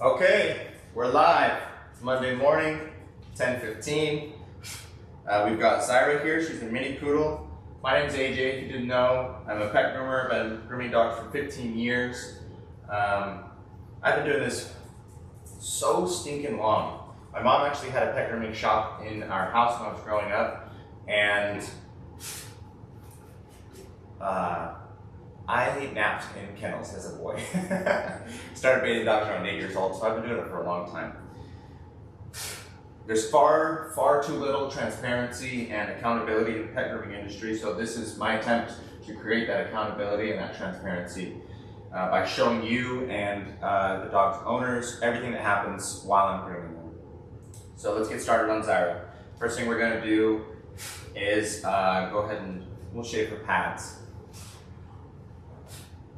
Okay, we're live. It's Monday morning, 10:15. We've got Zyra here. She's a mini poodle. My name's AJ, if you didn't know. I'm a pet groomer. I've been grooming dogs for 15 years. I've been doing this so stinking long. My mom actually had a pet grooming shop in our house when I was growing up, and I napped in kennels as a boy. Started baiting dogs around 8 years old, so I've been doing it for a long time. There's far too little transparency and accountability in the pet grooming industry, so this is my attempt to create that accountability and that transparency by showing you and the dog's owners everything that happens while I'm grooming them. So let's get started on Zyra. First thing we're going to do is go ahead and we'll shave her pads.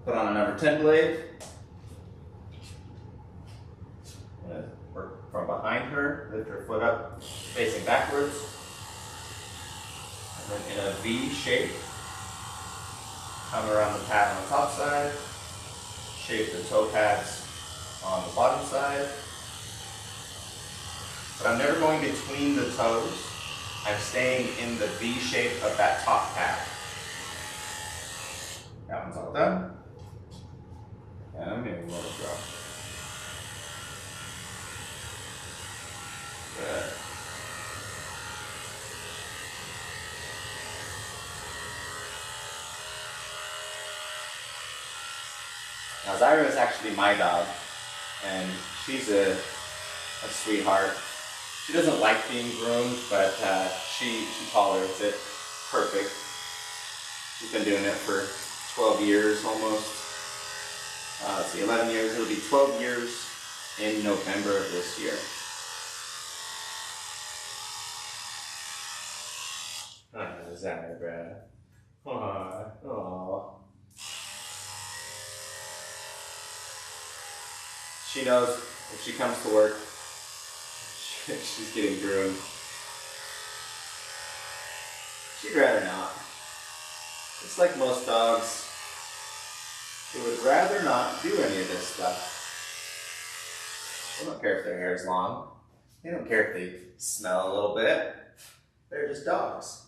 Put on a number 10 blade. I'm going to work from behind her, lift her foot up, facing backwards. And then in a V shape, come around the pad on the top side, shape the toe pads on the bottom side. But I'm never going between the toes. I'm staying in the V shape of that top pad. That one's all done. And maybe more to go. Good. Now Zyra is actually my dog, and she's a sweetheart. She doesn't like being groomed, but she tolerates it perfect. She's been doing it for 12 years almost. Let's see, 11 years. It'll be 12 years in November of this year. Zyra. Aww. She knows if she comes to work, she's getting groomed. She'd rather not. It's like most dogs. They would rather not do any of this stuff. They don't care if their hair is long. They don't care if they smell a little bit. They're just dogs.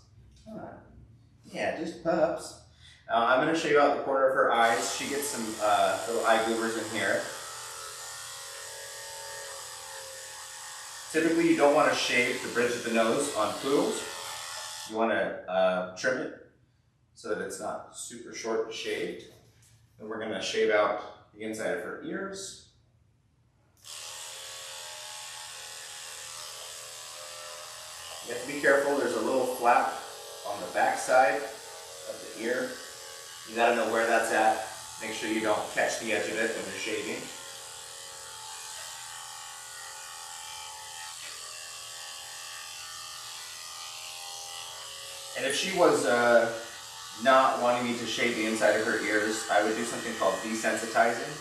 Yeah, just pups. I'm going to shave out the corner of her eyes. She gets some little eye goobers in here. Typically, you don't want to shave the bridge of the nose on poodles. You want to trim it so that it's not super short and shaved. And we're going to shave out the inside of her ears. You have to be careful. There's a little flap on the back side of the ear. You got to know where that's at. Make sure you don't catch the edge of it when you're shaving. And if she was not wanting me to shave the inside of her ears, I would do something called desensitizing,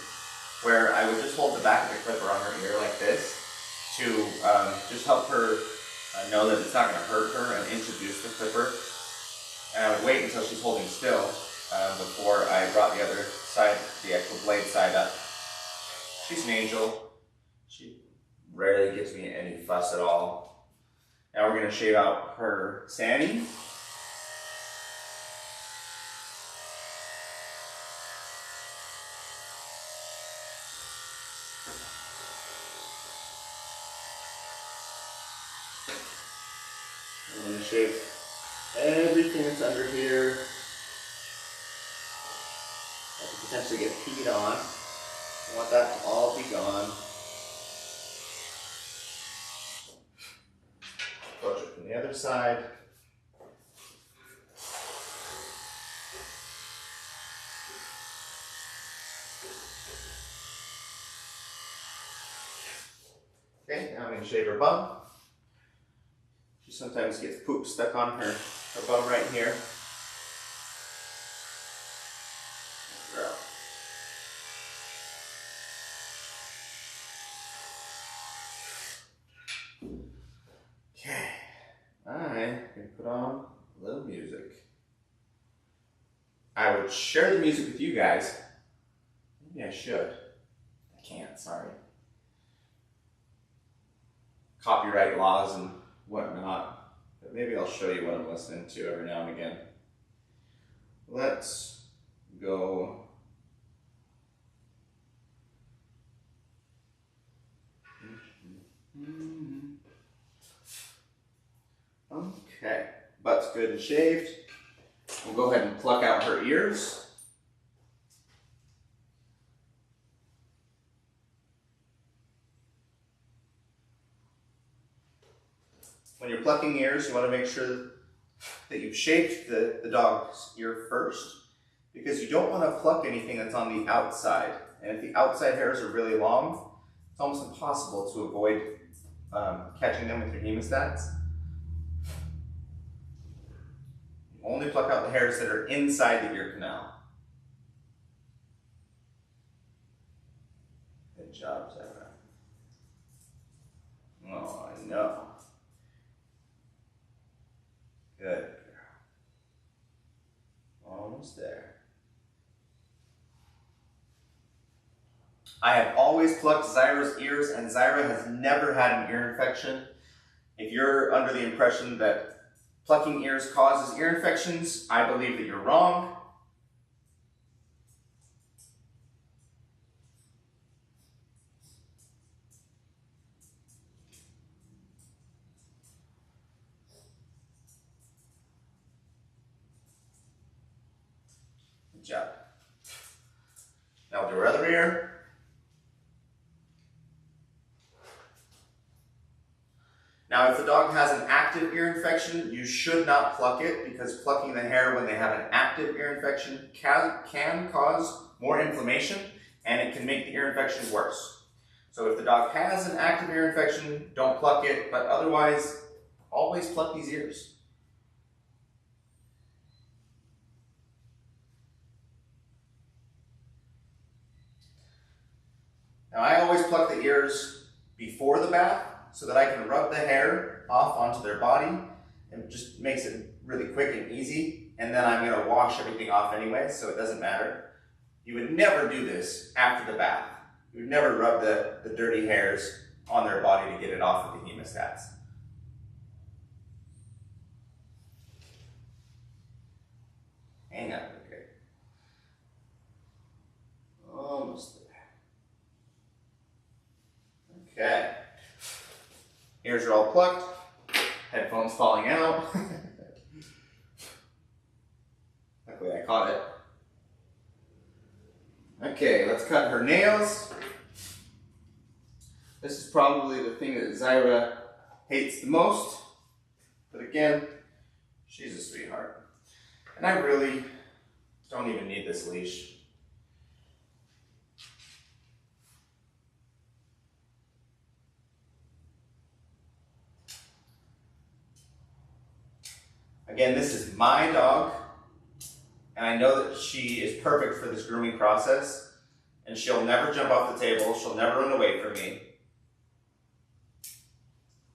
where I would just hold the back of the clipper on her ear like this to just help her know that it's not going to hurt her and introduce the clipper. And I would wait until she's holding still before I brought the other side, the actual blade side up. She's an angel. She rarely gives me any fuss at all. Now we're going to shave out her Sandy. I'm going to shave everything that's under here that could potentially get peed on. I want that to all be gone. Approach it from the other side. Okay, now I'm going to shave her bum. She sometimes gets poop stuck on her bum right here. Girl. Okay, I'm going to put on a little music. I would share the music with you guys. Maybe I should. I can't, sorry. Copyright laws and whatnot. But maybe I'll show you what I'm listening to every now and again. Let's go. Okay, butt's good and shaved. We'll go ahead and pluck out her ears. When you're plucking ears, you want to make sure that you've shaped the dog's ear first, because you don't want to pluck anything that's on the outside. And if the outside hairs are really long, it's almost impossible to avoid catching them with your hemostats. You only pluck out the hairs that are inside the ear canal. Good job, Sarah. Oh, I know. Good girl. Almost there. I have always plucked Zyra's ears, and Zyra has never had an ear infection. If you're under the impression that plucking ears causes ear infections, I believe that you're wrong. Good job. Now we'll do our other ear. Now, if the dog has an active ear infection, you should not pluck it, because plucking the hair when they have an active ear infection can cause more inflammation, and it can make the ear infection worse. So if the dog has an active ear infection, don't pluck it, but otherwise, always pluck these ears. Now, I always pluck the ears before the bath, so that I can rub the hair off onto their body. It just makes it really quick and easy. And then I'm gonna wash everything off anyway, so it doesn't matter. You would never do this after the bath. You would never rub the dirty hairs on their body to get it off with the hemostats. Hang on, okay. Almost there. Okay. Ears are all plucked, headphones falling out. Luckily I caught it. Okay, let's cut her nails. This is probably the thing that Zyra hates the most, but again, she's a sweetheart. And I really don't even need this leash. Again, this is my dog, and I know that she is perfect for this grooming process, and she'll never jump off the table, she'll never run away from me.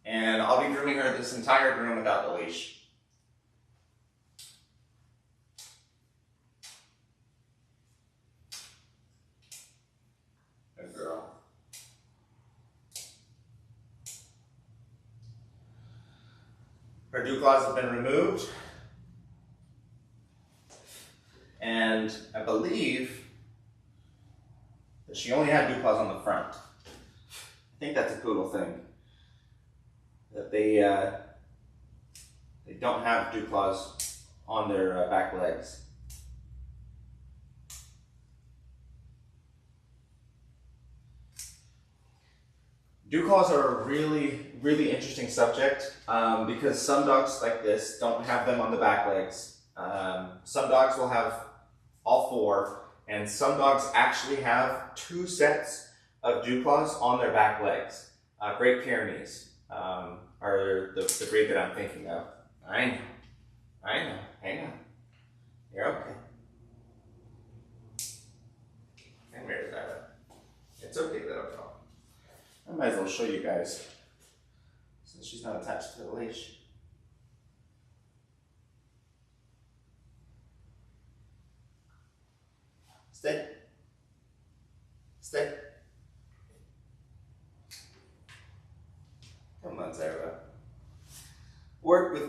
And I'll be grooming her this entire groom without the leash. Good girl. Her dew claws have been removed, and I believe that she only had dew claws on the front. I think that's a poodle thing, that they don't have dew claws on their back legs. Dew claws are a really interesting subject because some dogs like this don't have them on the back legs. Some dogs will have all four, and some dogs actually have 2 sets of dew claws on their back legs. Great Pyrenees are the breed that I'm thinking of. I know, hang on, you're okay. And where's that? It's okay, little girl. I might as well show you guys, since she's not attached to the leash. Stay. Stay.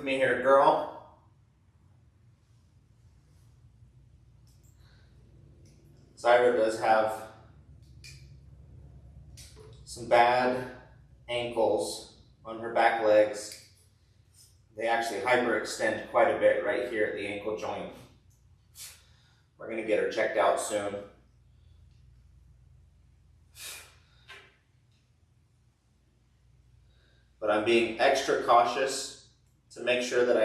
with me here, girl. Zyra does have some bad ankles on her back legs. They actually hyperextend quite a bit right here at the ankle joint. We're going to get her checked out soon. But I'm being extra cautious to make sure that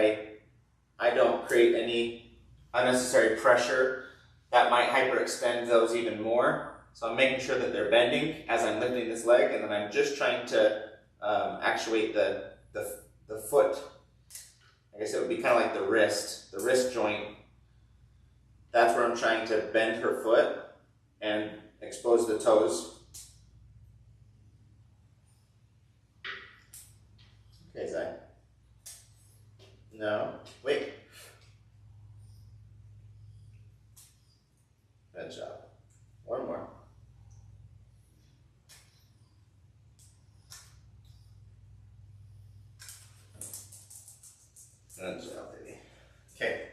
I don't create any unnecessary pressure that might hyperextend those even more. So I'm making sure that they're bending as I'm lifting this leg, and then I'm just trying to actuate the foot. I guess it would be kind of like the wrist joint. That's where I'm trying to bend her foot and expose the toes. Okay, Zai. No, wait. Good job. One more. Good job, baby. Okay.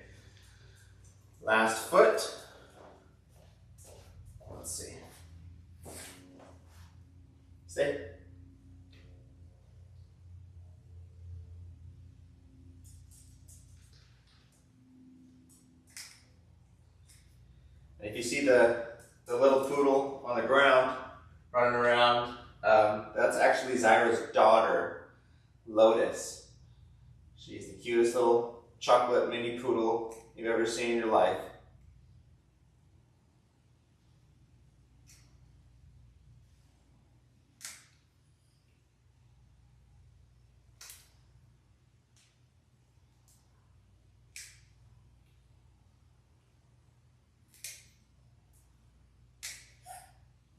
Last foot. Let's see. Stay. If you see the little poodle on the ground running around, that's actually Zyra's daughter, Lotus. She's the cutest little chocolate mini poodle you've ever seen in your life.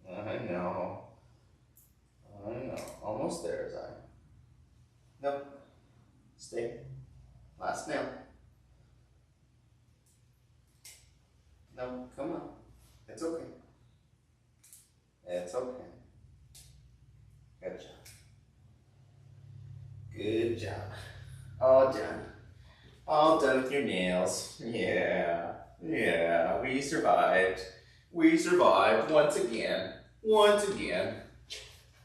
I know. Almost there, Zai. Nope. Stay. Last nail. No, come on. It's okay. It's okay. Good job. Good job. All done. All done with your nails. Yeah. Yeah. We survived. We survived once again. Once again.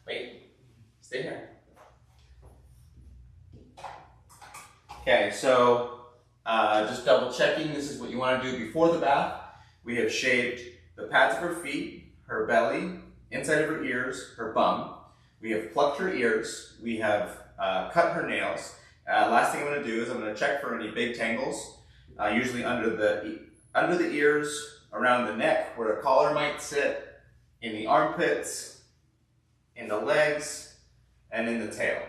Wait. Stay here. Okay, so just double checking, this is what you want to do before the bath. We have shaved the pads of her feet, her belly, inside of her ears, her bum. We have plucked her ears. We have cut her nails. Last thing I'm going to do is I'm going to check for any big tangles, usually under the ears, around the neck where a collar might sit, in the armpits, in the legs, and in the tail.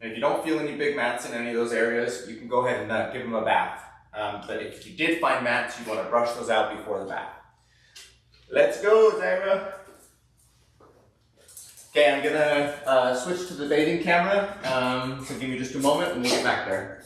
And if you don't feel any big mats in any of those areas, you can go ahead and give them a bath. But if you did find mats, you want to brush those out before the bath. Let's go, Zyra. Okay, I'm gonna switch to the bathing camera. So give me just a moment and we'll get back there.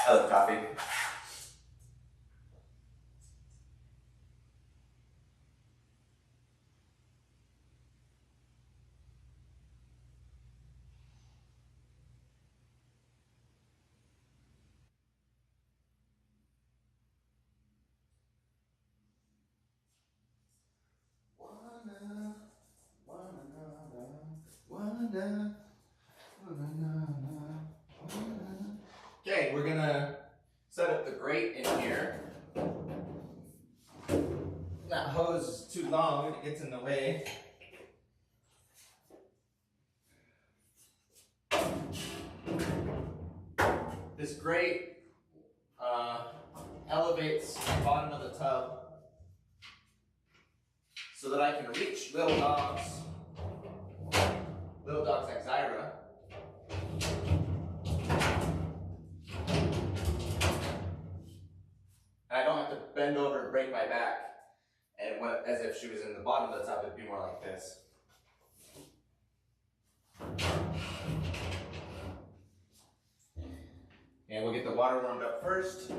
I love coffee. Okay, we're gonna set up the grate in here. That hose is too long and it gets in the way. This grate elevates the bottom of the tub so that I can reach little dogs like Zyra. And I don't have to bend over and break my back. And as if she was in the bottom of the tub, it'd be more like this. And we'll get the water warmed up first.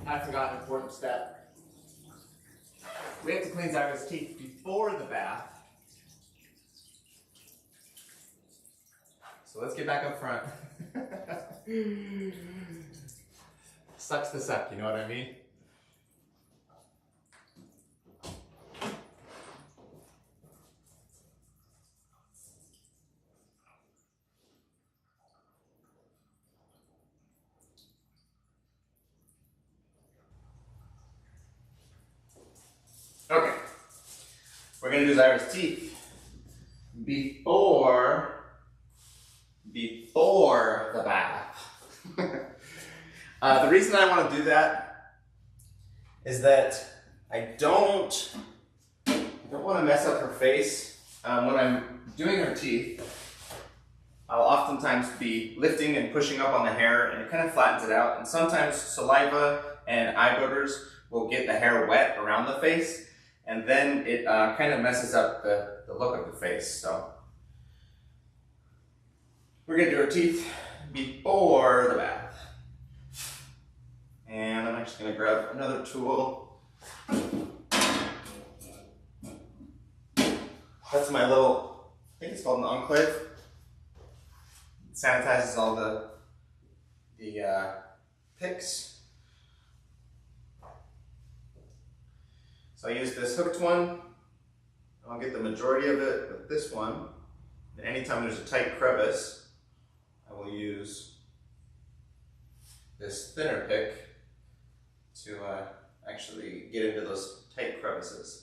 I forgot an important step. We have to cleanse Zyra's teeth before the bath. So let's get back up front. Sucks to suck, you know what I mean? Okay, we're gonna do Zyra's teeth before the bath. The reason I want to do that is that I don't want to mess up her face. When I'm doing her teeth, I'll oftentimes be lifting and pushing up on the hair, and it kind of flattens it out. And sometimes saliva and eye boogers will get the hair wet around the face, and then it kind of messes up the look of the face. So we're gonna do our teeth before the bath. And I'm just gonna grab another tool. That's my little, I think it's called an enclave. It sanitizes all the picks. So I use this hooked one. I'll get the majority of it with this one. And anytime there's a tight crevice, I will use this thinner pick to actually get into those tight crevices.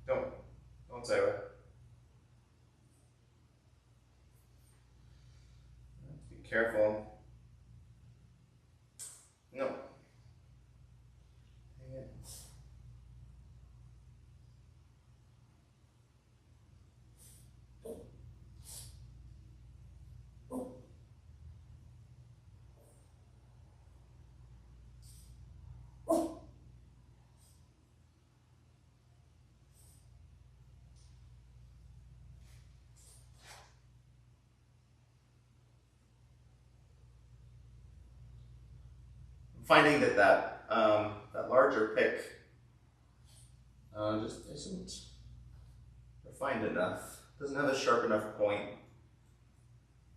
Don't Zyra. Be careful. No. Dang it. Finding that larger pick just isn't refined enough. Doesn't have a sharp enough point.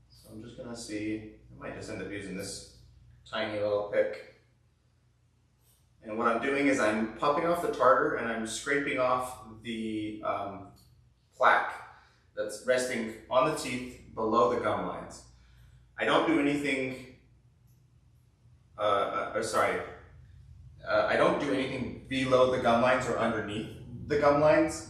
So I'm just gonna see. I might just end up using this tiny little pick. And what I'm doing is I'm popping off the tartar and I'm scraping off the plaque that's resting on the teeth below the gum lines. I don't do anything. I don't do anything below the gum lines or underneath the gum lines.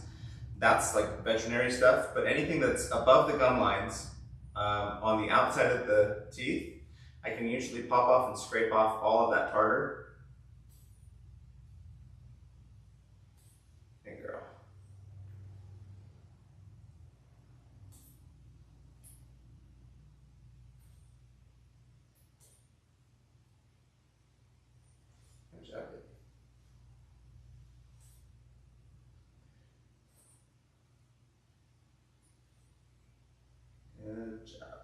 That's like veterinary stuff. But anything that's above the gum lines, on the outside of the teeth, I can usually pop off and scrape off all of that tartar. Good girl. Good job. Good job.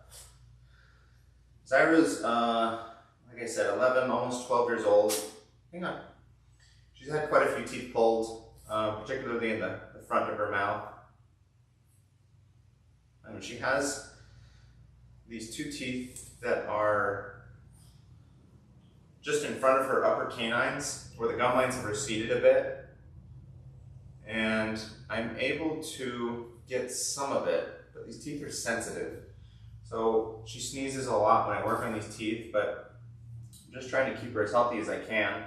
Zyra's, like I said, 11, almost 12 years old. Hang on. She's had quite a few teeth pulled, particularly in the front of her mouth. And she has these two teeth that are just in front of her upper canines, where the gum lines have receded a bit. And I'm able to get some of it, but these teeth are sensitive. So she sneezes a lot when I work on these teeth, but I'm just trying to keep her as healthy as I can.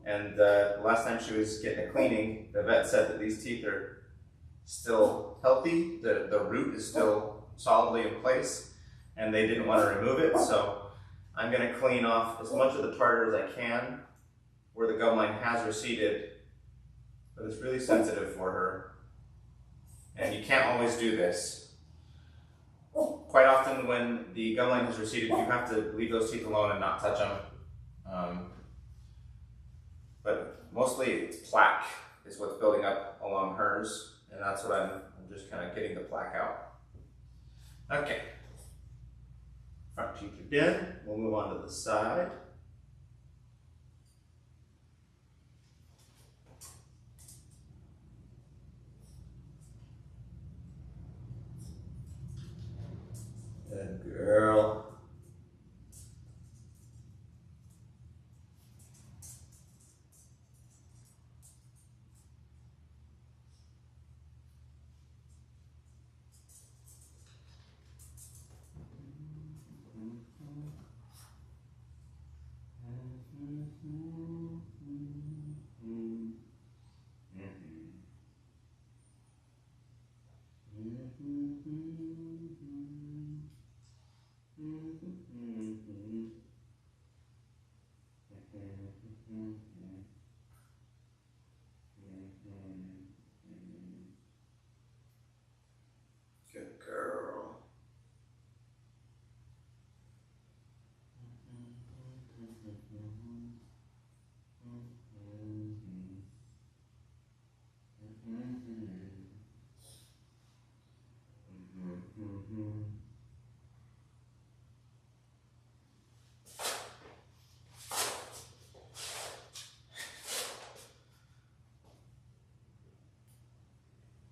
And the last time she was getting a cleaning, the vet said that these teeth are still healthy, the root is still solidly in place, and they didn't want to remove it, so I'm going to clean off as much of the tartar as I can where the gum line has receded, but it's really sensitive for her. And you can't always do this. Quite often when the gum line has receded, you have to leave those teeth alone and not touch them. But mostly it's plaque is what's building up along hers, and that's what I'm just kind of getting the plaque out. Okay. Front teeth are done. We'll move on to the side. Good girl. Good girl.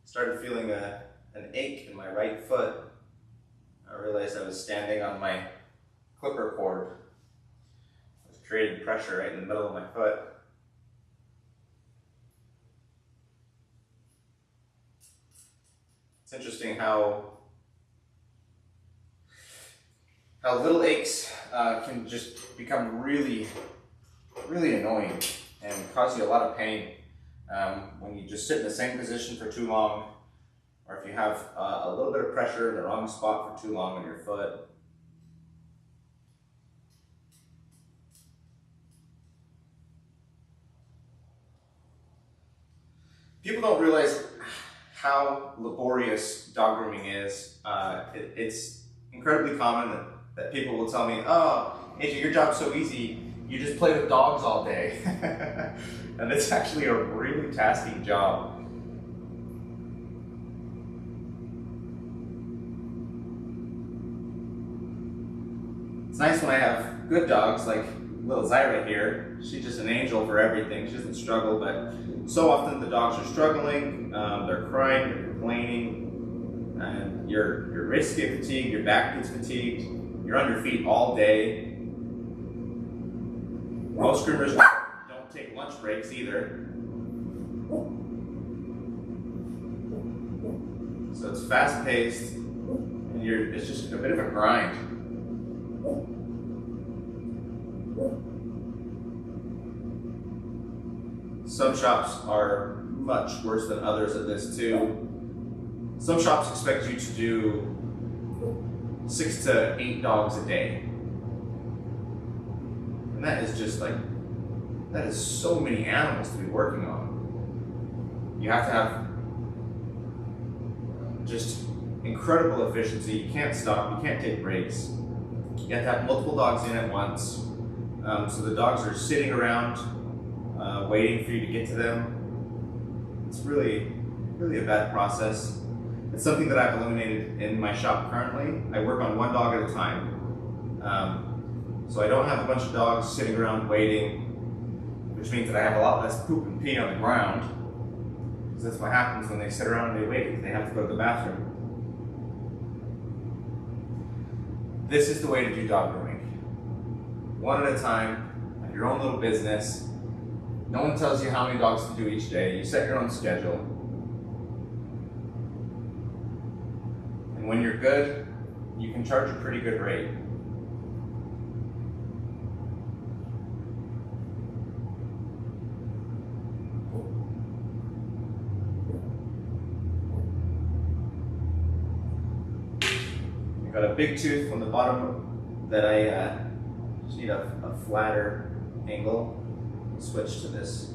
Started feeling an ache in my right foot. I realized I was standing on my clipper cord. I was creating pressure right in the middle of my foot. It's interesting how little aches can just become really, really annoying and cause you a lot of pain. When you just sit in the same position for too long, or if you have a little bit of pressure in the wrong spot for too long on your foot. People don't realize how laborious dog grooming is. It's incredibly common that people will tell me, "Oh, AJ, your job's so easy. You just play with dogs all day." And it's actually a really tasking job. It's nice when I have good dogs like little Zyra here. She's just an angel for everything. She doesn't struggle, but so often the dogs are struggling, they're crying, they're complaining, and your wrists get fatigued, your back gets fatigued, you're on your feet all day. Most groomers don't take lunch breaks either. So it's fast paced, and it's just a bit of a grind. Some shops are much worse than others at this too. Some shops expect you to do 6 to 8 dogs a day. And that is just like, that is so many animals to be working on. You have to have just incredible efficiency. You can't stop, you can't take breaks. You have to have multiple dogs in at once. So the dogs are sitting around waiting for you to get to them. It's really, really a bad process. It's something that I've eliminated in my shop currently. I work on 1 dog at a time. So I don't have a bunch of dogs sitting around waiting, which means that I have a lot less poop and pee on the ground. Because that's what happens when they sit around and they wait. They have to go to the bathroom. This is the way to do dog grooming. 1 at a time, at your own little business. No one tells you how many dogs to do each day. You set your own schedule. And when you're good, you can charge a pretty good rate. I've got a big tooth on the bottom that I just need a flatter angle. Switch to this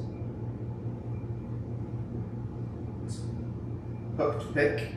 hooked pick.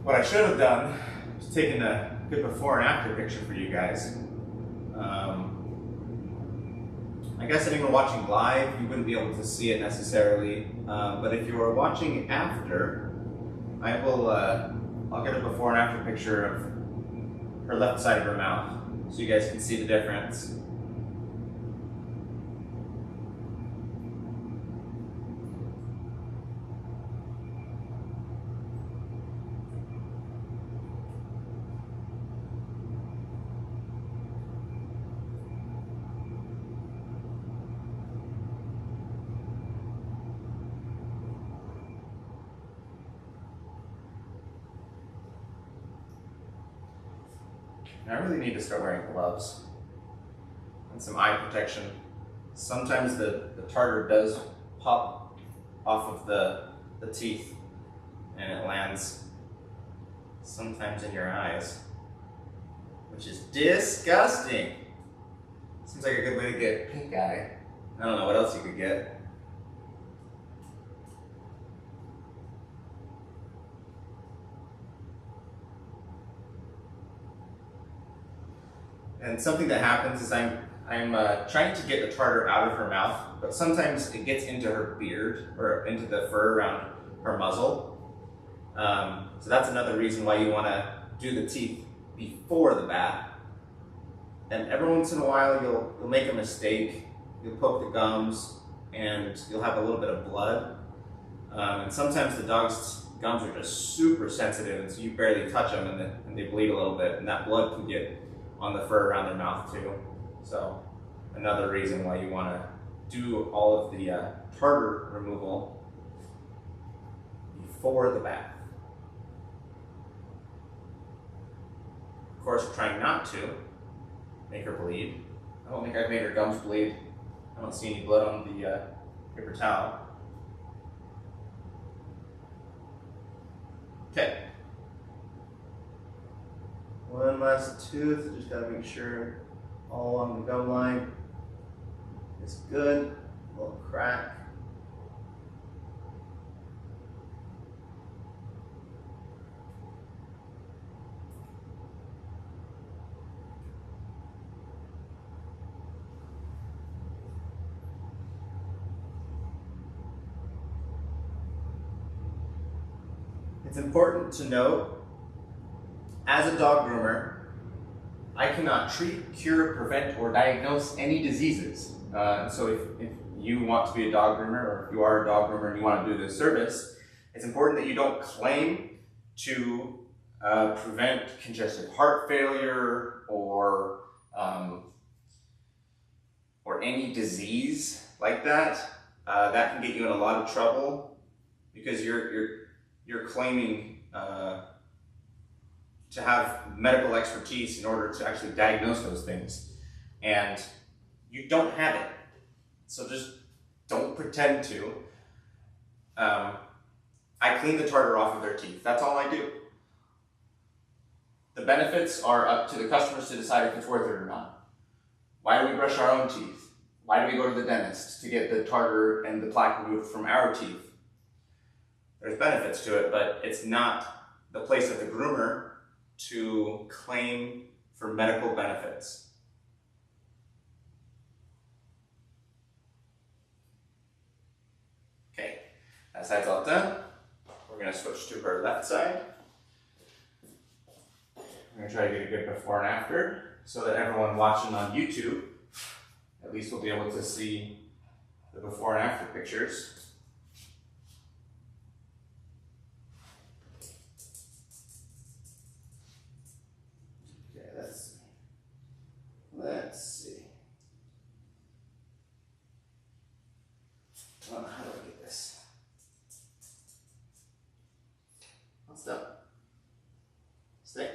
What I should have done was taken a good before and after picture for you guys. I guess if you were watching live, you wouldn't be able to see it necessarily, but if you were watching after, I'll get a before and after picture of her left side of her mouth, so you guys can see the difference. I really need to start wearing gloves and some eye protection. Sometimes the tartar does pop off of the teeth and it lands sometimes in your eyes, which is disgusting. Seems like a good way to get pink eye. I don't know what else you could get. And something that happens is I'm trying to get the tartar out of her mouth, but sometimes it gets into her beard or into the fur around her muzzle. So that's another reason why you want to do the teeth before the bath. And every once in a while you'll make a mistake. You'll poke the gums and you'll have a little bit of blood. And sometimes the dog's gums are just super sensitive, and so you barely touch them and they bleed a little bit, and that blood can get on the fur around their mouth too. So another reason why you want to do all of the tartar removal before the bath. Of course, trying not to make her bleed. I don't think I've made her gums bleed. I don't see any blood on the paper towel. Okay. One last tooth, just gotta make sure all along the gum line is good. A little crack. It's important to note, as a dog groomer, I cannot treat, cure, prevent, or diagnose any diseases. So if you want to be a dog groomer, or if you are a dog groomer and you want to do this service, it's important that you don't claim to prevent congestive heart failure or any disease like that. That can get you in a lot of trouble because you're claiming to have medical expertise in order to actually diagnose those things, and you don't have it. So just don't pretend to. I clean the tartar off of their teeth. That's all I do. The benefits are up to the customers to decide if it's worth it or not. Why do we brush our own teeth? Why do we go to the dentist? To get the tartar and the plaque removed from our teeth. There's benefits to it, but it's not the place of the groomer to claim for medical benefits. Okay, that side's all done. We're going to switch to her left side. We're going to try to get a good before and after so that everyone watching on YouTube at least will be able to see the before and after pictures. Okay, let's see. How do I get this? What's up? Stay.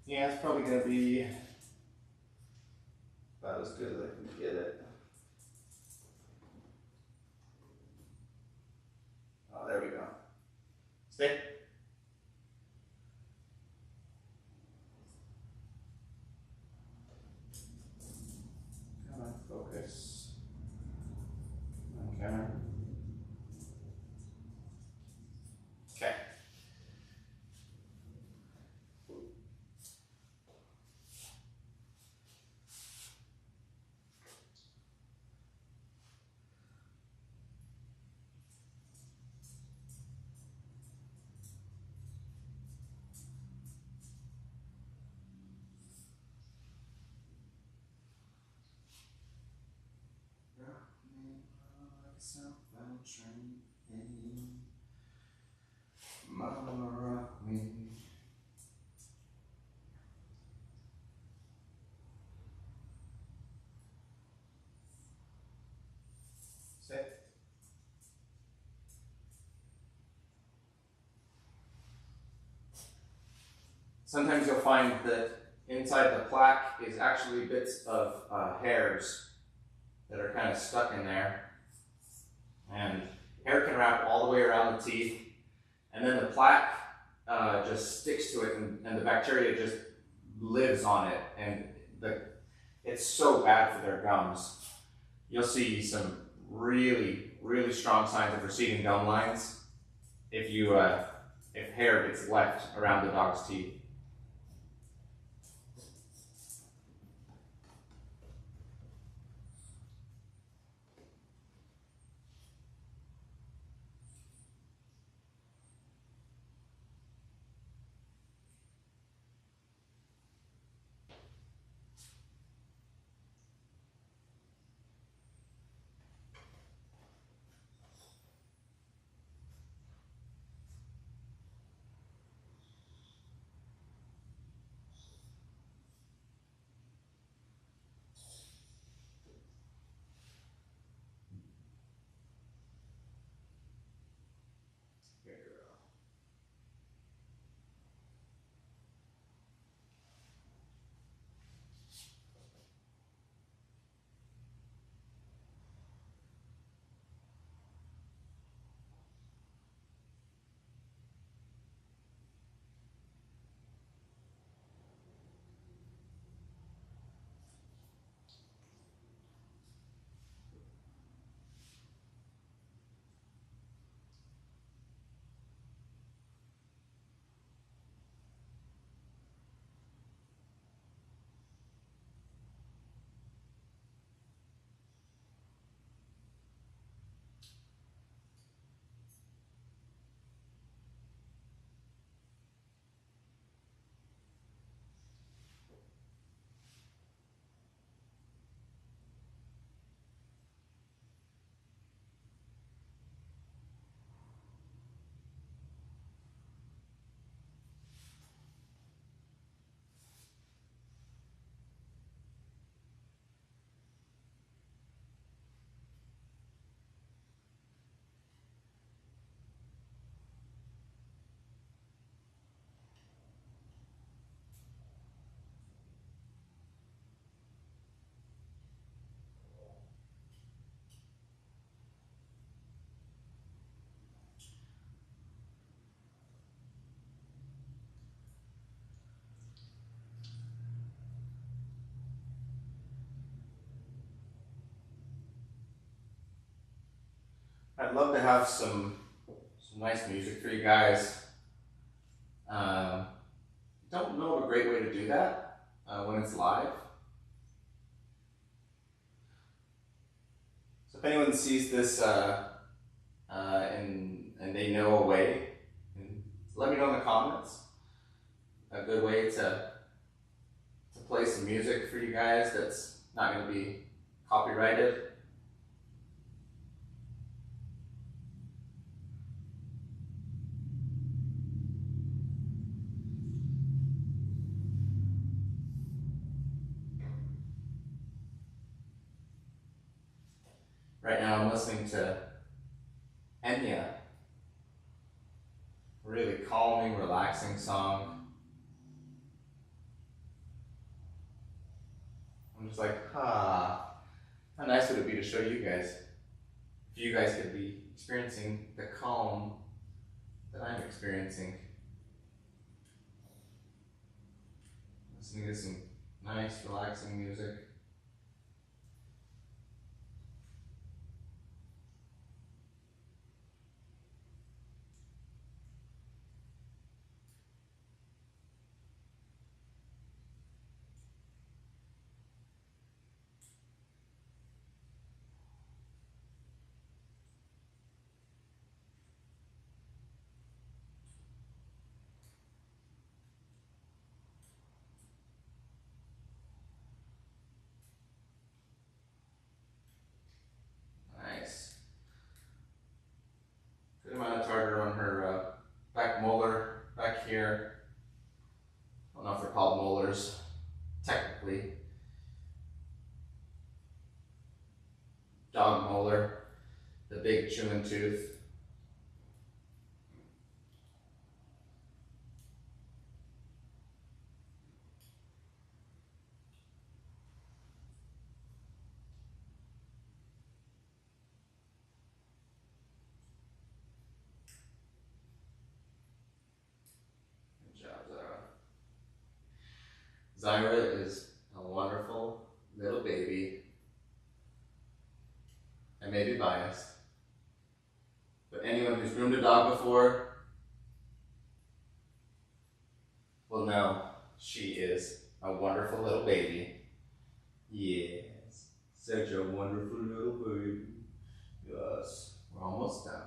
Yeah, it's probably going to be about as good as I can get it. Oh, there we go. Stay. Come on, focus. On camera. Okay. Mama rock me. Sit. Sometimes you'll find that inside the plaque is actually bits of hairs that are kind of stuck in there. And hair can wrap all the way around the teeth, and then the plaque just sticks to it, and the bacteria just lives on it, and it's so bad for their gums. You'll see some really, really strong signs of receding gum lines if hair gets left around the dog's teeth. I'd love to have some nice music for you guys. Don't know of a great way to do that when it's live. So if anyone sees this and they know a way, let me know in the comments. A good way to play some music for you guys that's not going to be copyrighted. Right now I'm listening to Enya, a really calming, relaxing song. I'm just like, how nice would it be to show you guys, if you guys could be experiencing the calm that I'm experiencing. Listening to some nice, relaxing music. Nice. Good amount of tartar on her back molar, back here. I don't know if they're called molars, technically. Dog molar, the big chewing tooth. Zyra is a wonderful little baby. I may be biased, but anyone who's groomed a dog before will know she is a wonderful little baby. Yes, such a wonderful little baby. Yes, we're almost done.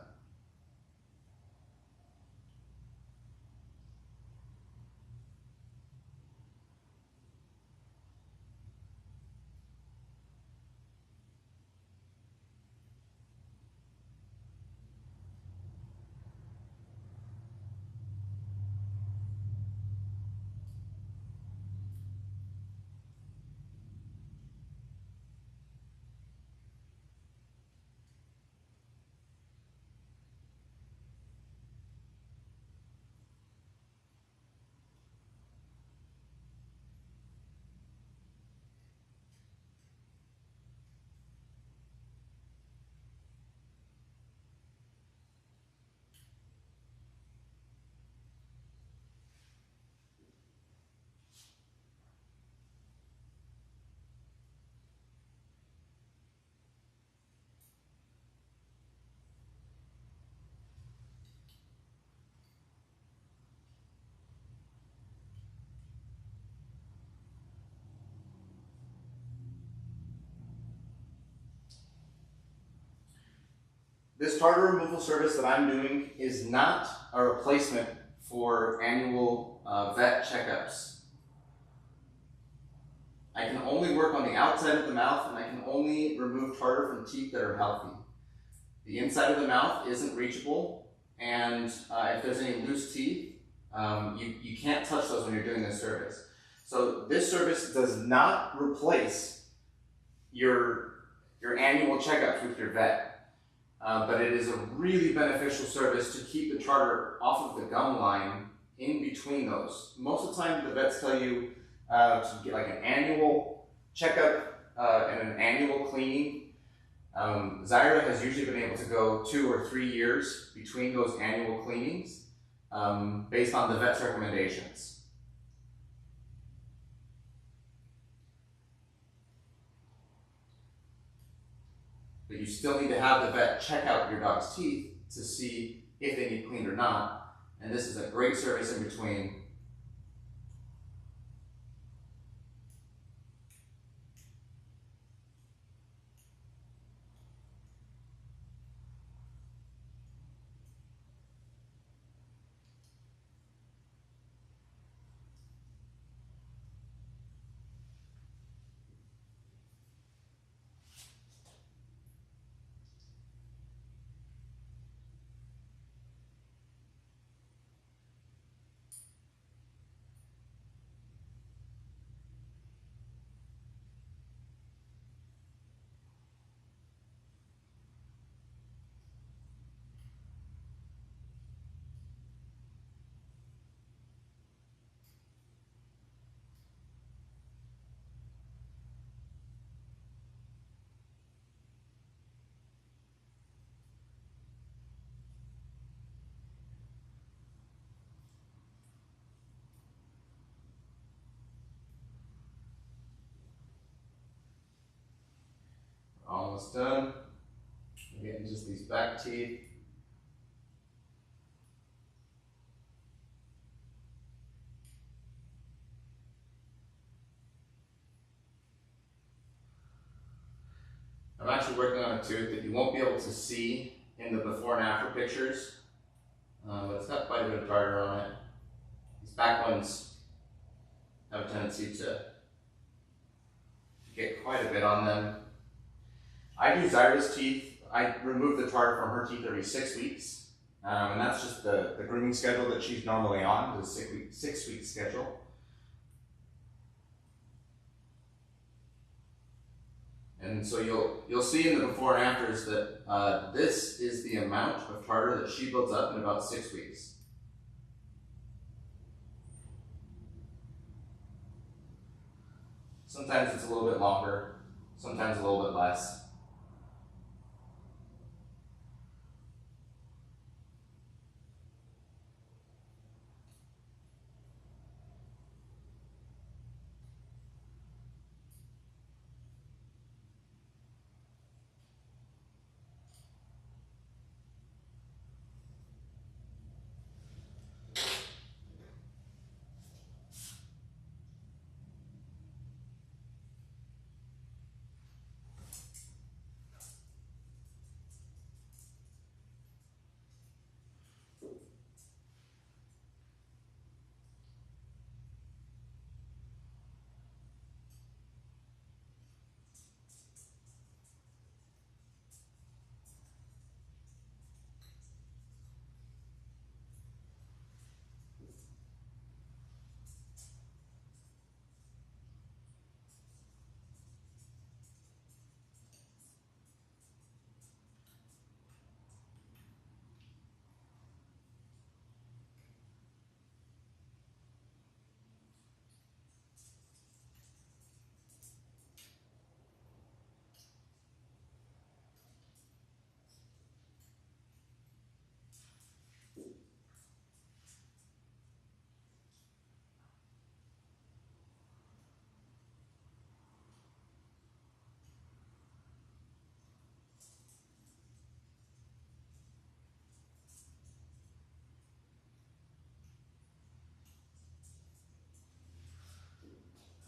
This tartar removal service that I'm doing is not a replacement for annual vet checkups. I can only work on the outside of the mouth, and I can only remove tartar from teeth that are healthy. The inside of the mouth isn't reachable, and if there's any loose teeth, you can't touch those when you're doing this service. So this service does not replace your annual checkups with your vet. But it is a really beneficial service to keep the tartar off of the gum line in between those. Most of the time the vets tell you to get like an annual checkup and an annual cleaning. Zyra has usually been able to go 2 or 3 years between those annual cleanings based on the vet's recommendations. but you still need to have the vet check out your dog's teeth to see if they need cleaned or not. And this is a great service in between. Almost done. We're getting just these back teeth. I'm actually working on a tooth that you won't be able to see in the before and after pictures, but it's got quite a bit of tartar on it. These back ones have a tendency to get quite a bit on them. I do Zyra's teeth. I remove the tartar from her teeth every 6 weeks, and that's just the grooming schedule that she's normally on, the 6 week schedule. And so you'll see in the before and afters that this is the amount of tartar that she builds up in about 6 weeks. Sometimes it's a little bit longer, sometimes a little bit less.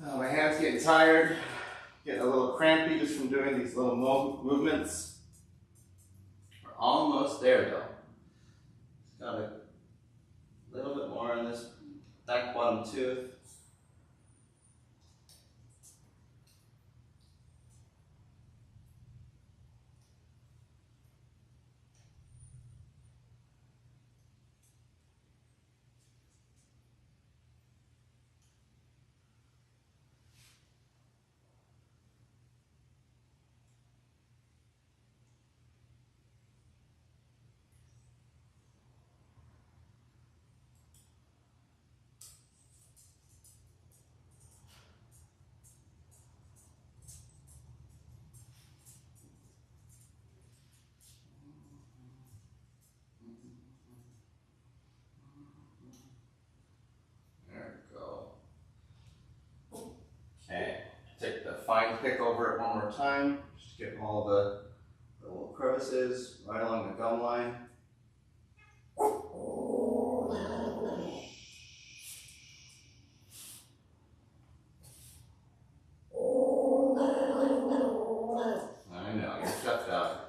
My hand's getting tired, getting a little crampy just from doing these little movements. We're almost there though. Just got a little bit more on this back bottom tooth. Okay, take the fine pick over it one more time, just to get all the crevices right along the gum line. I know, you're stuffed up.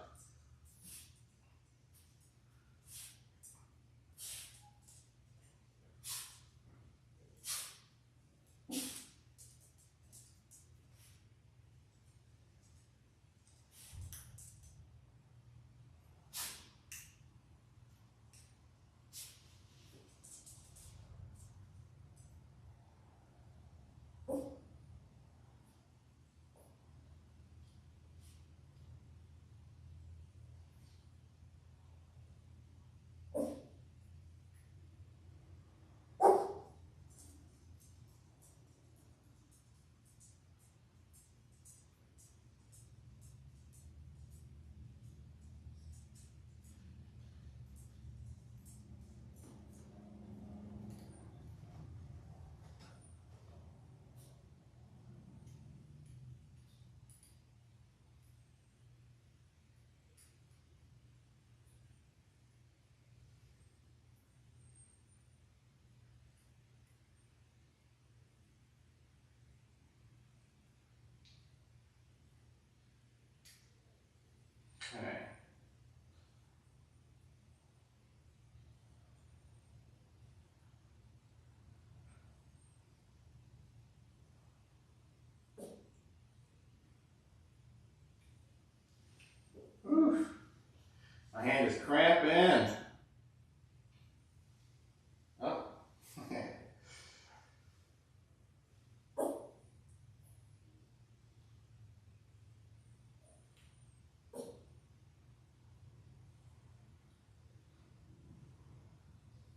Okay. Oof. My hand is cramping. Oh.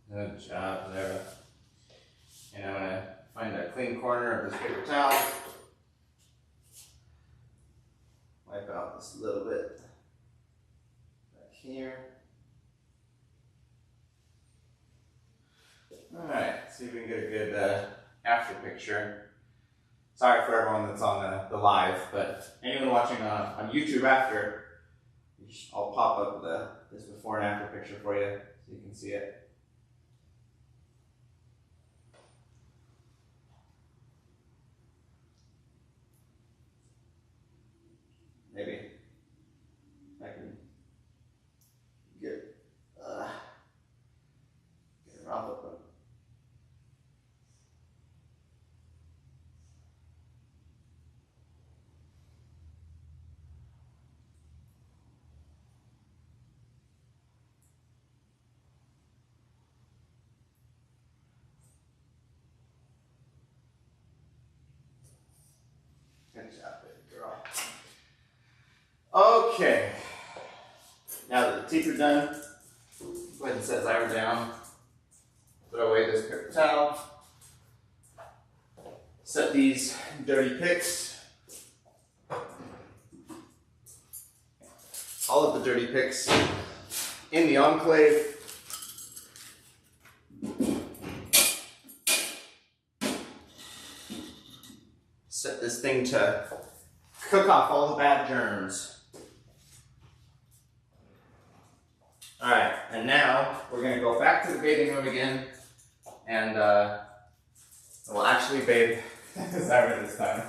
Good job, Sarah. And I'm gonna find a clean corner of this paper towel. Wipe out this little bit back here. Alright, see if we can get a good after picture. Sorry for everyone that's on the live, but anyone watching on YouTube after, I'll pop up this before and after picture for you so you can see it. Maybe I can get it around the book. Good job, baby girl. Okay, now that the teeth are done, go ahead and set Zyra down. Throw away this paper towel. Set these dirty picks. All of the dirty picks in the enclave. Set this thing to cook off all the bad germs. Alright, and now we're going to go back to the bathing room again, and we'll actually bathe Zyra this time.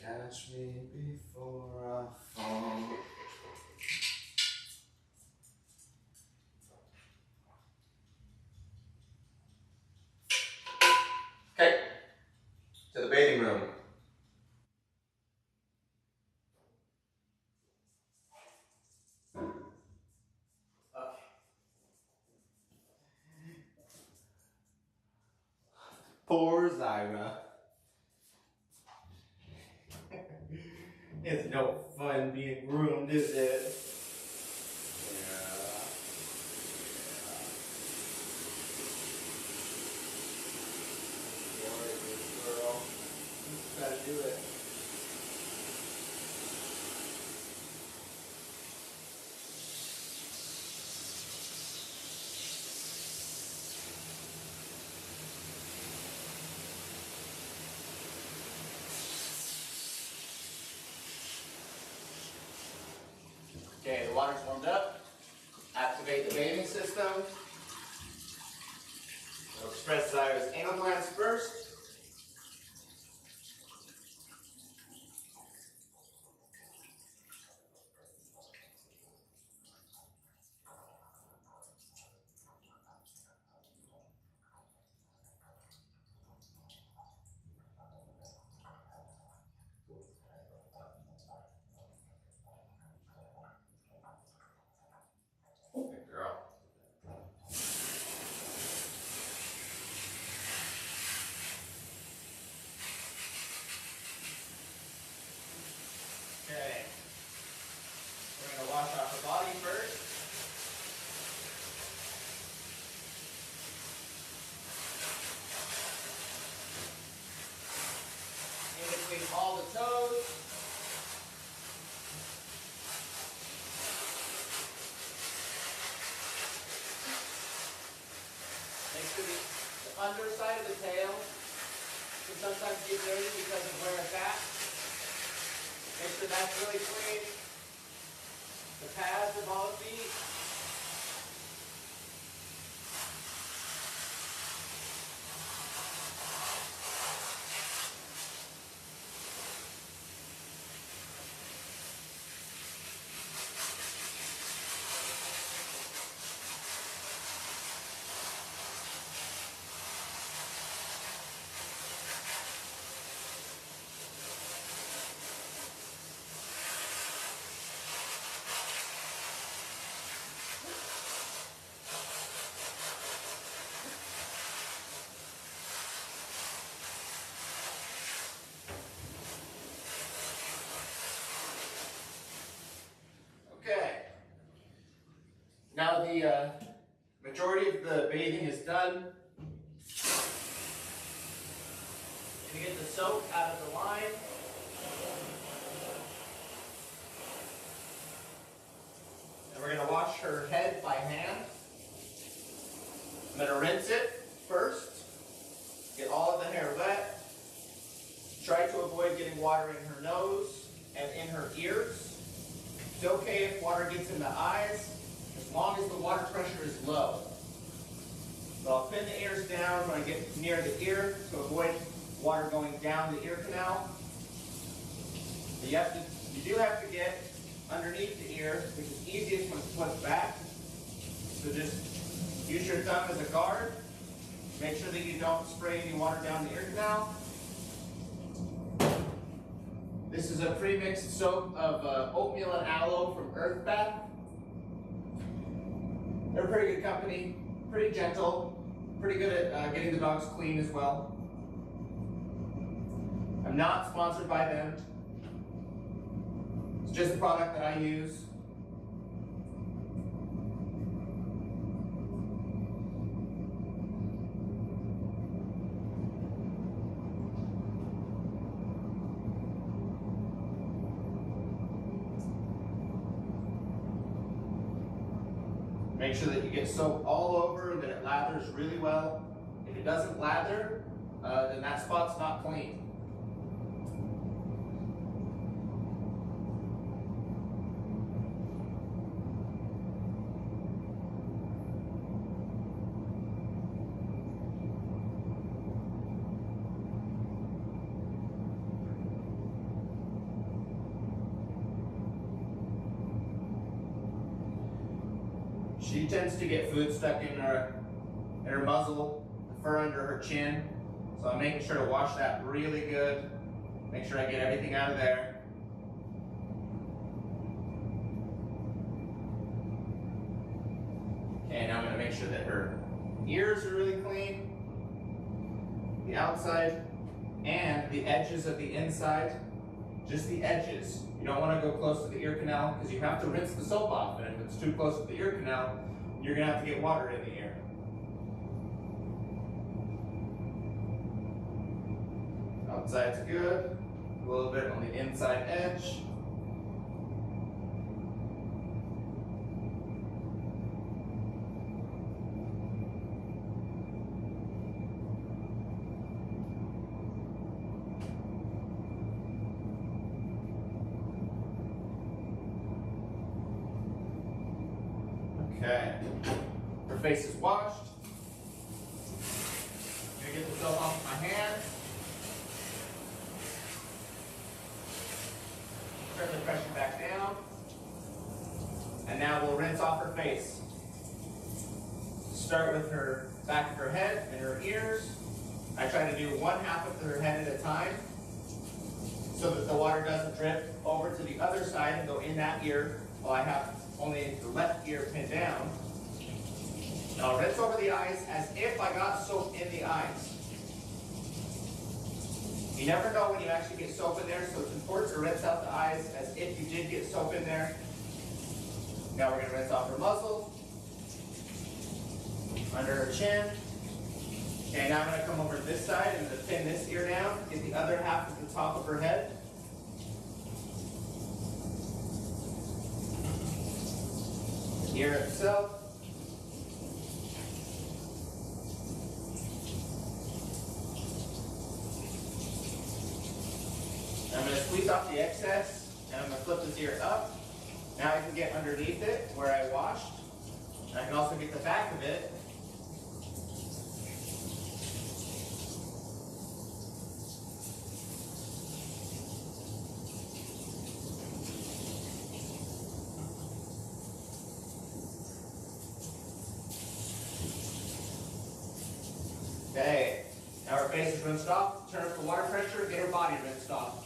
Catch me before I fall. Okay, to the bathing room. Okay. Poor Zyra. It's no fun being groomed, is it? Yeah. Gorgeous girl. You just gotta do it. system. We'll express the size anal glands first. Good girl. Okay. We're going to wash off the body first. In between all the toes. Make sure the underside of the tail can sometimes get dirty because of wear and fat. Make sure that's really clean. The pads of all the feet. Okay. Now the majority of the bathing is done. We get the soap out of the line. And we're going to wash her head by hand. I'm going to rinse it first. Get all of the hair wet. Try to avoid getting water in her nose and in her ears. It's okay if water gets in the eyes, as long as the water pressure is low. So I'll pin the ears down when I get near the ear to avoid water going down the ear canal. But you do have to get underneath the ear, which is easiest when it's flipped back. So just use your thumb as a guard. Make sure that you don't spray any water down the ear canal. This is a pre-mixed soap of oatmeal and aloe from Earth Bath. They're a pretty good company, pretty gentle, pretty good at getting the dogs clean as well. I'm not sponsored by them. It's just a product that I use. Make sure that you get soap all over and that it lathers really well. If it doesn't lather, then that spot's not clean. She tends to get food stuck in her muzzle, the fur under her chin. So I'm making sure to wash that really good. Make sure I get everything out of there. Okay, now I'm going to make sure that her ears are really clean. The outside and the edges of the inside. Just the edges. You don't want to go close to the ear canal because you have to rinse the soap off, and if it's too close to the ear canal, you're going to have to get water in the ear. Outside's good. A little bit on the inside edge. Okay. Her face is washed. I'm gonna get the soap off my hand. Turn the pressure back down. And now we'll rinse off her face. Start with her back of her head and her ears. I try to do one half of her head at a time so that the water doesn't drip over to the other side and go in that ear while I have only the left ear pinned down. Now I'll rinse over the eyes as if I got soap in the eyes. You never know when you actually get soap in there, so it's important to rinse out the eyes as if you did get soap in there. Now we're going to rinse off her muzzle, under her chin. Okay, now I'm going to come over to this side and pin this ear down, get the other half of the top of her head. The ear itself. I'm going to squeeze off the excess, and I'm going to flip this ear up. Now I can get underneath it where I washed. And I can also get the back of it. Okay, now her face is rinsed off. Turn up the water pressure, get her body rinsed off.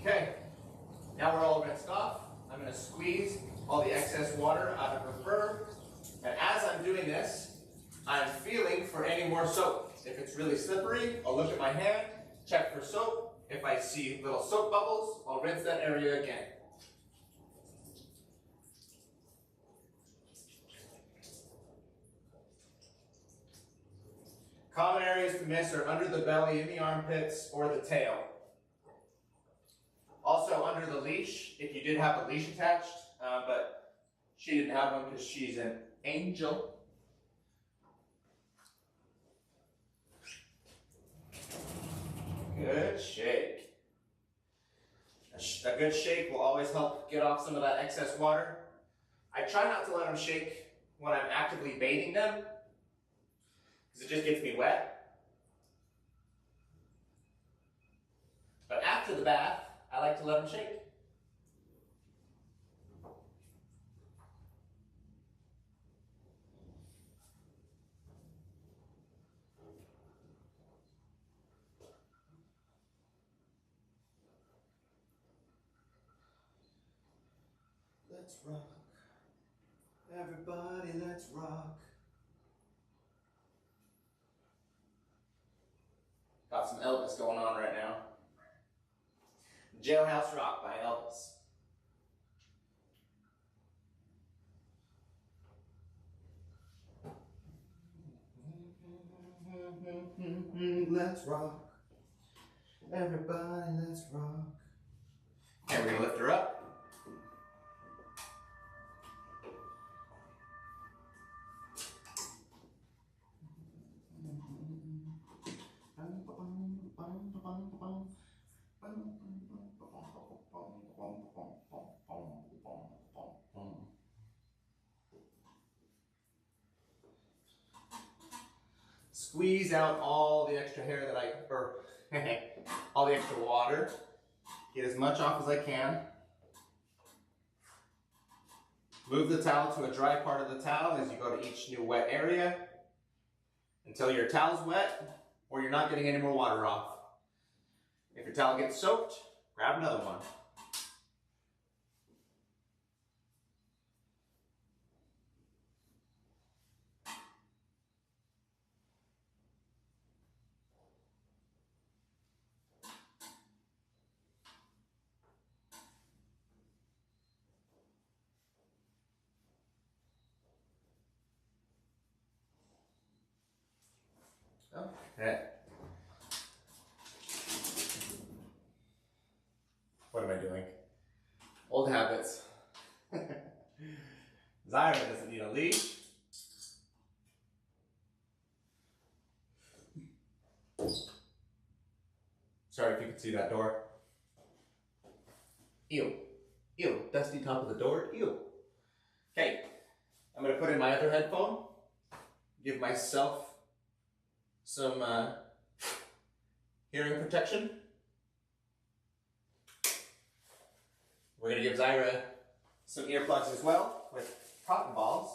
Okay, now we're all rinsed off. I'm going to squeeze all the excess water out of her fur. And as I'm doing this, I'm feeling for any more soap. If it's really slippery, I'll look at my hand, check for soap. If I see little soap bubbles, I'll rinse that area again. Common areas to miss are under the belly, in the armpits, or the tail. Also under the leash, if you did have a leash attached, but she didn't have one because she's an angel. Good shake. A good shake will always help get off some of that excess water. I try not to let them shake when I'm actively bathing them, because it just gets me wet. But after the bath, I like to let them shake. Let's rock. Everybody, let's rock. Got some Elvis going on right now. Jailhouse Rock by Elvis. let's rock. Everybody, let's rock. And we're gonna lift her up. Squeeze out all the extra hair that or all the extra water. Get as much off as I can. Move the towel to a dry part of the towel as you go to each new wet area until your towel's wet or you're not getting any more water off. If your towel gets soaked, grab another one. Okay. What am I doing? Old habits. Zyra doesn't need a leash. Sorry if you can see that door. Ew. Ew. Dusty top of the door. Ew. Okay. I'm going to put in my other headphone. Give myself some hearing protection. We're going to give Zyra some earplugs as well with cotton balls.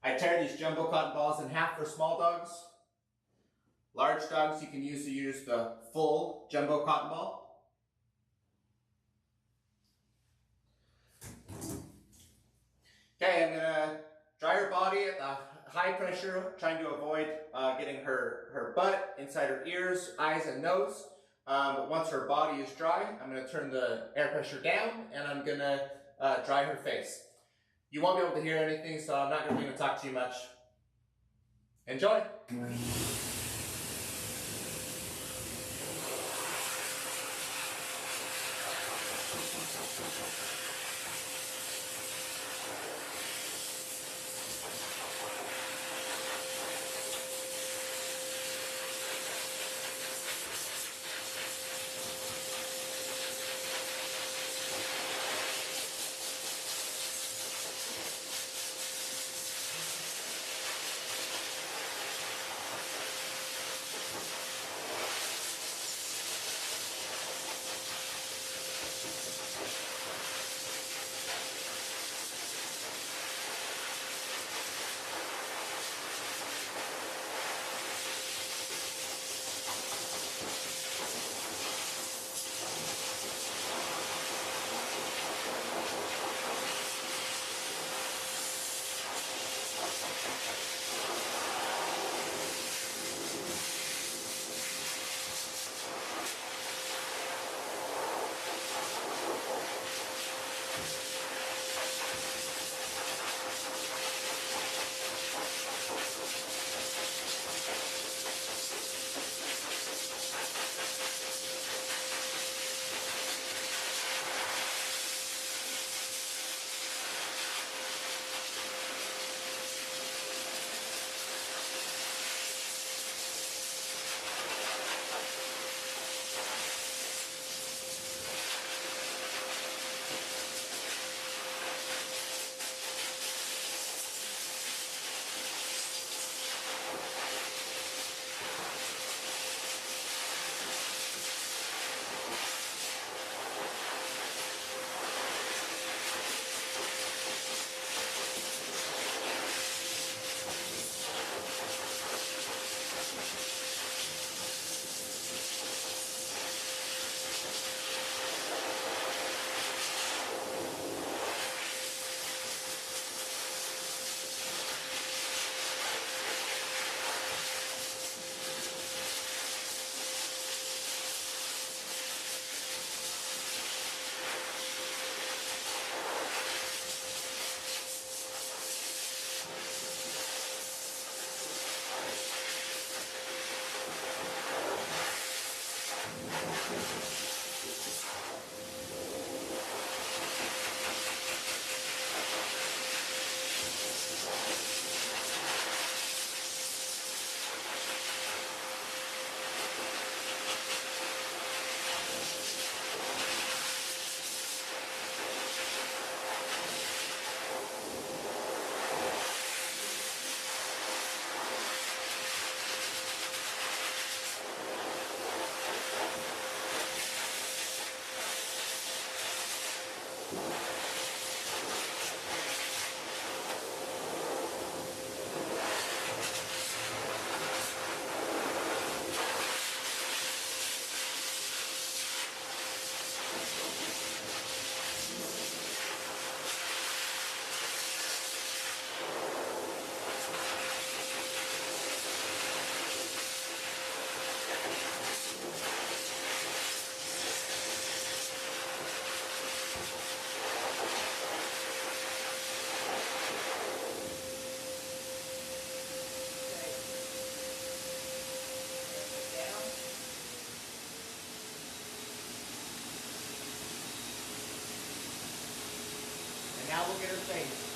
I tear these jumbo cotton balls in half for small dogs. Large dogs, you can use the full jumbo cotton ball. Okay, I'm gonna dry her body at high pressure, trying to avoid getting her butt, inside her ears, eyes, and nose. But once her body is dry, I'm gonna turn the air pressure down and I'm gonna dry her face. You won't be able to hear anything, so I'm not gonna talk to you much. Enjoy! Now we'll get her face.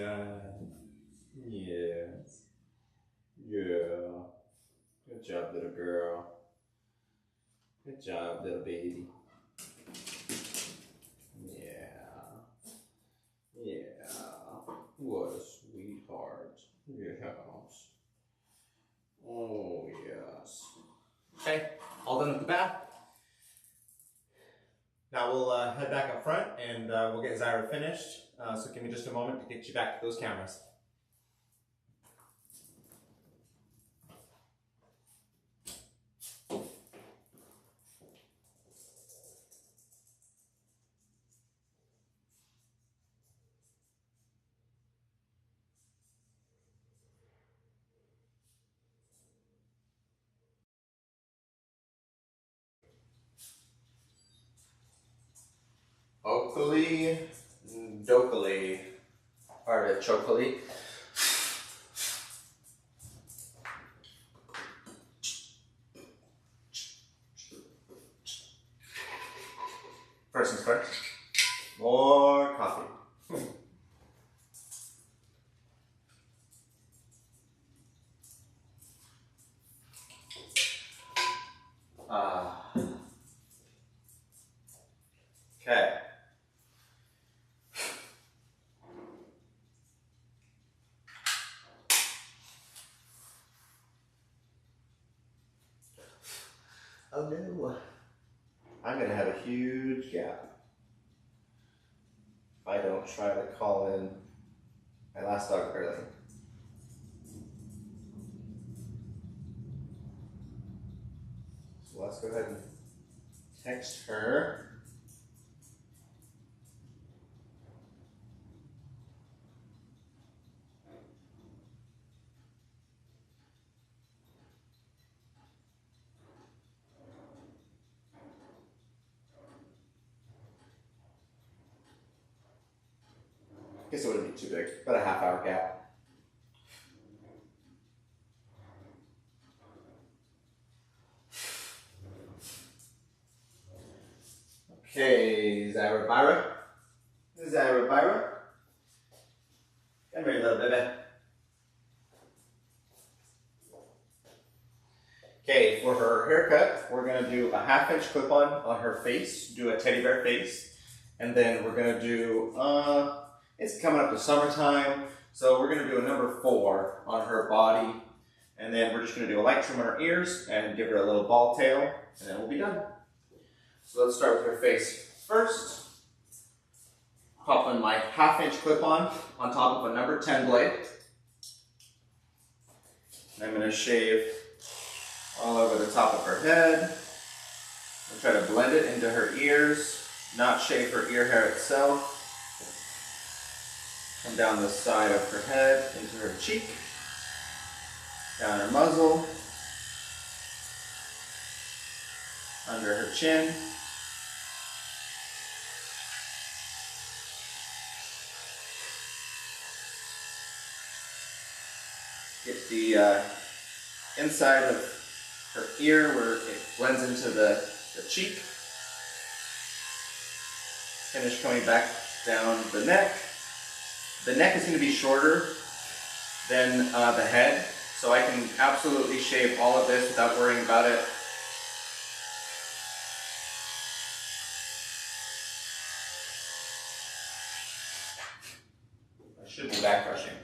done. Yes. Yeah. Good job, little girl. Good job, little baby. Yeah. Yeah. What a sweetheart. Yes. Oh, yes. Okay, all done with the bath. Now we'll head back up front and we'll get Zyra finished. So give me just a moment to get you back to those cameras. Oakley, Dokely, artichokely. First things first, more coffee. Okay. Oh no, I'm gonna have a huge gap if I don't try to call in my last dog early. So let's go ahead and text her. Guess it wouldn't be too big, about a half-hour gap. Okay, Zyra Byra. Zyra Byra. Come here, little baby. Okay, for her haircut, we're gonna do a 1/2-inch clip-on her face, do a teddy bear face, and then we're gonna do, it's coming up to summertime, so we're gonna do a number 4 on her body, and then we're just gonna do a light trim on her ears and give her a little ball tail, and then we'll be done. So let's start with her face first. Pop in my 1/2-inch clip-on top of a number 10 blade. And I'm gonna shave all over the top of her head. I'll try to blend it into her ears, not shave her ear hair itself. Come down the side of her head into her cheek, down her muzzle, under her chin, get the inside of her ear where it blends into the cheek. Finish coming back down the neck. The neck is going to be shorter than the head, so I can absolutely shave all of this without worrying about it. I should be back brushing.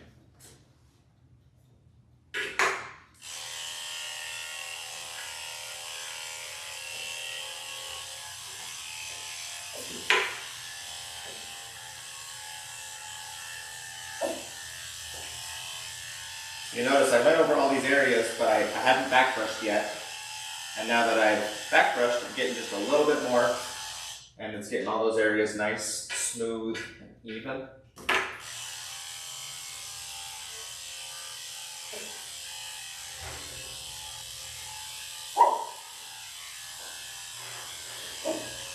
You notice I went over all these areas, but I hadn't back brushed yet. And now that I've back brushed, I'm getting just a little bit more, and it's getting all those areas nice, smooth, and even.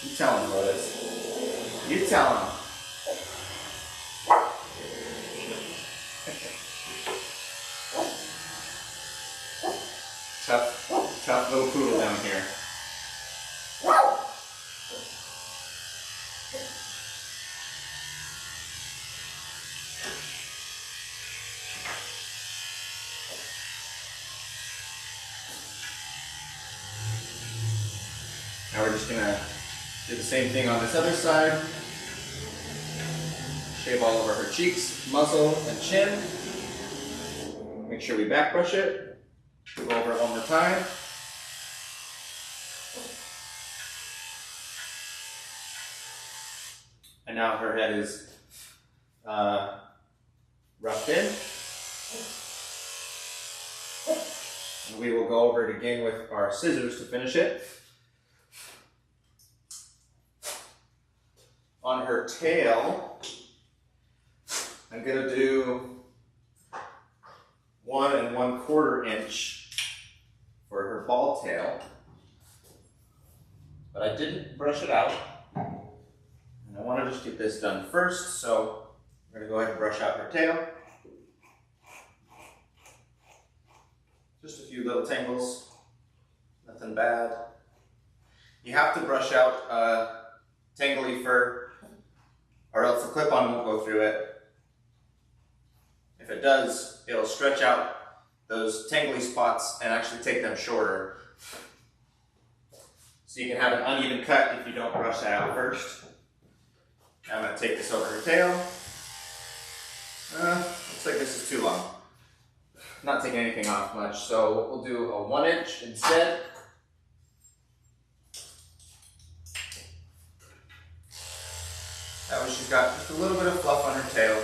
You tell him, Lotus. You tell him. Tough little poodle down here. Now we're just gonna do the same thing on this other side. Shave all over her cheeks, muzzle, and chin. Make sure we back brush it. Go over it one more time. And now her head is roughed in. And we will go over it again with our scissors to finish it. On her tail, I'm going to do 1 1/4 inch for her ball tail. But I didn't brush it out. And I want to just get this done first, so we're going to go ahead and brush out her tail. Just a few little tangles, nothing bad. You have to brush out tangly fur, or else the clip-on won't go through it. If it does, it'll stretch out those tangly spots and actually take them shorter. So you can have an uneven cut if you don't brush that out first. Now I'm going to take this over her tail. Looks like this is too long. Not taking anything off much, so we'll do a 1 inch instead. That way she's got just a little bit of fluff on her tail,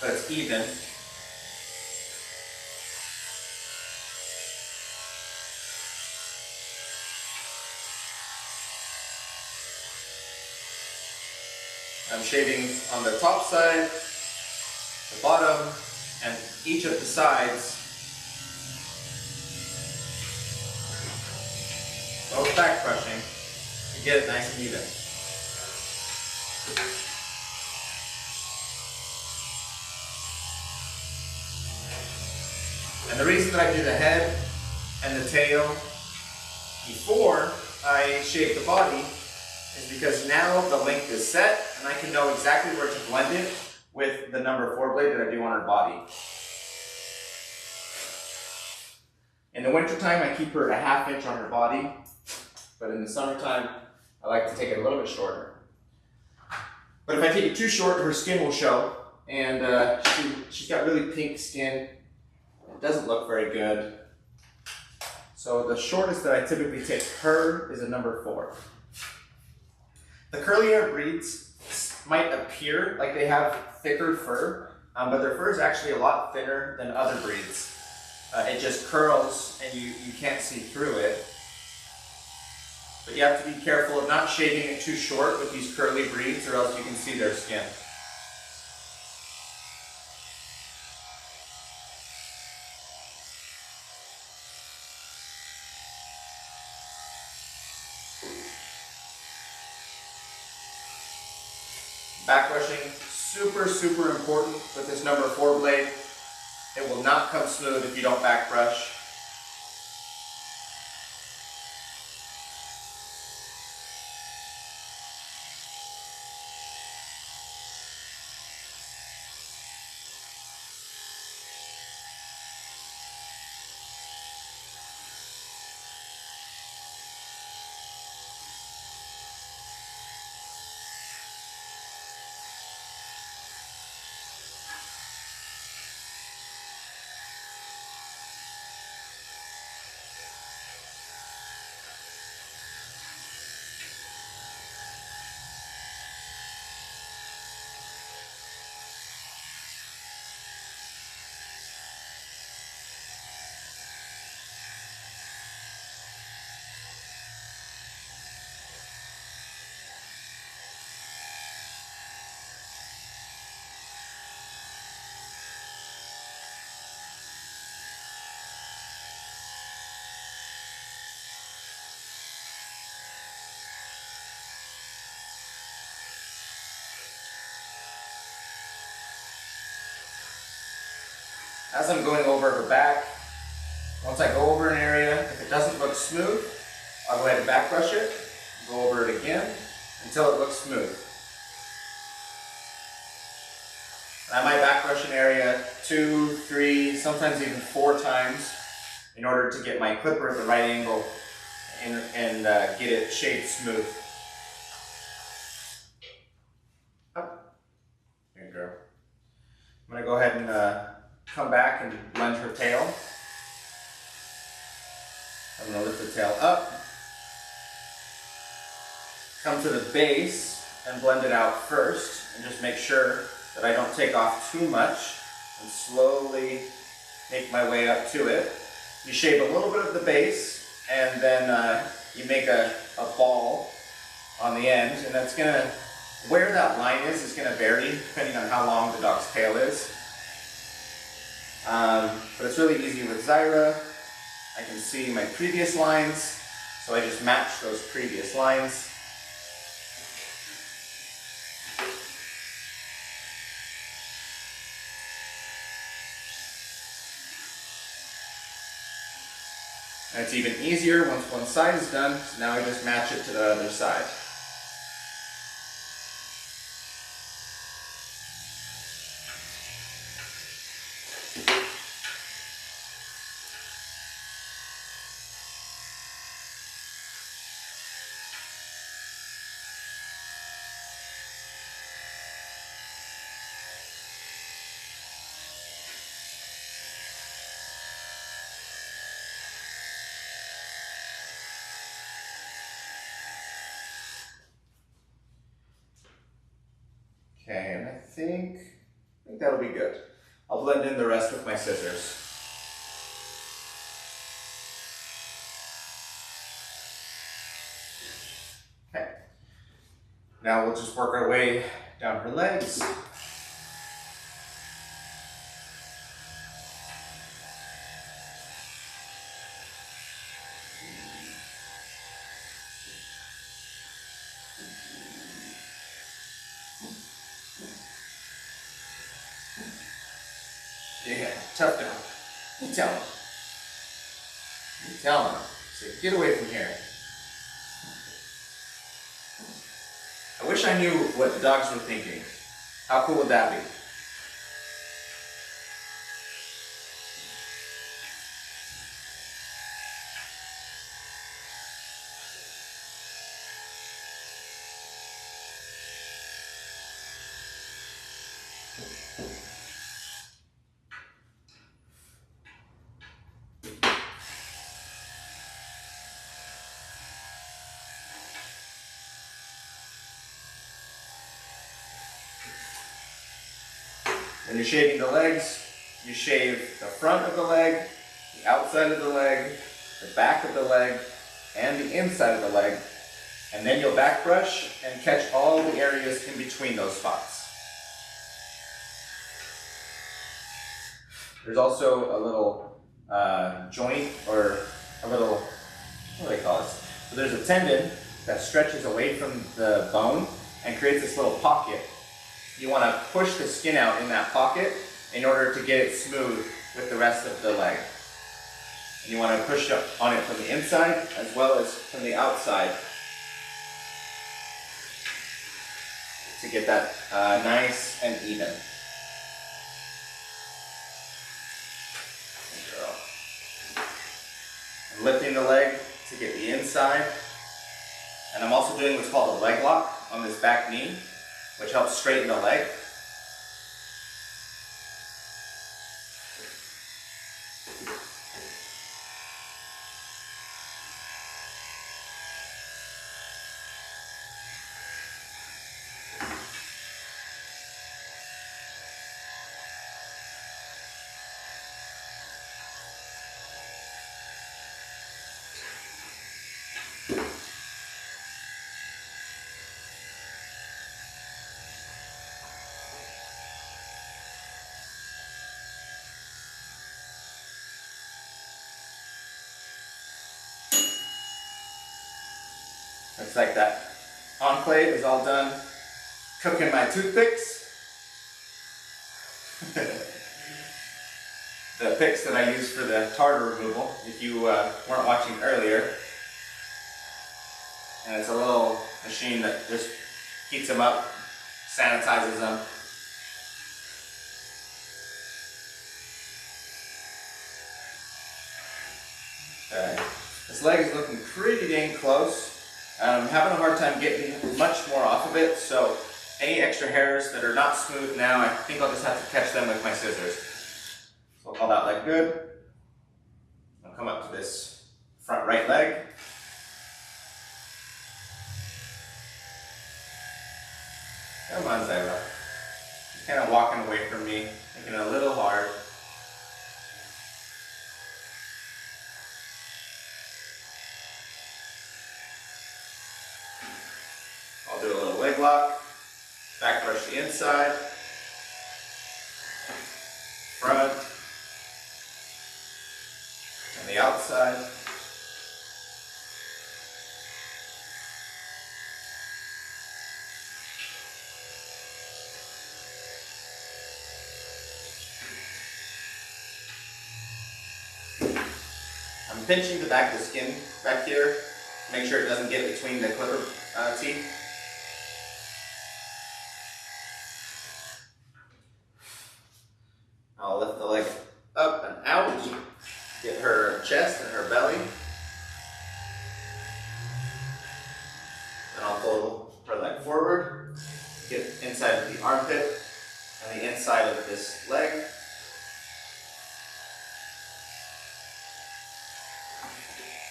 but it's even. I'm shaving on the top side, the bottom, and each of the sides. Both back brushing to get it nice and even. And the reason that I do the head and the tail before I shave the body is because now the length is set and I can know exactly where to blend it with the number 4 blade that I do on her body. In the wintertime, I keep her at 1/2 inch on her body, but in the summertime, I like to take it a little bit shorter. But if I take it too short, her skin will show, and she's got really pink skin. It doesn't look very good. So the shortest that I typically take her is a number 4. The curly hair breeds might appear like they have thicker fur, but their fur is actually a lot thinner than other breeds. It just curls and you can't see through it. But you have to be careful of not shaving it too short with these curly breeds, or else you can see their skin. Back brushing, super important with this number 4 blade. It will not come smooth if you don't back brush. As I'm going over her back, once I go over an area, if it doesn't look smooth, I'll go ahead and back brush it, go over it again until it looks smooth. And I might back brush an area 2, 3, sometimes even 4 times in order to get my clipper at the right angle and get it shaved smooth. Up. There you go. I'm going to go ahead and come back and blend her tail. I'm going to lift the tail up, come to the base and blend it out first, and just make sure that I don't take off too much, and slowly make my way up to it. You shave a little bit of the base, and then you make a ball on the end, and that's going to, where that line is going to vary depending on how long the dog's tail is. But it's really easy with Zyra. I can see my previous lines, so I just match those previous lines. And it's even easier once one side is done, so now I just match it to the other side. Okay, and I think that'll be good. I'll blend in the rest with my scissors. Okay, now we'll just work our way down her legs. Yeah, tough dog. You tell him. You tell him. Say, get away from here. I wish I knew what the dogs were thinking. How cool would that be? When you're shaving the legs, you shave the front of the leg, the outside of the leg, the back of the leg, and the inside of the leg, and then you'll back brush and catch all the areas in between those spots. There's also a little joint, or a little, what do they call this? So there's a tendon that stretches away from the bone and creates this little pocket. You want to push the skin out in that pocket in order to get it smooth with the rest of the leg. And you want to push up on it from the inside as well as from the outside to get that nice and even. Good girl. I'm lifting the leg to get the inside. And I'm also doing what's called a leg lock on this back knee, which helps straighten the leg. Looks like that enclave is all done cooking my toothpicks. The picks that I use for the tartar removal, if you weren't watching earlier. And it's a little machine that just heats them up, sanitizes them. This leg is looking pretty dang close. I'm having a hard time getting much more off of it, so any extra hairs that are not smooth now, I think I'll just have to catch them with my scissors. So I'll call that leg good. I'll come up to this front right leg. Come on, Zyra. She's kind of walking away from me, making it a little hard. I'll do a little leg lock, back brush the inside, front, and the outside. I'm pinching the back of the skin back here, make sure it doesn't get between the clipper teeth. I'll lift the leg up and out, get her chest and her belly. Then I'll pull her leg forward, get inside of the armpit and the inside of this leg.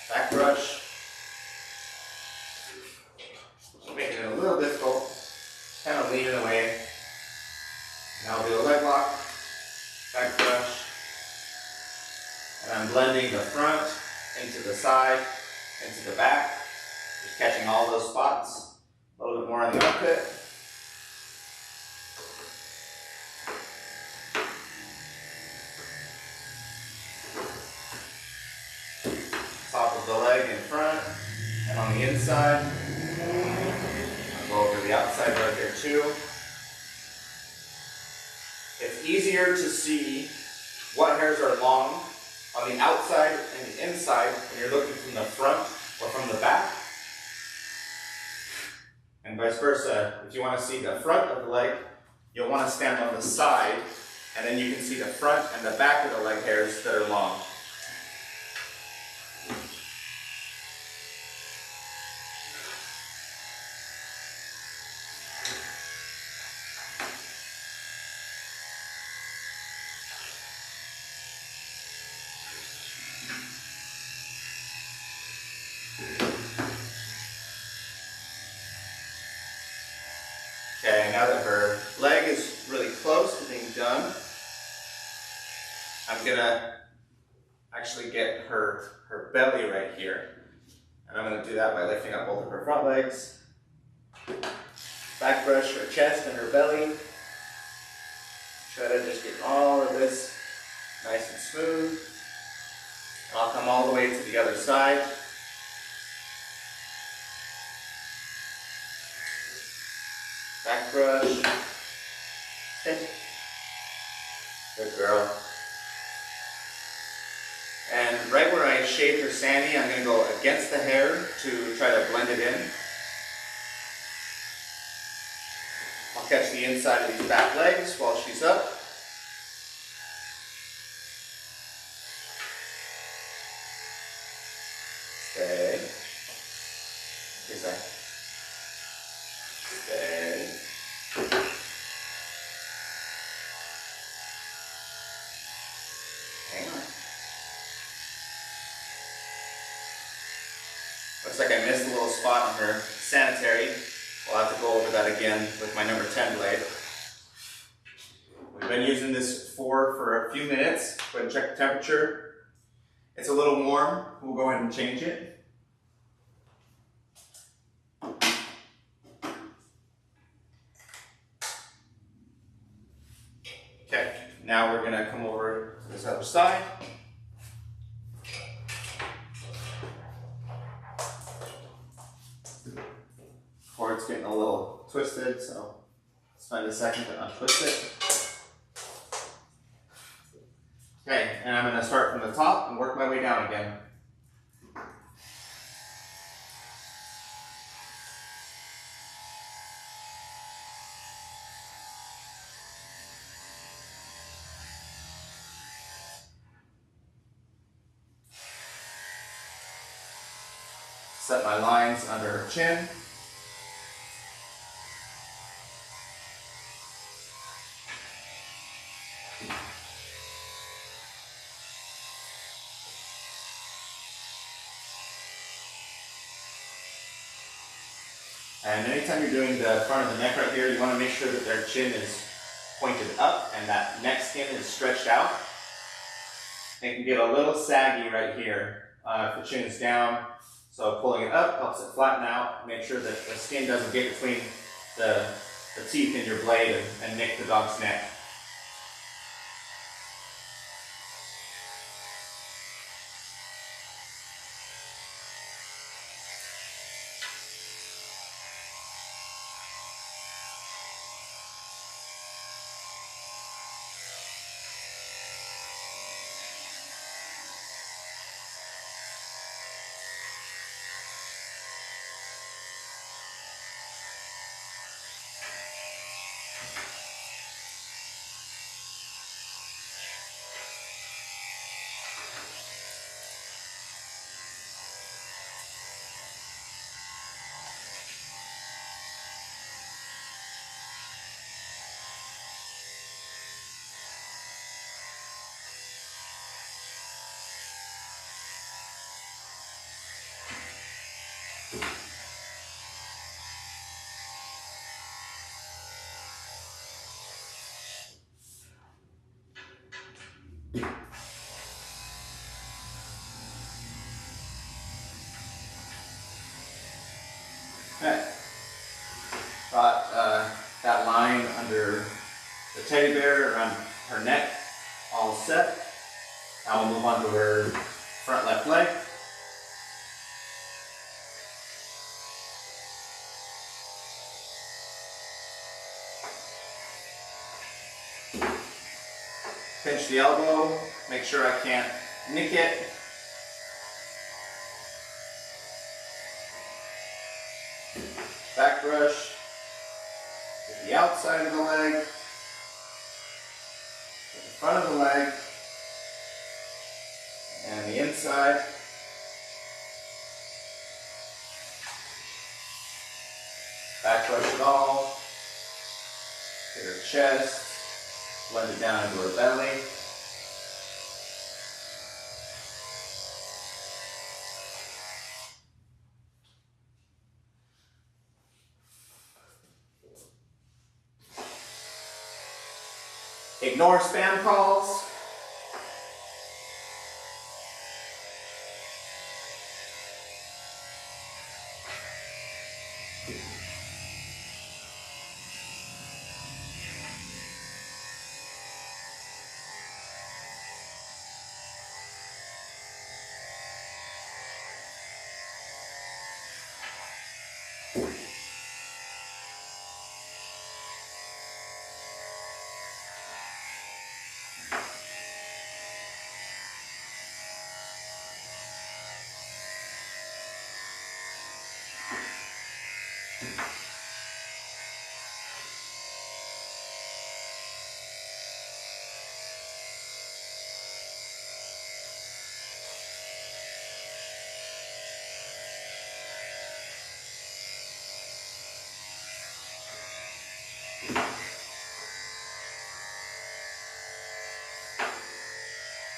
Back brush. Making it a little difficult, kind of leaning away. And I'll do a leg lock. Back brush, and I'm blending the front into the side, into the back, just catching all those spots, a little bit more on the armpit. Top of the leg in front, and on the inside. I'll go over the outside right there too. It's easier to see what hairs are long on the outside and the inside when you're looking from the front or from the back. And vice versa. If you want to see the front of the leg, you'll want to stand on the side, and then you can see the front and the back of the leg hairs that are long. Okay, now that her leg is really close to being done, I'm gonna actually get her belly right here. And I'm gonna do that by lifting up both of her front legs, back brush her chest and her belly. Try to just get all of this nice and smooth. And I'll come all the way to the other side. Back brush. Okay. Good girl. And right where I shaved her Sandy, I'm going to go against the hair to try to blend it in. I'll catch the inside of these back legs while she's up. Stay. Stay. Hang on. Looks like I missed a little spot on her sanitary. We'll have to go over that again with my number 10 blade. We've been using this for a few minutes. Go ahead and check the temperature. It's a little warm. We'll go ahead and change it. Okay, now we're gonna come over to this other side. Cord's getting a little twisted, so let's find a second to untwist it. Okay, and I'm gonna start from the top and work my way down again. Set my lines under her chin. And anytime you're doing the front of the neck right here, you want to make sure that their chin is pointed up and that neck skin is stretched out. It can get a little saggy right here if the chin is down. So pulling it up helps it flatten out. Make sure that the skin doesn't get between the teeth in your blade and nick the dog's neck. Okay. Got that line under the teddy bear around her neck all set. Now we'll move on to her front left leg. Pinch the elbow, make sure I can't nick it. Back brush, get the outside of the leg, get the front of the leg, and the inside. Back brush it all, get her chest, blend it down into her belly. Ignore spam calls.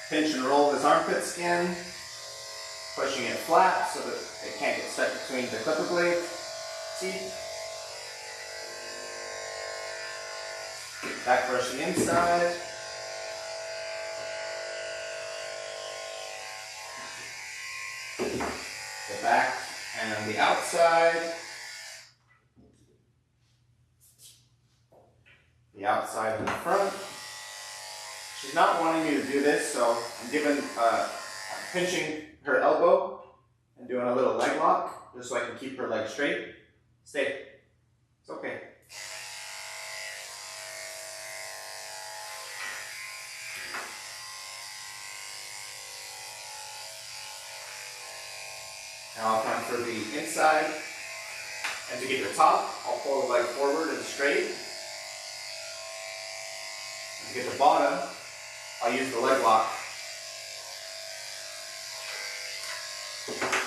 Pinch and roll this armpit skin, pushing it flat so that it can't get stuck between the clipper blade teeth. Back brush the inside. The back and the outside. The outside and the front. She's not wanting me to do this, so I'm pinching her elbow and doing a little leg lock, just so I can keep her leg straight. Stay. It's okay. Now I'll come for the inside, and to get the top, I'll pull the leg forward and straight. And to get the bottom, I'll use the leg lock. Okay.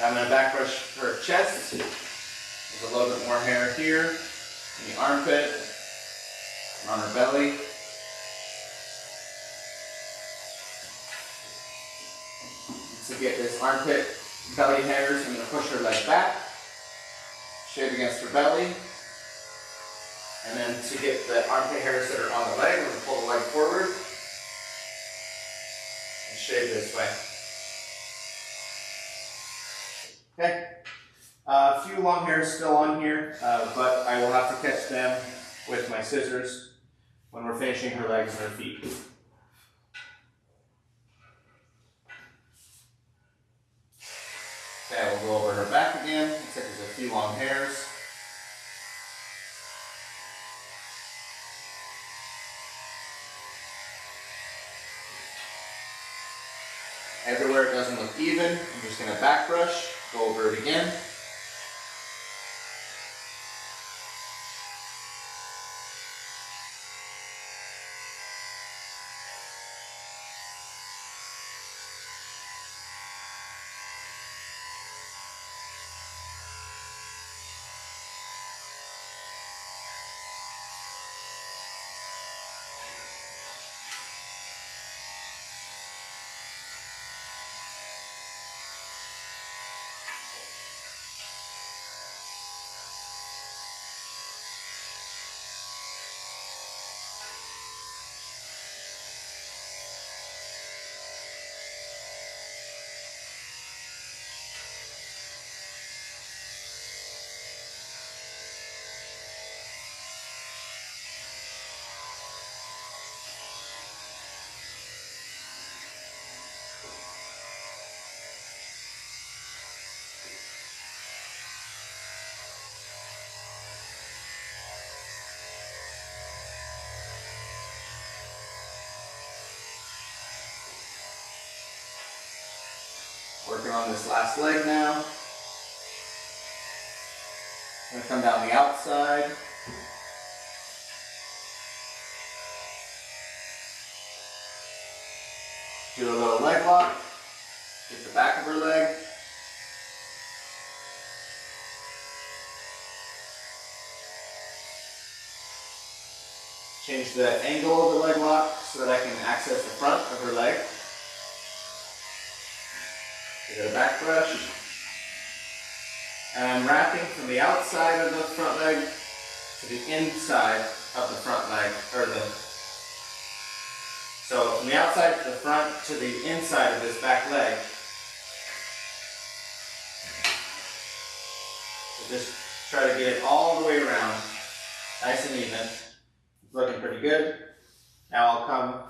I'm going to back brush her chest. There's a little bit more hair here, in the armpit, and on her belly. To get this armpit belly hairs, I'm going to push her leg back, shave against her belly, and then to get the armpit hairs that are on the leg, I'm going to pull the leg forward and shave this way. Okay, a few long hairs still on here, but I will have to catch them with my scissors when we're finishing her legs and her feet. Okay, we'll go over her back again. Looks like there's a few long hairs. Everywhere it doesn't look even, I'm just going to back brush, go over it again. Working on this last leg now. I'm going to come down the outside. Do a little leg lock. Get the back of her leg. Change the angle of the leg lock so that I can access the front of her leg. Get a back brush. And I'm wrapping from the outside of the front leg to the inside of the front leg, so from the outside to the front to the inside of this back leg. So just try to get it all the way around, nice and even. It's looking pretty good. Now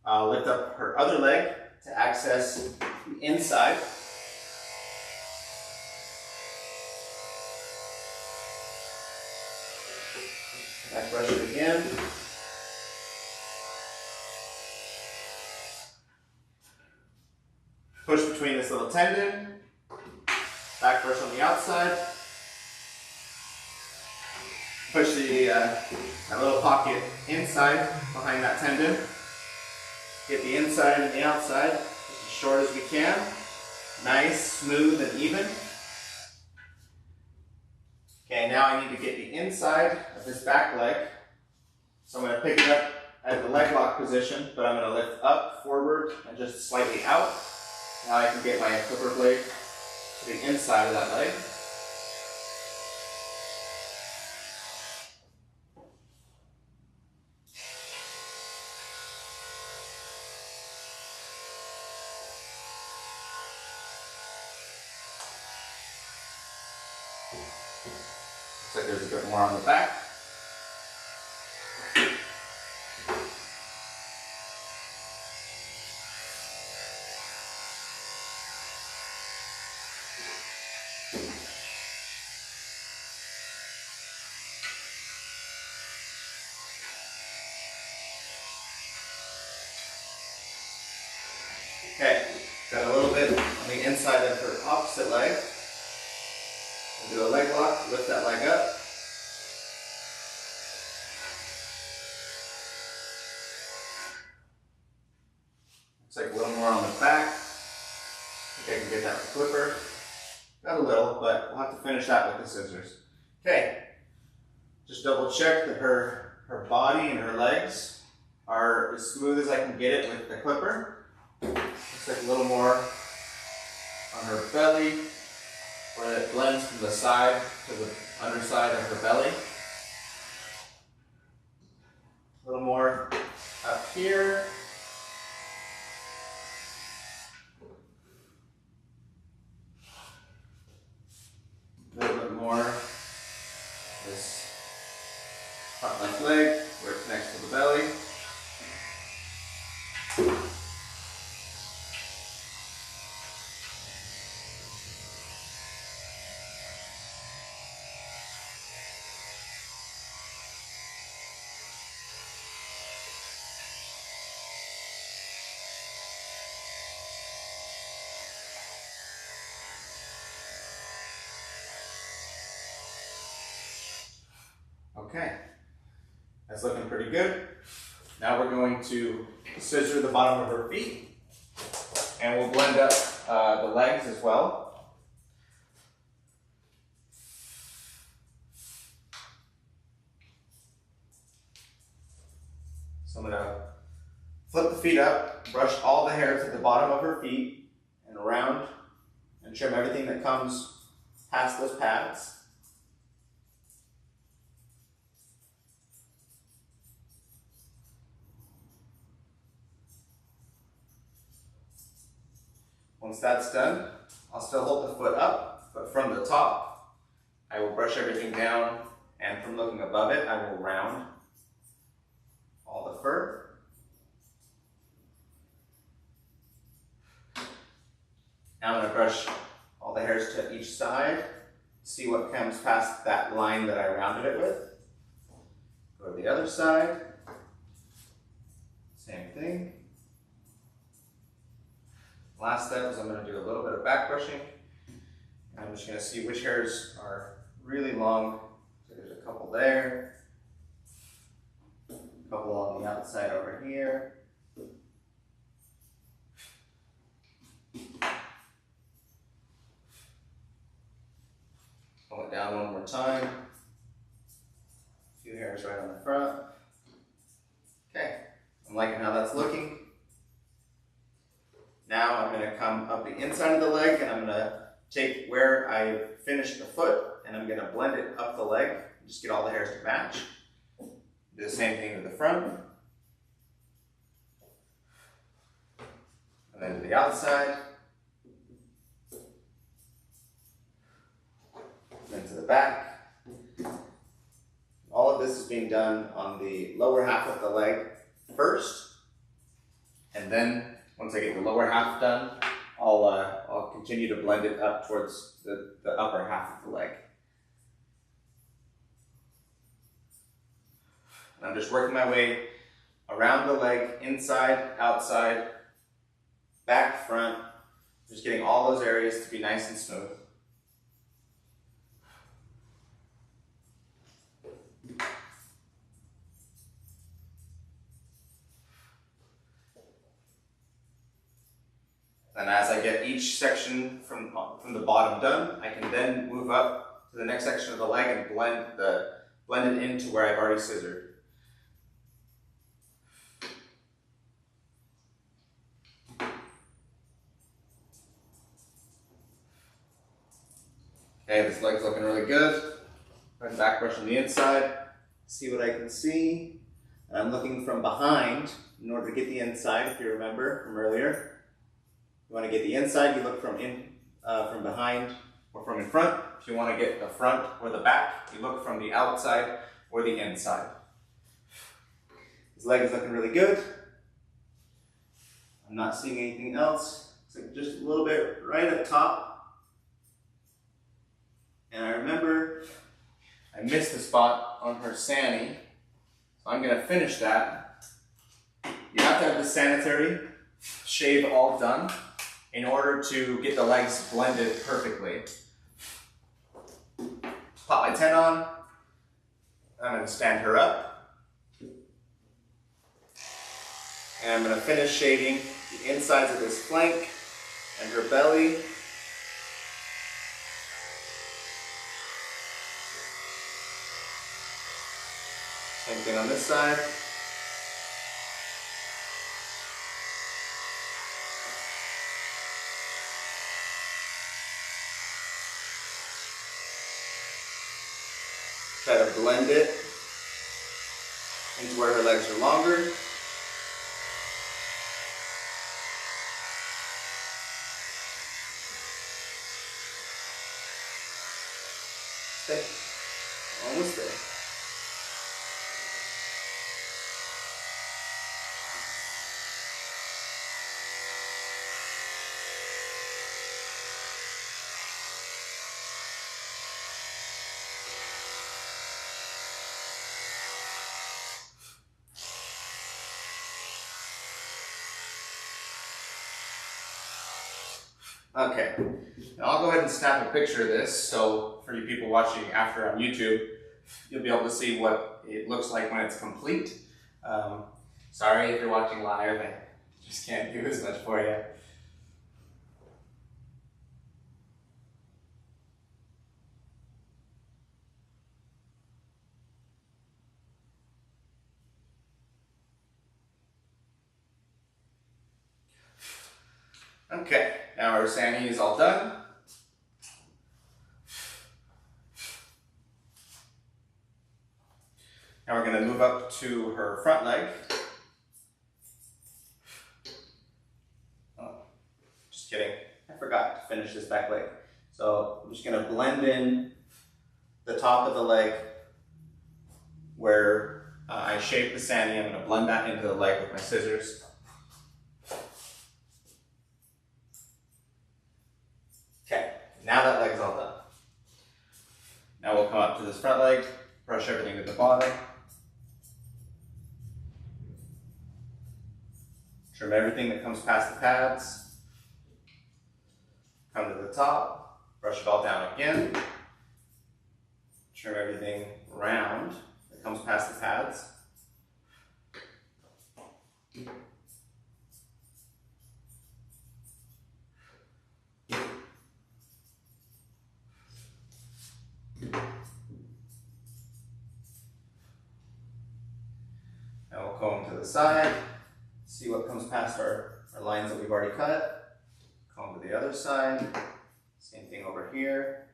I'll lift up her other leg to access the inside. Back brush it again. Push between this little tendon. Back brush on the outside. Push that little pocket inside behind that tendon. Get the inside and the outside just as short as we can. Nice, smooth, and even. Okay, now I need to get the inside of this back leg. So I'm going to pick it up at the leg lock position, but I'm going to lift up, forward, and just slightly out. Now I can get my clipper blade to the inside of that leg. Looks like there's a bit more on the back. Okay, got a little bit on the inside of her opposite leg. We'll do a leg lock, lift that leg up. Looks like a little more on the back. I think I can get that with a clipper. got a little, but we'll have to finish that with the scissors. Okay, just double check that her body and her legs are as smooth as I can get it with the clipper. Looks like a little more on her belly, where it blends from the side to the underside of her belly. A little more up here. A little bit more this front left leg where it connects to the belly. Okay, that's looking pretty good. Now we're going to scissor the bottom of her feet, and we'll blend up the legs as well. So I'm going to flip the feet up, brush all the hairs at the bottom of her feet and around, and trim everything that comes past those pads. Once that's done, I'll still hold the foot up, but from the top, I will brush everything down, and from looking above it, I will round all the fur. Now I'm going to brush all the hairs to each side, see what comes past that line that I rounded it with. Go to the other side, same thing. Last step is I'm going to do a little bit of back brushing. I'm just going to see which hairs are really long. So there's a couple there, a couple on the outside over here. Pull it down one more time. A few hairs right on the front. Okay, I'm liking how that's looking. Now I'm going to come up the inside of the leg, and I'm going to take where I finished the foot, and I'm going to blend it up the leg, just get all the hairs to match. Do the same thing to the front. And then to the outside. Then to the back. All of this is being done on the lower half of the leg first, and then once I get the lower half done, I'll continue to blend it up towards the upper half of the leg. And I'm just working my way around the leg, inside, outside, back, front, just getting all those areas to be nice and smooth. And as I get each section from the bottom done, I can then move up to the next section of the leg and blend it into where I've already scissored. Okay, this leg's looking really good. Go ahead and back brush on the inside, see what I can see. And I'm looking from behind in order to get the inside, if you remember from earlier. You want to get the inside, you look from behind or from in front. If you want to get the front or the back, you look from the outside or the inside. This leg is looking really good. I'm not seeing anything else. It's just a little bit right at the top. And I remember I missed the spot on her Sanny, so I'm going to finish that. You have to have the sanitary shave all done in order to get the legs blended perfectly. Pop my 10 on. I'm going to stand her up. And I'm going to finish shaving the insides of this flank and her belly. Same thing on this side. Try to blend it into where her legs are longer. Stay. Almost there. Okay, now I'll go ahead and snap a picture of this, so for you people watching after on YouTube, you'll be able to see what it looks like when it's complete. Sorry if you're watching live, I just can't do as much for you. Okay, now our Sandy is all done. Now we're going to move up to her front leg. Oh, just kidding, I forgot to finish this back leg. So I'm just going to blend in the top of the leg where I shaped the Sandy. I'm going to blend that into the leg with my scissors. Okay, now that leg's all done. Now we'll come up to this front leg, brush everything to the bottom. Trim everything that comes past the pads. Come to the top, brush it all down again. Trim everything round that comes past the pads. Now we'll comb to the side, see what comes past our lines that we've already cut. Comb to the other side, same thing over here.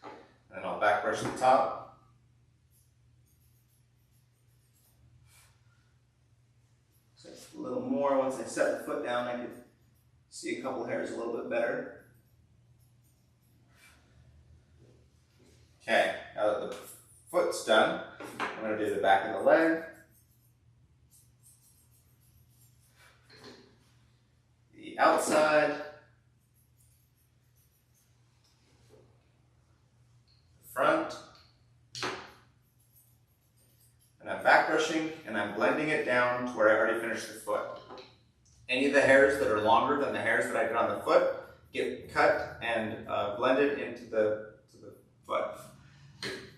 And then I'll back brush the top. So a little more, once I set the foot down, I can see a couple hairs a little bit better. Okay, now that the foot's done, I'm going to do the back of the leg. The outside. Front. And I'm back brushing and I'm blending it down to where I already finished the foot. Any of the hairs that are longer than the hairs that I did on the foot get cut and blended into the foot.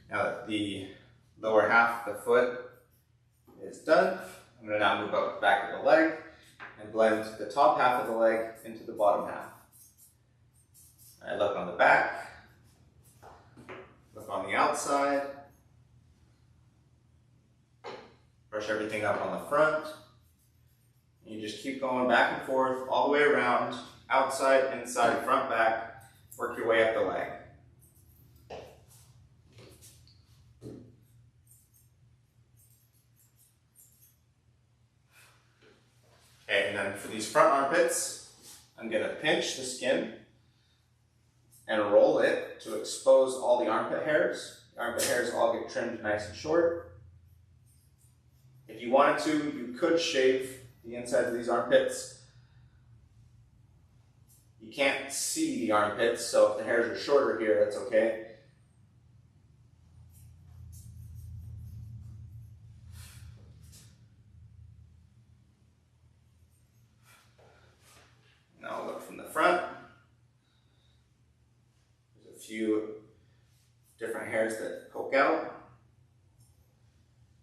Now that the lower half of the foot is done, I'm going to now move up back of the leg and blend the top half of the leg into the bottom half. I look on the back, look on the outside, brush everything up on the front, and you just keep going back and forth all the way around, outside, inside, front, back, work your way up the leg. Okay, and then for these front armpits, I'm going to pinch the skin and roll it to expose all the armpit hairs. The armpit hairs all get trimmed nice and short. If you wanted to, you could shave the insides of these armpits. You can't see the armpits, so if the hairs are shorter here, that's okay. Now I'll look from the front. There's a few different hairs that poke out.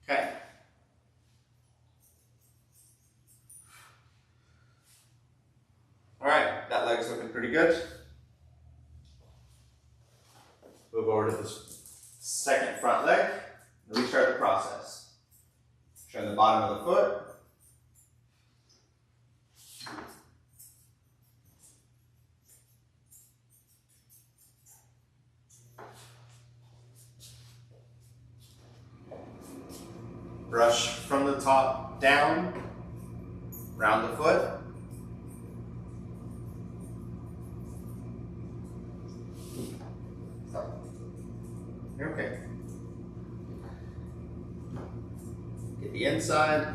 Okay. All right, that leg's looking pretty good. Move over to this second front leg. Restart the process. Turn the bottom of the foot. Brush from the top down, round the foot. Stop. You're okay. Get the inside,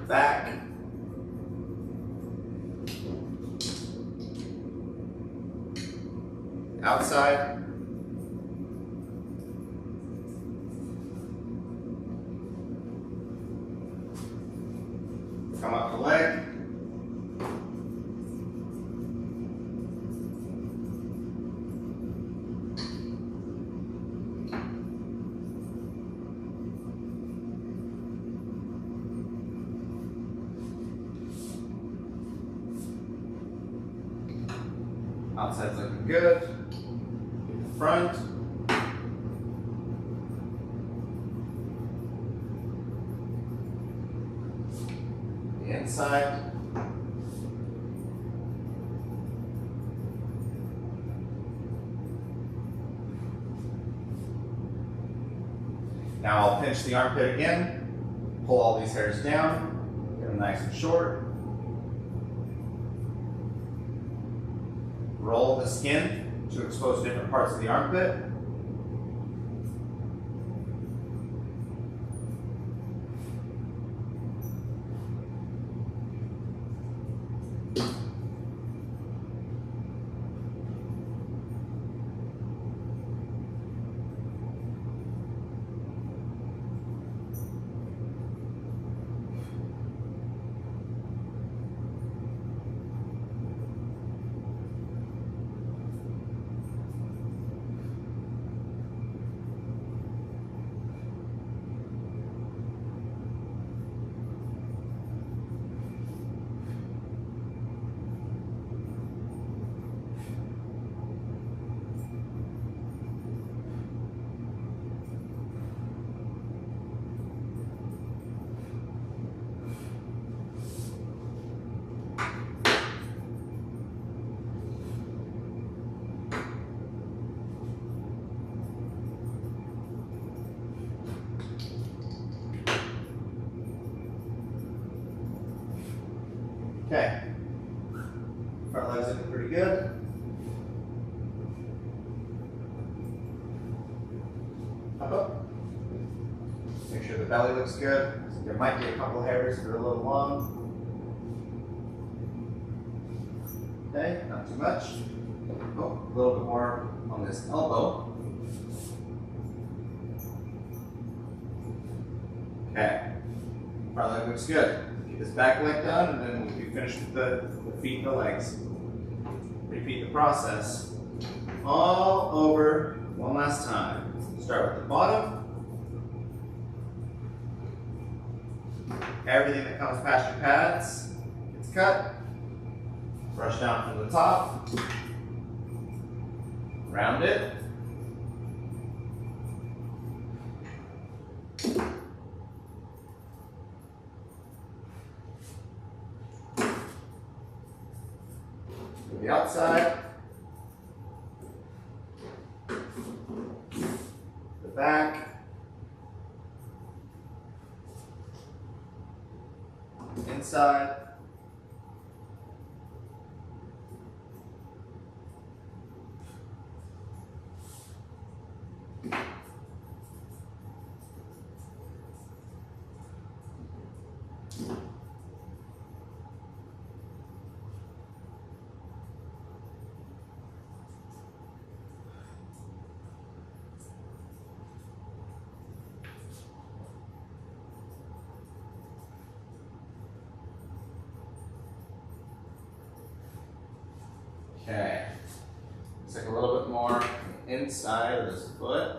back, outside. Come up the leg. Outside's looking good. Get the front. The inside. Now I'll pinch the armpit again, pull all these hairs down, get them nice and short. Roll the skin to expose different parts of the armpit. Okay, front leg's looking pretty good. Up up. Make sure the belly looks good. There might be a couple hairs that are a little long. Okay, not too much. Oh, a little bit more on this elbow. Okay, front leg looks good. Get this back leg done, and then we'll be finished with the feet and the legs. Repeat the process all over one last time. Start with the bottom. Everything that comes past your pads gets cut. Brush down from the top. Round it. The outside, the back, inside, okay. Let's take a little bit more inside of this foot.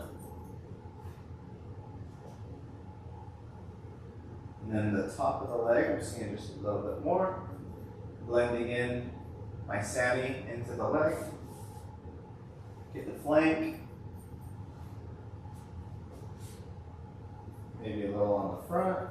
And then the top of the leg, I'm just going to just a little bit more. Blending in my sani into the leg. Get the flank. Maybe a little on the front.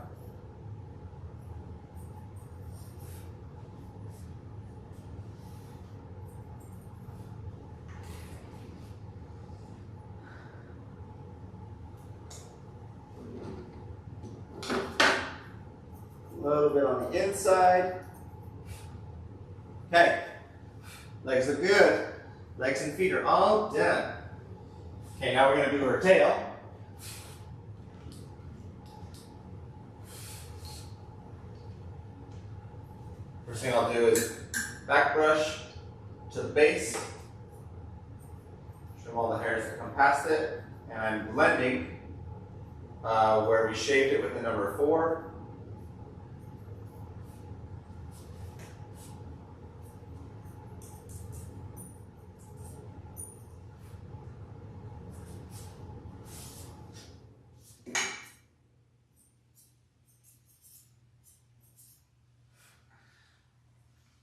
A little bit on the inside. Okay, legs look good. Legs and feet are all done. Okay, now we're gonna do her tail. First thing I'll do is back brush to the base. Trim all the hairs that come past it. And I'm blending where we shaved it with the number 4.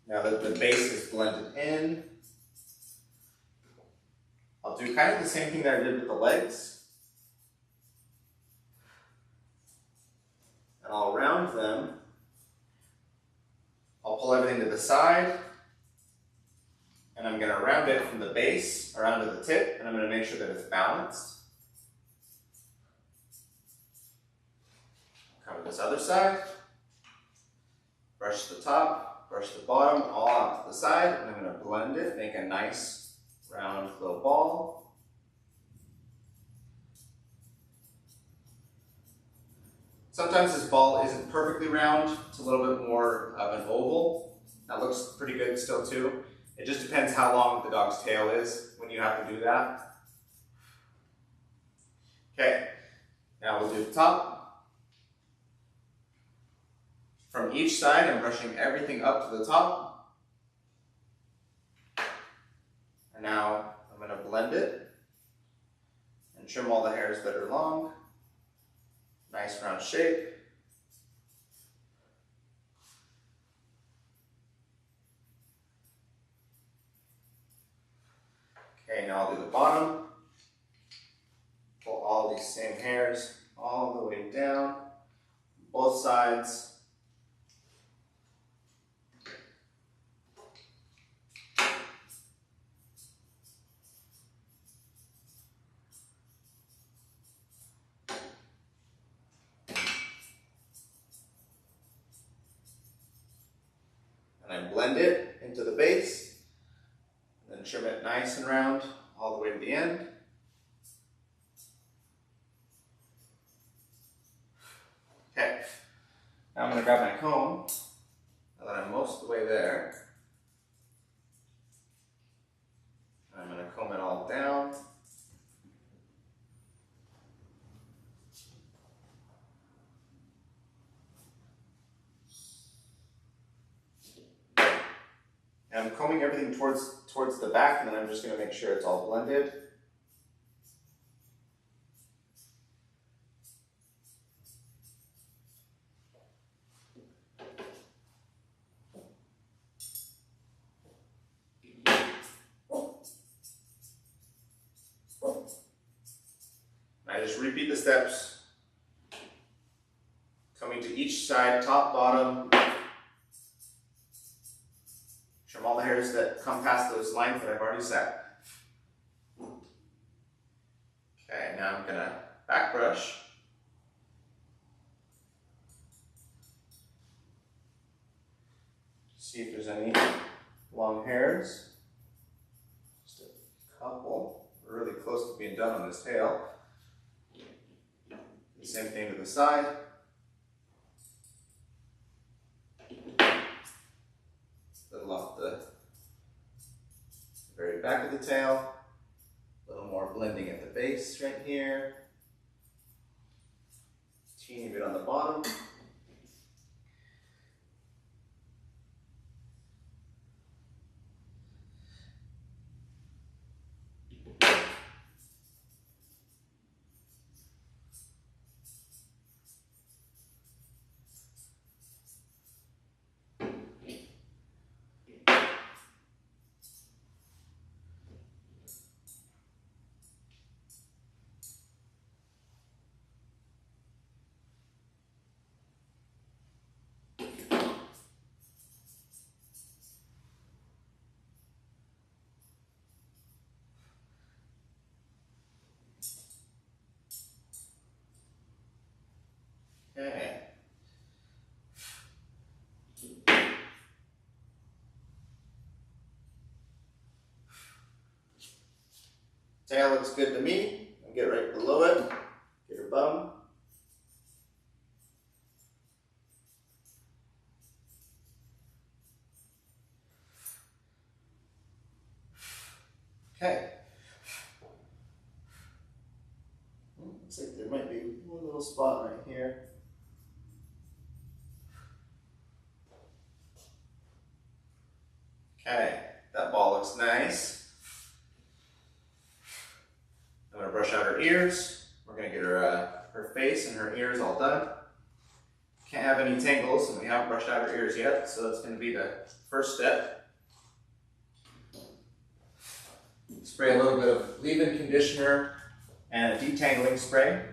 Now that the base is blended in, I'll do kind of the same thing that I did with the legs. And I'll round them. I'll pull everything to the side. And I'm going to round it from the base around to the tip. And I'm going to make sure that it's balanced. Cover this other side. Brush the top. Brush the bottom all out to the side, and I'm going to blend it, make a nice round little ball. Sometimes this ball isn't perfectly round, it's a little bit more of an oval. That looks pretty good still too. It just depends how long the dog's tail is when you have to do that. Okay, now we'll do the top. From each side, I'm brushing everything up to the top. And now I'm going to blend it and trim all the hairs that are long. Nice round shape. Okay, now I'll do the bottom. Pull all these same hairs all the way down, both sides. And I blend it into the base, and then trim it nice and round all the way to the end. Okay, now I'm going to grab my comb, now that I'm most of the way there. I'm going to comb it all down. And I'm combing everything towards the back, and then I'm just going to make sure it's all blended. And I just repeat the steps, coming to each side, top, bottom. Trim all the hairs that come past those lines that I've already set. Okay, now I'm going to back brush. See if there's any long hairs. Just a couple. We're really close to being done on this tail. The same thing to the side. Little off the very back of the tail. A little more blending at the base right here. Teeny bit on the bottom. Tail looks good to me. I'll get right below it. Get her bum. Okay. Looks like there might be one little spot right here. Okay, that ball looks nice. I'm gonna brush out her ears. We're gonna get her face and her ears all done. Can't have any tangles, and we haven't brushed out her ears yet, so that's gonna be the first step. Spray a little bit of leave-in conditioner and a detangling spray.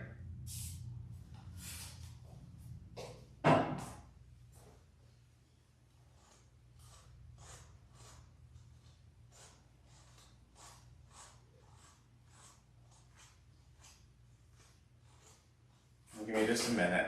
Give me just a minute.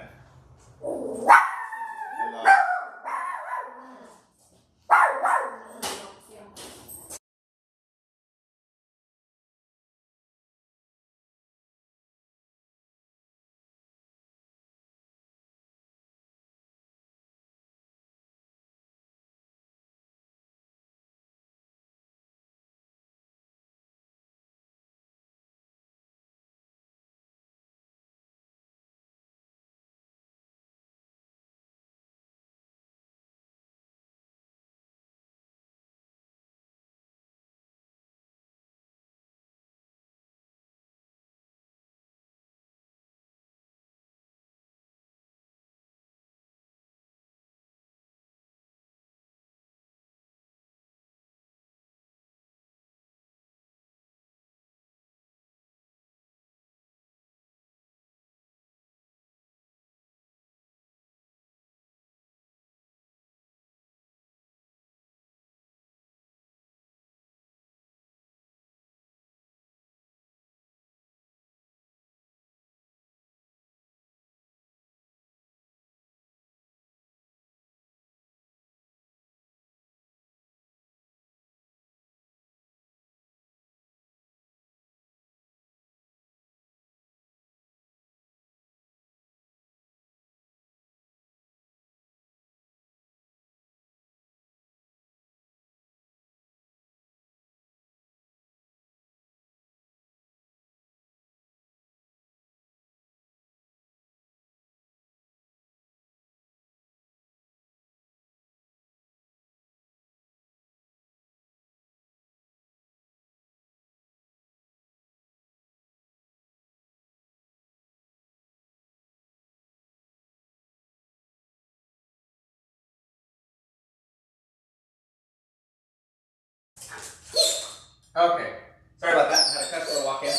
Okay, sorry about that. I had a customer walk in.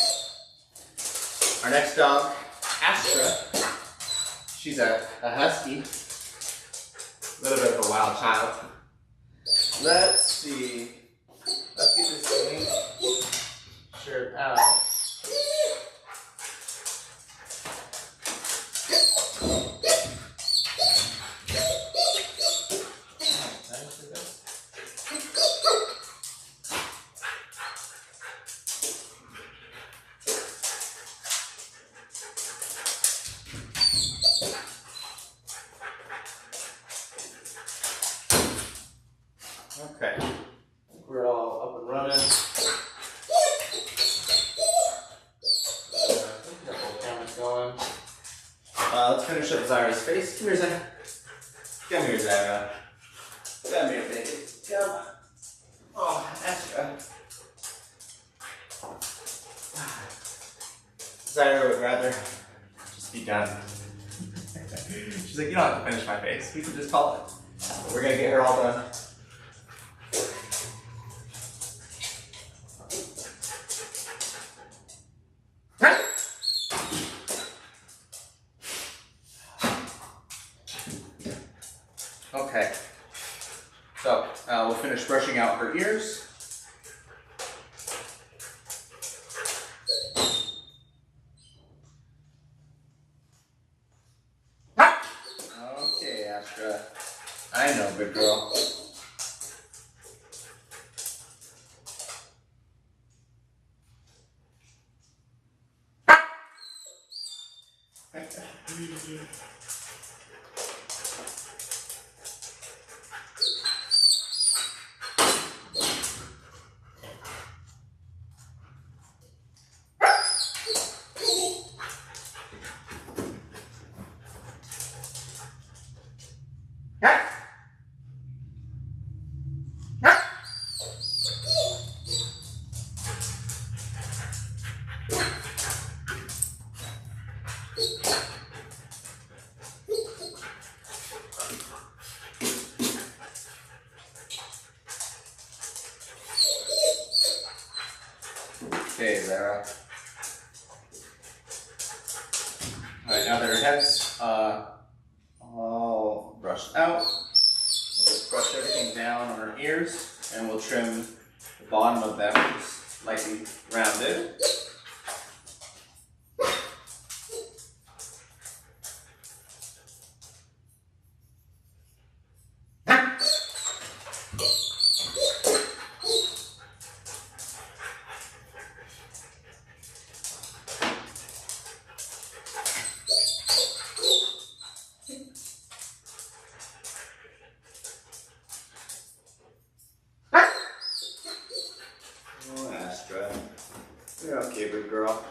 Our next dog, Astra. She's a husky. A little bit of a wild child. Let's see. Let's get this pink shirt out. Okay, we're all up and running. Camera's going. Let's finish up Zyra's face. Come here, Zyra. Come here, Zyra. Come here, baby. Come on. Oh, Astra. Zyra would rather just be done. She's like, you don't have to finish my face. We can just call it. But we're gonna get her all done. Okay, so we'll finish brushing out her ears. Okay, Astra. I know, good girl. Okay, Zara. Alright, now that her head's all brushed out, we'll just brush everything down on her ears and we'll trim the bottom of them just slightly rounded. You're okay, good girl.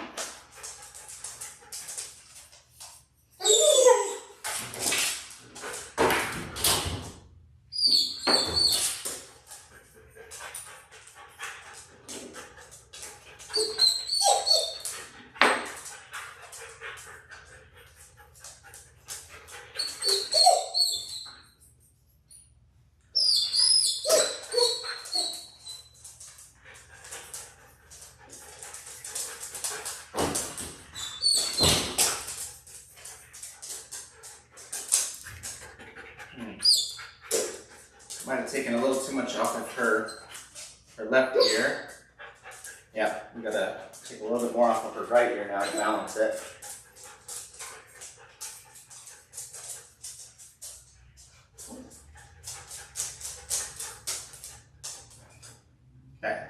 Might have taken a little too much off of her left ear. Yeah, we gotta take a little bit more off of her right ear now to balance it. Okay.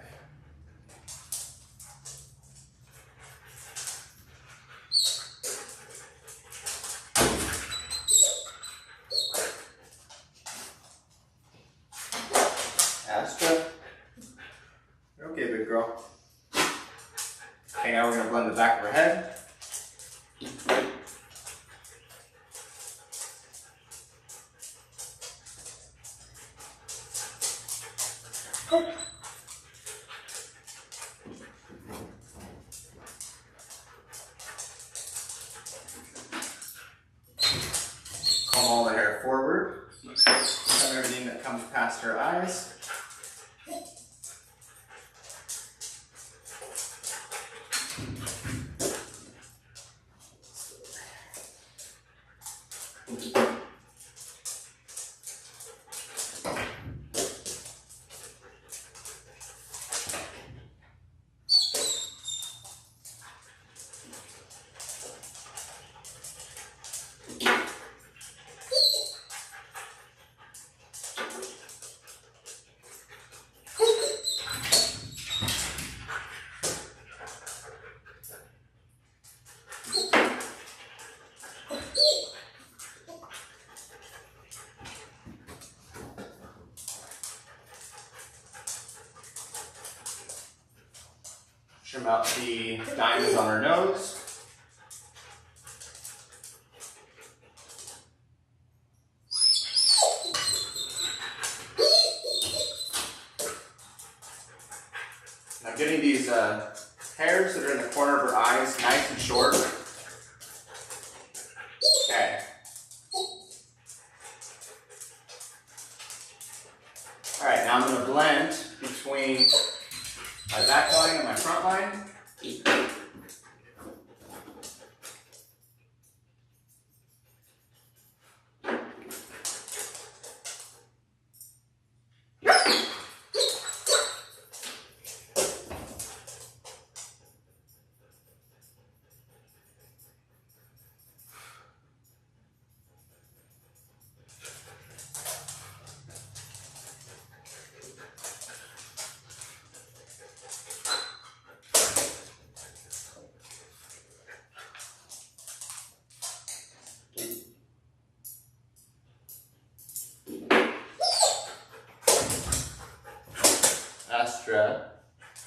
Astra. You're okay, big girl. Okay, now we're going to blend the back of her head. Comb all the hair forward. Comb everything that comes past her eyes. Trim out the diamonds on her nose. Now getting these hairs that are in the corner of her eyes nice and short. Okay. Alright, now I'm going to blend between my back line and my front line.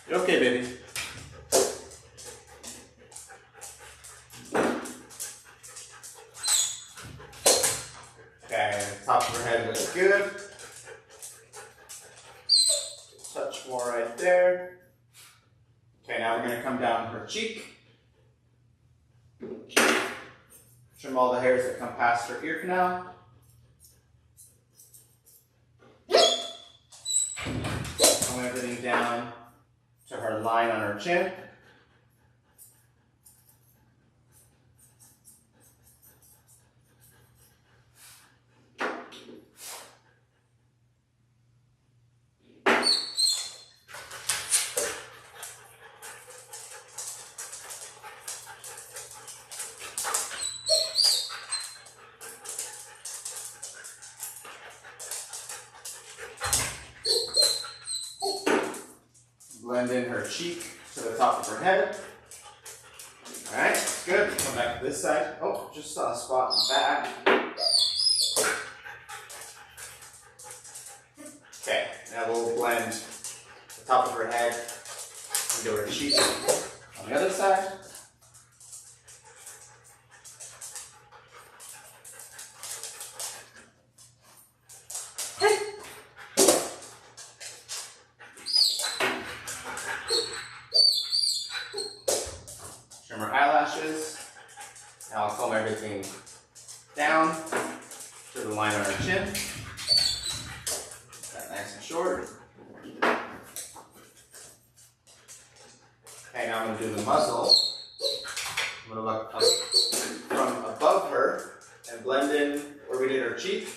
You're okay, baby. Okay, top of her head looks good. Touch more right there. Okay, now we're going to come down her cheek. Trim all the hairs that come past her ear canal. Comb everything down to her line on her chin. Blend in her cheek to the top of her head. Alright, that's good. Come back to this side. Oh, just saw a spot in the back. Okay, now we'll blend the top of her head into her cheek on the other side. Trim her eyelashes. Now I'll comb everything down to the line on her chin. That nice and short. Okay, now I'm going to do the muzzle. I'm going to look up from above her and blend in where we did her cheek,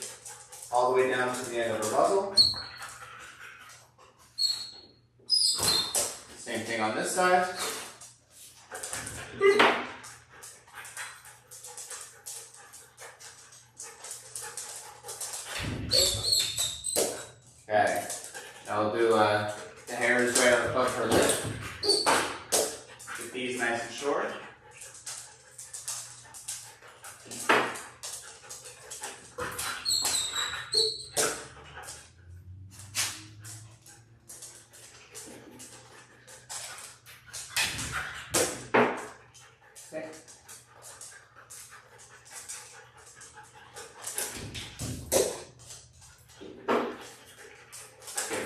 all the way down to the end of her muzzle. Same thing on this side. Okay, now we'll do the hairs right above her lip. Keep these nice and short. Okay.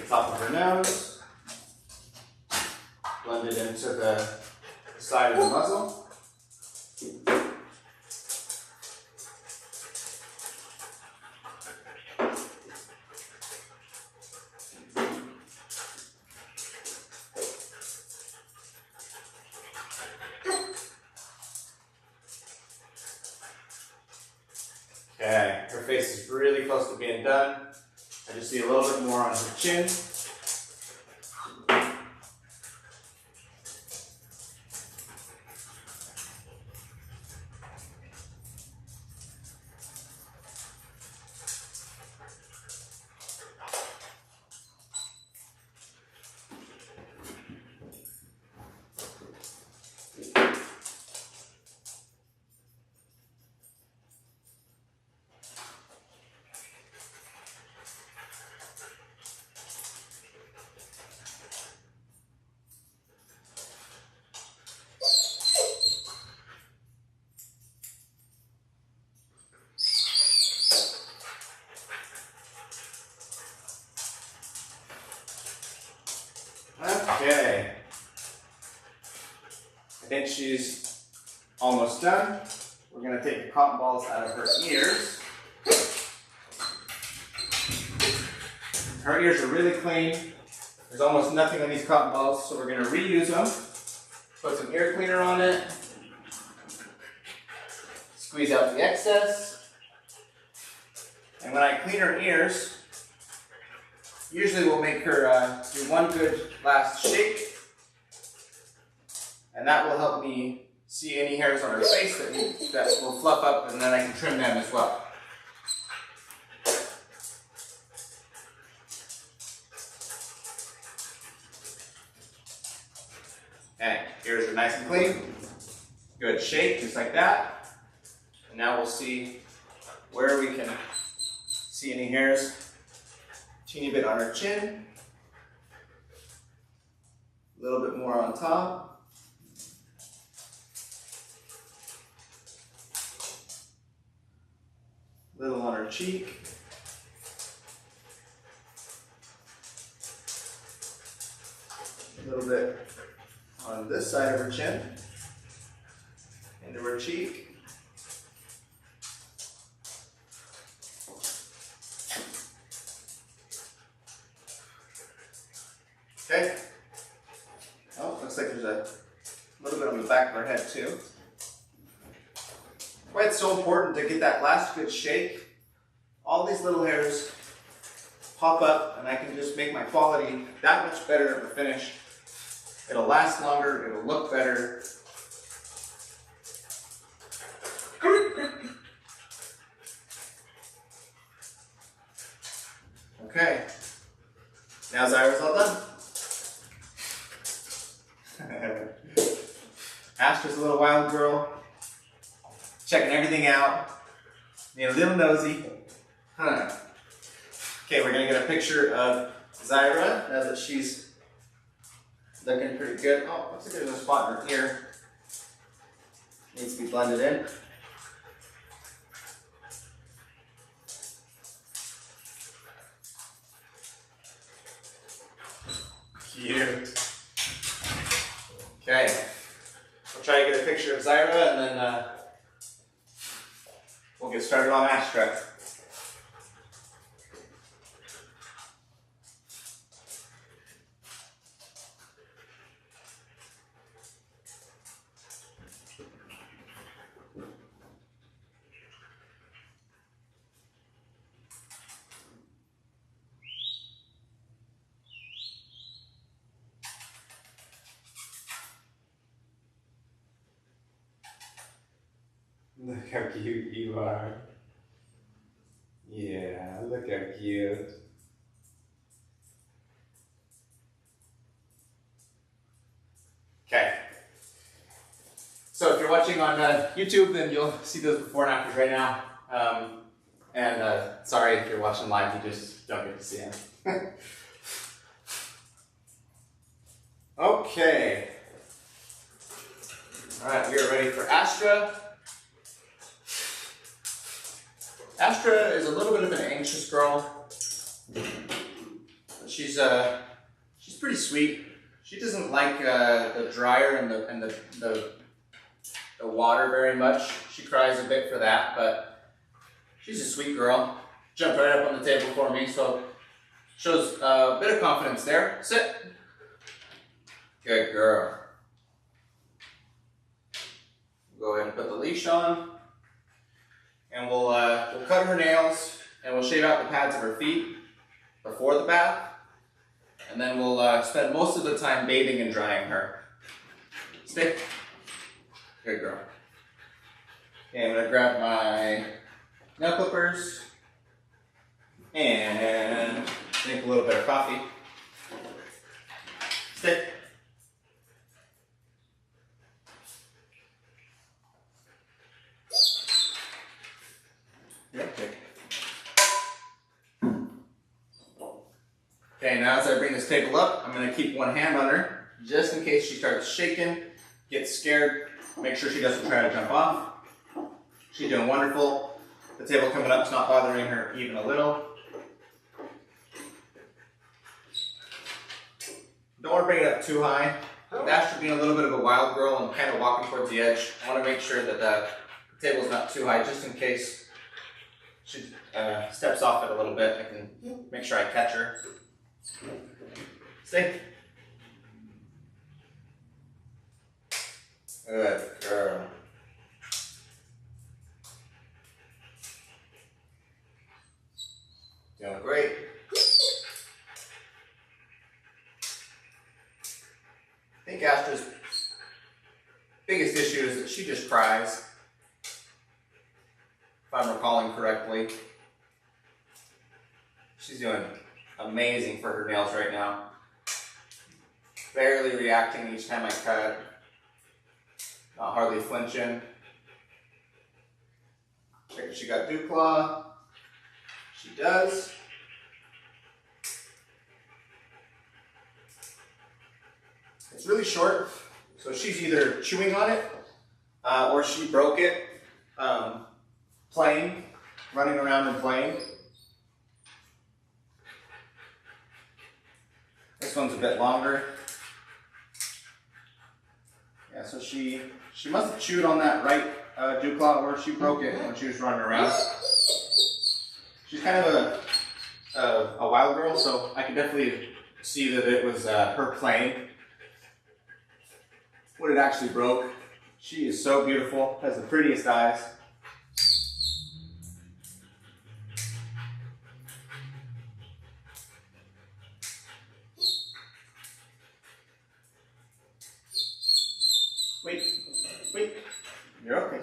Top of her nose, blend it into the side of the muzzle. Okay, her face is really close to being done. I just see a little bit more on her chin. Okay, I think she's almost done. We're going to take the cotton balls out of her ears. Her ears are really clean. There's almost nothing on these cotton balls, so we're going to reuse them. Put some ear cleaner on it. Squeeze out the excess. And when I clean her ears, usually we'll make her do one good last shake, and that will help me see any hairs on her face that will fluff up, and then I can trim them as well. Okay, ears are nice and clean. Good shake, just like that. And now we'll see where we can see any hairs. Teeny bit on her chin, A little bit more on top. A little on her cheek. A little bit on this side of her chin. Into her cheek. Okay. Oh, looks like there's a little bit on the back of her head too. Why it's so important to get that last good shake. All these little hairs pop up and I can just make my quality that much better of a finish. It'll last longer, it'll look better. Okay. Now Zyra's all done. Astra's a little wild girl, checking everything out, being a little nosy. Huh. Okay, we're gonna get a picture of Zyra now that she's looking pretty good. Oh, looks like there's a spot in her ear. Needs to be blended in. Cute. Okay, we'll try to get a picture of Zyra and then we'll get started on Astra. Look how cute you are. Yeah, look how cute. Okay. So if you're watching on YouTube, then you'll see those before and afters right now. Sorry if you're watching live, you just don't get to see them. Okay. All right, we are ready for Astra. Astra is a little bit of an anxious girl. She's pretty sweet. She doesn't like the dryer and the water very much. She cries a bit for that, but she's a sweet girl. Jumped right up on the table for me, so shows a bit of confidence there. Sit. Good girl. Go ahead and put the leash on. And we'll cut her nails and we'll shave out the pads of her feet before the bath. And then we'll spend most of the time bathing and drying her. Stay. Good girl. Okay, I'm gonna grab my nail clippers and make a little bit of coffee. Stay. Okay, now as I bring this table up, I'm going to keep one hand on her, just in case she starts shaking, gets scared, make sure she doesn't try to jump off. She's doing wonderful. The table coming up is not bothering her even a little. Don't want to bring it up too high. With Astra being a little bit of a wild girl and kind of walking towards the edge, I want to make sure that the table's not too high, just in case she steps off it a little bit. I can make sure I catch her. Stay. Good girl. Doing great. I think Astra's biggest issue is that she just cries. If I'm recalling correctly. She's doing amazing for her nails right now. Barely reacting each time I cut. Not hardly flinching. Check if she got dew claw. She does. It's really short, so she's either chewing on it or she broke it playing, running around and playing. This one's a bit longer. Yeah, so she must have chewed on that right dew claw, or she broke it when she was running around. She's kind of a wild girl, so I can definitely see that it was her playing when it actually broke. She is so beautiful, has the prettiest eyes. Wait, you're okay.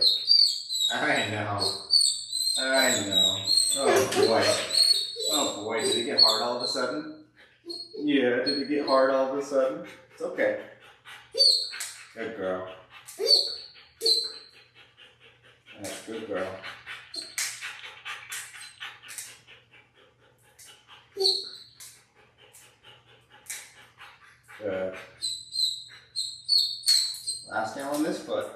I know. Oh boy, did it get hard all of a sudden? Yeah, did it get hard all of a sudden? It's okay. Good girl. That's good girl. Good. Last nail on this foot.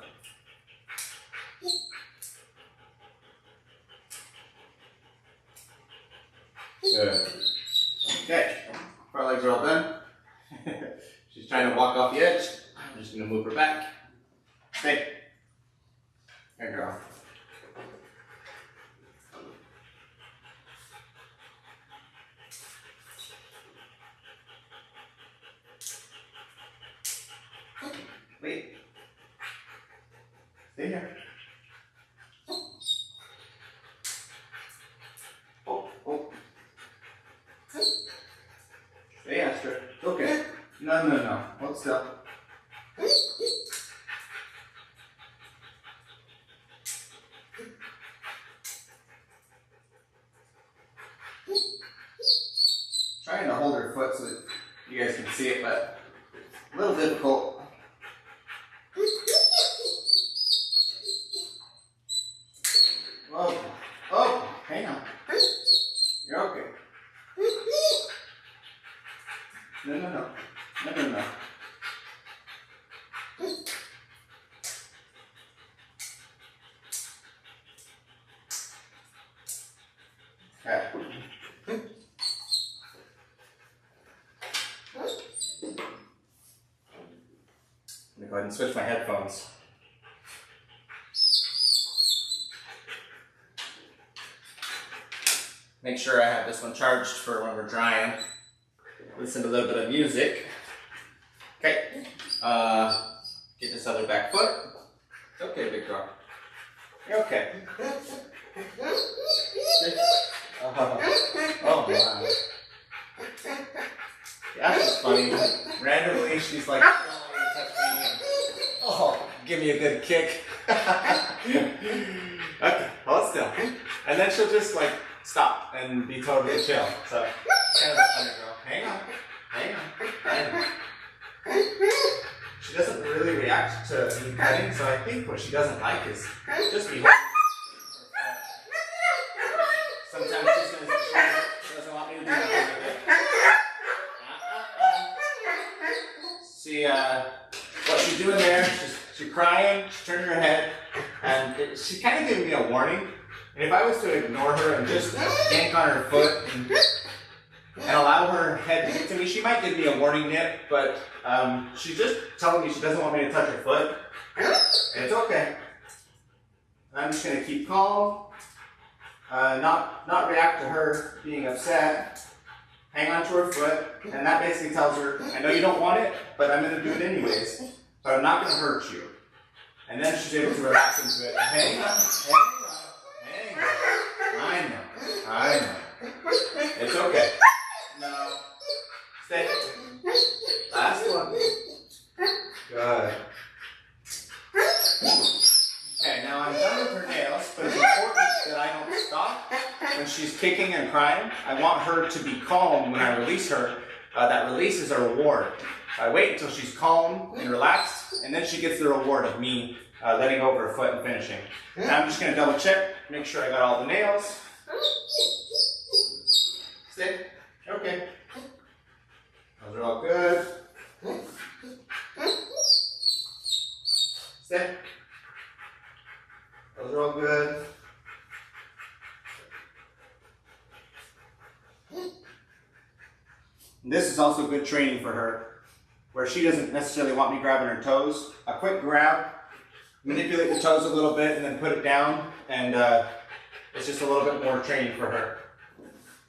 Good. Okay, our legs are all done. She's trying to walk off the edge. I'm just going to move her back. Stay. Good girl. Wait. Stay here. Oh. Stay, Astrid. Okay. No. Hold still. Trying to hold her foot so that you guys can see it, but a little difficult. Oh, hang on. You're okay. No. Okay. Let me go ahead and switch my headphones. Make sure I have this one charged for when we're drying. Listen to a little bit of music. Okay. Get this other back foot. It's okay, big girl. You're okay. Oh wow. Yeah, that's funny. Randomly, she's like, oh, give me a good kick. Okay, hold still. And then she'll just like stop and be totally chill. So, kind of a funny girl. Hang on. She doesn't really react to me petting, so I think what she doesn't like is just me holding her. Sometimes she doesn't want me to do that. See what she's doing there? She's crying, she's turning her head, and she's kind of giving me a warning. And if I was to ignore her and just yank on her foot and allow her head to get to me, she might give me a warning nip, but she's just telling me she doesn't want me to touch her foot. And it's okay. I'm just going to keep calm, not react to her being upset, hang on to her foot, and that basically tells her, I know you don't want it, but I'm going to do it anyways, but I'm not going to hurt you. And then she's able to relax into it. Hang on. I know. It's okay. No. Stay. Last one. Good. Okay, now I'm done with her nails, but it's important that I don't stop when she's kicking and crying. I want her to be calm when I release her. That release is a reward. I wait until she's calm and relaxed, and then she gets the reward of me letting go of her foot and finishing. Now I'm just going to double check, make sure I got all the nails. Stay. Okay. Those are all good. Stay. Those are all good. And this is also good training for her, where she doesn't necessarily want me grabbing her toes. A quick grab, manipulate the toes a little bit, and then put it down, and it's just a little bit more training for her.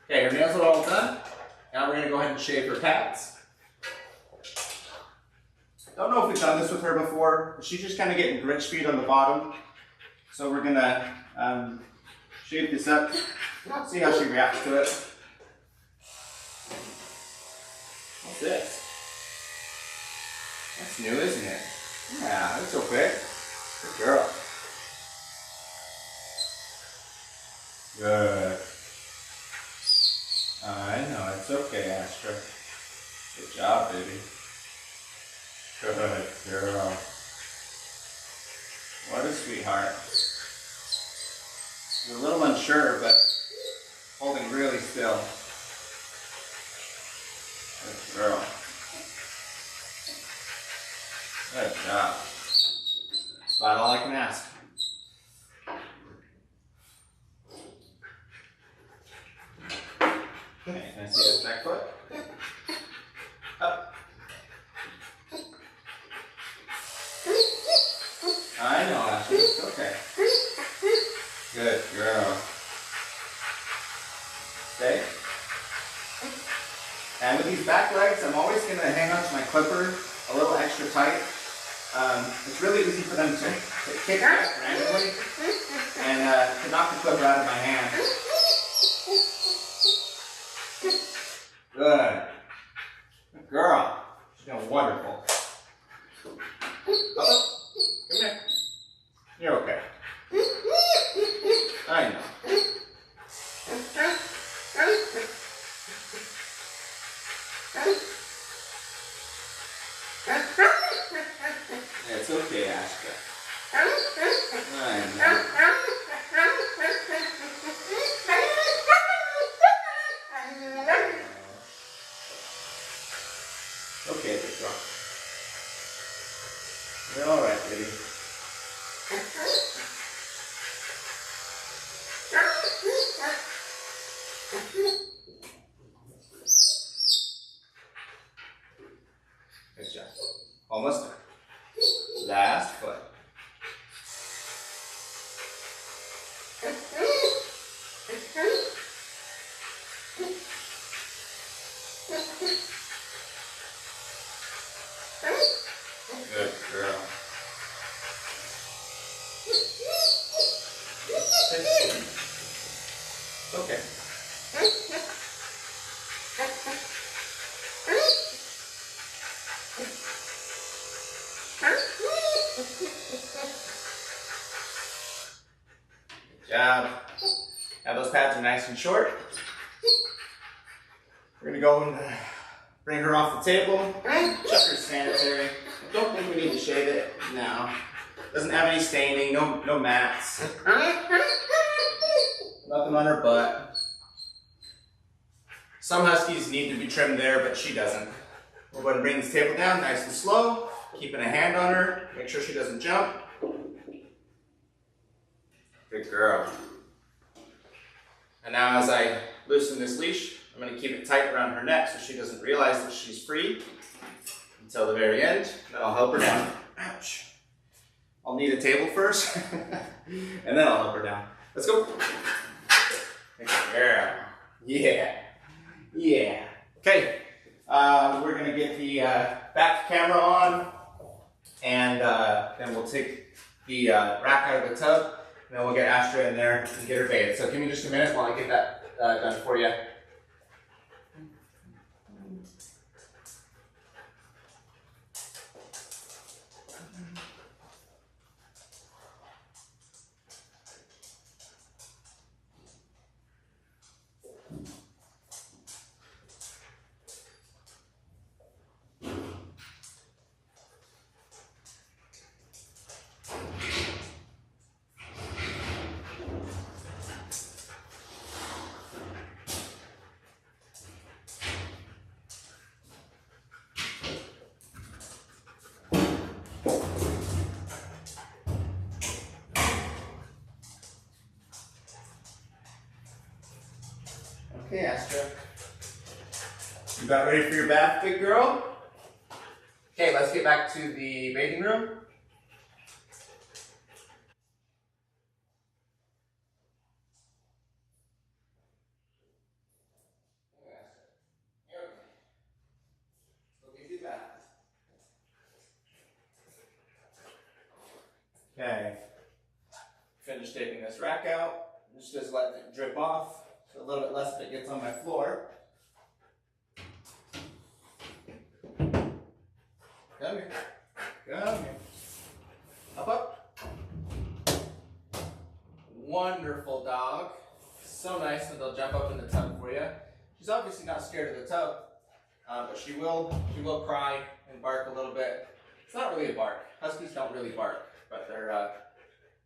Okay, her nails are all done. Now we're going to go ahead and shave her pads. Don't know if we've done this with her before, but she's just kind of getting Grinch feet on the bottom. So we're going to shave this up, see how she reacts to it. What's this? That's new, isn't it? Yeah, that's so quick. Good girl. Good. I know, it's okay, Astra. Good job, baby. Good girl. What a sweetheart. You're a little unsure, but holding really still. Good girl. Good job. That's about all I can ask. Okay, can I see this back foot? Up. I know, Ashley. It's okay. Good girl. Stay. And with these back legs, I'm always going to hang on to my clipper a little extra tight. It's really easy for them to kick back randomly and to knock the clipper out of my hand. Good. Good girl. She's doing wonderful. Oh, come here. You're okay. I know. It's okay, Ashka. I know. Okay, big girl. You're all right, baby. Good job. Almost done. Last foot. Good girl. Okay. Good job. Now those pads are nice and short. We're going to go and bring her off the table. Check her sanitary. I don't think we need to shave it. No. Doesn't have any staining, no mats. Nothing on her butt. Some huskies need to be trimmed there, but she doesn't. We're going to bring this table down nice and slow, keeping a hand on her, make sure she doesn't jump. Good girl. And now as I loosen this leash, I'm going to keep it tight around her neck so she doesn't realize that she's free until the very end. Then I'll help her down. Ouch. I'll need a table first, and then I'll help her down. Let's go. Good girl. Yeah. Yeah. Okay. We're going to get the back camera on, and then we'll take the rack out of the tub, and then we'll get Astra in there and get her bathed. So give me just a minute while I get that done for you. Okay, Astra. You about ready for your bath, big girl? Okay, let's get back to the bathing room. Okay. Finish taking this rack out. Just letting it drip off. So a little bit less of it gets on my floor. Come here. Come here. Up. Wonderful dog. So nice that they'll jump up in the tub for you. She's obviously not scared of the tub, but she will cry and bark a little bit. It's not really a bark. Huskies don't really bark, but they're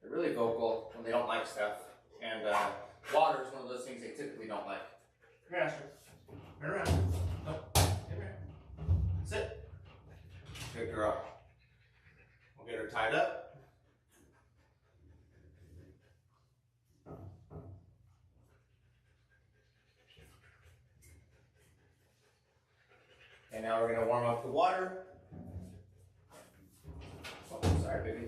really vocal when they don't like stuff. And water is one of those things they typically don't like. Come here, Asher. Turn around. No. Come here. Sit. Good girl. We'll get her tied up. And now we're going to warm up the water. Oh, sorry, baby.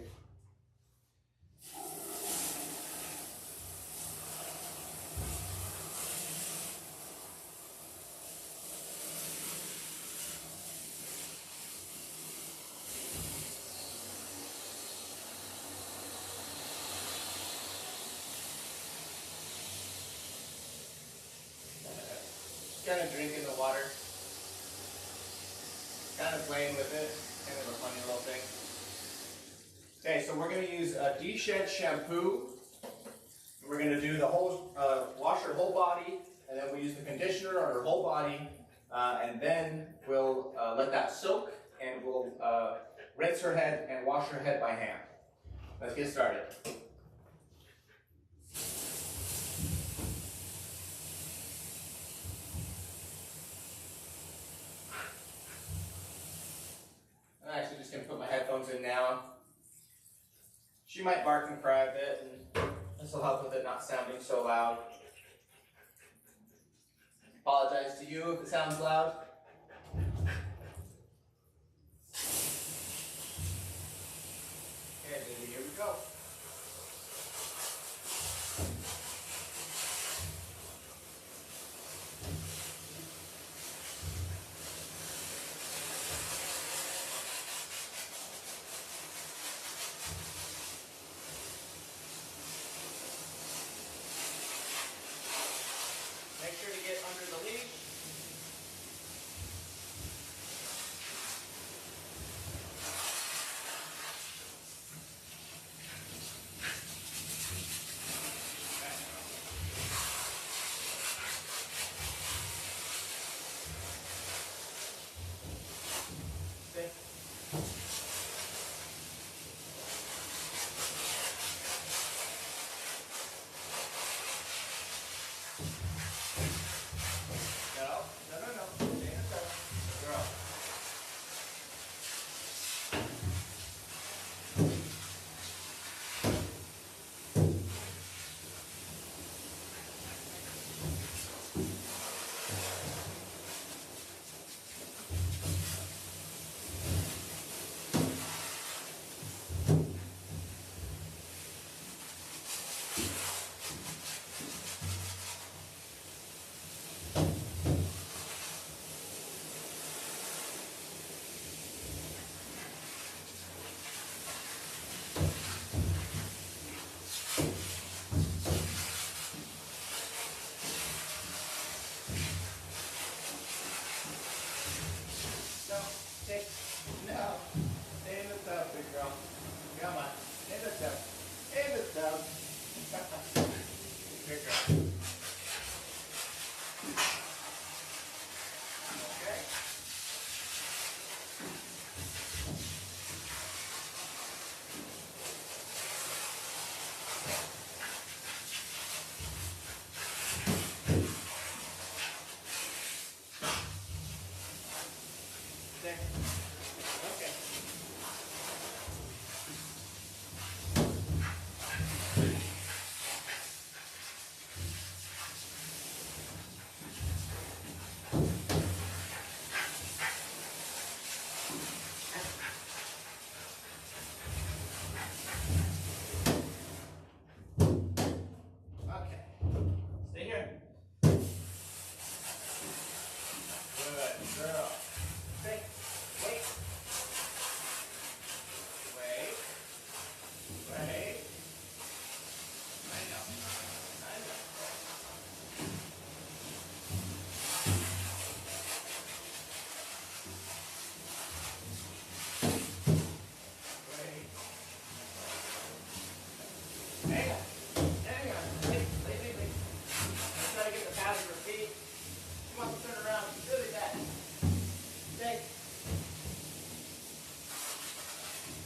Kind of drinking the water. Kind of playing with it, kind of a funny little thing. Okay, so we're going to use a de-shed shampoo. We're going to do the whole, wash her whole body, and then we use the conditioner on her whole body, and then we'll let that soak, and we'll rinse her head and wash her head by hand. Let's get started. I'm actually just going to put my headphones in now. She might bark and cry a bit, and this will help with it not sounding so loud. Apologize to you if it sounds loud. Okay, baby, here we go. Make sure to get under the leash.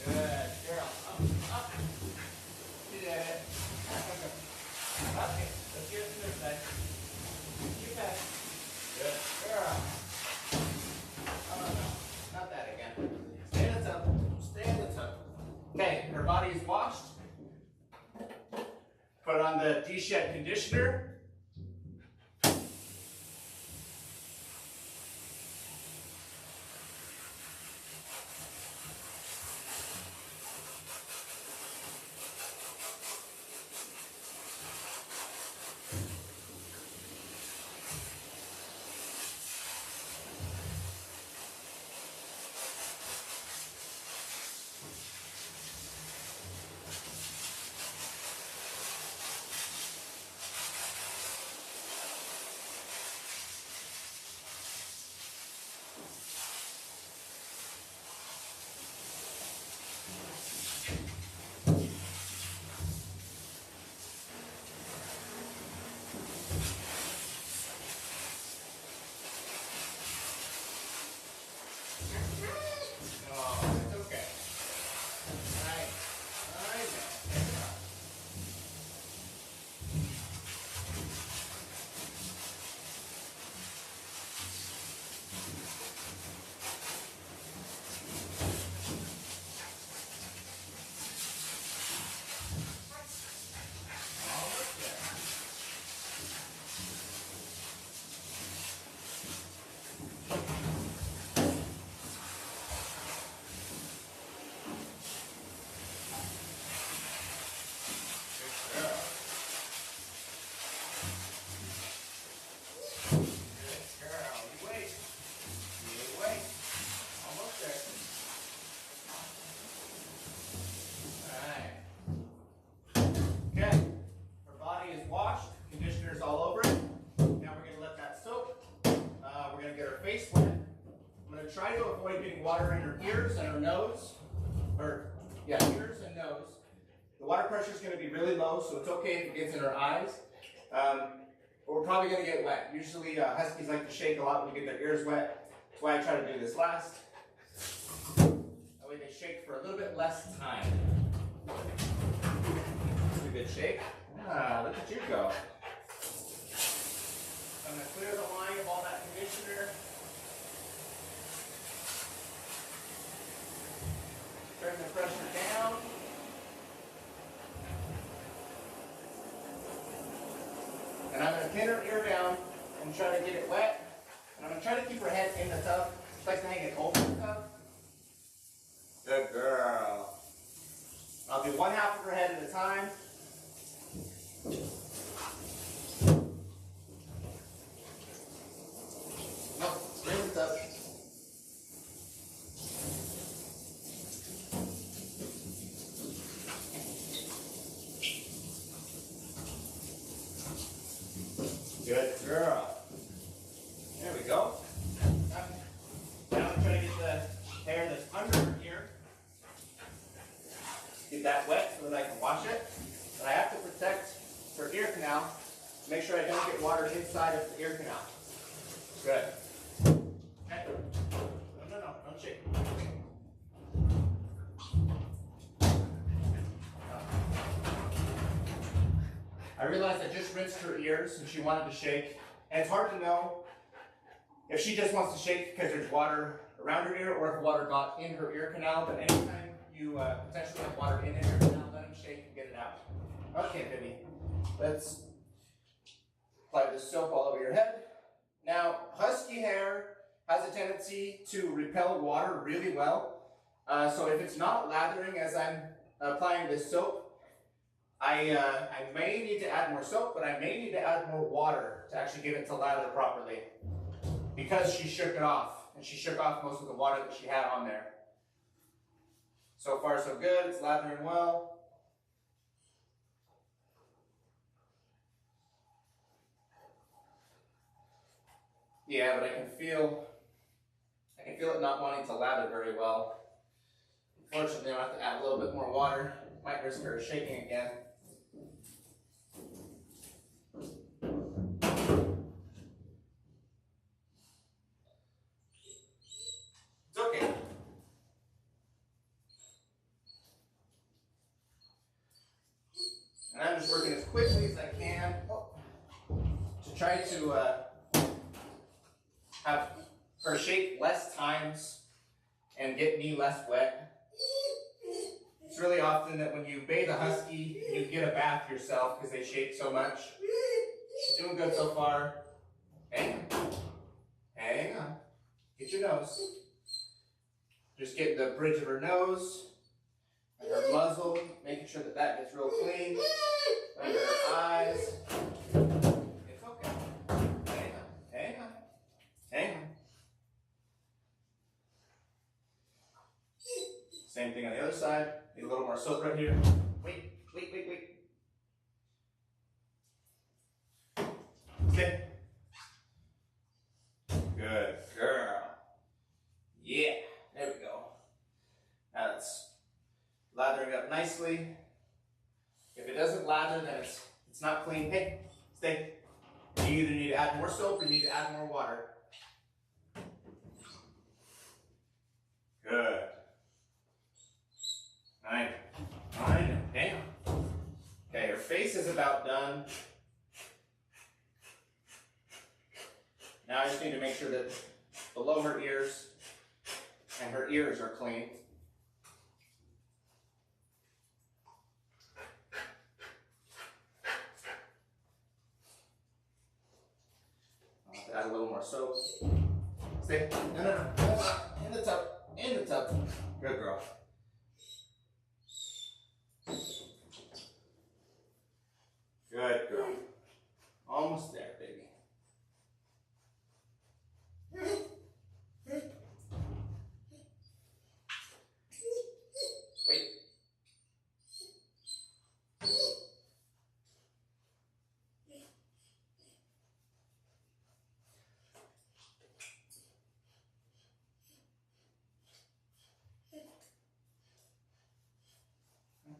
Good girl. Up. You did it. Okay, let's get it to this side. Keep that. Good girl. Oh no, not that again. Stay in the tub. Stay in the tub. Okay, her body is washed. Put on the de-shed conditioner. All over it. Now we're going to let that soak. We're going to get her face wet. I'm going to try to avoid getting water in her ears and her nose. Ears and nose. The water pressure is going to be really low, so it's okay if it gets in her eyes. But we're probably going to get wet. Usually huskies like to shake a lot when they get their ears wet. That's why I try to do this last. That way they shake for a little bit less time. That's a good shake. Look at you go. I'm going to clear the line of all that conditioner. Turn the pressure down. And I'm going to pin her ear down and try to get it wet. And I'm going to try to keep her head in the tub. She likes to hang it over the tub. Good girl. I'll do one half of her head at a time. Up. Good girl. There we go. Now I'm trying to get the hair that's under her ear. Get that wet so that I can wash it. But I have to protect her ear canal to make sure I don't get water inside of the ear canal. Good. Okay. No, don't shake. I realized I just rinsed her ears and she wanted to shake. And it's hard to know if she just wants to shake because there's water around her ear or if water got in her ear canal. But anytime you potentially have water in her ear canal, let him shake and get it out. Okay, baby. Let's apply this soap all over your head. Now, husky hair has a tendency to repel water really well. So if it's not lathering as I'm applying this soap, I may need to add more soap, but I may need to add more water to actually get it to lather properly. Because she shook it off, and she shook off most of the water that she had on there. So far so good, it's lathering well. Yeah, but I can feel it not wanting to lather very well. Unfortunately, I'll have to add a little bit more water. Might risk her shaking again. It's okay. quickly as I can to try to have her shake less times and get me less wet. It's really often that when you bathe a husky, you get a bath yourself because they shake so much. She's doing good so far. Hang on. Hang on. Get your nose. Just get the bridge of her nose and her muzzle, making sure that that gets real clean. Under her eyes. It's okay. Hang on. Hang on. Hang on. Same thing on the other side. Need a little more soap right here. Wait. Sit. Good girl. Yeah, there we go. Now it's lathering up nicely. If it doesn't lather, then it's not clean. Hey, stay. You either need to add more soap or you need to add more water. Good. I know. Hang on. Okay, her face is about done. Now I just need to make sure that below her ears and her ears are clean. I'll have to add a little more soap. Stay. No. In the tub. In the tub. Good girl. Good girl. Almost there, baby. Wait.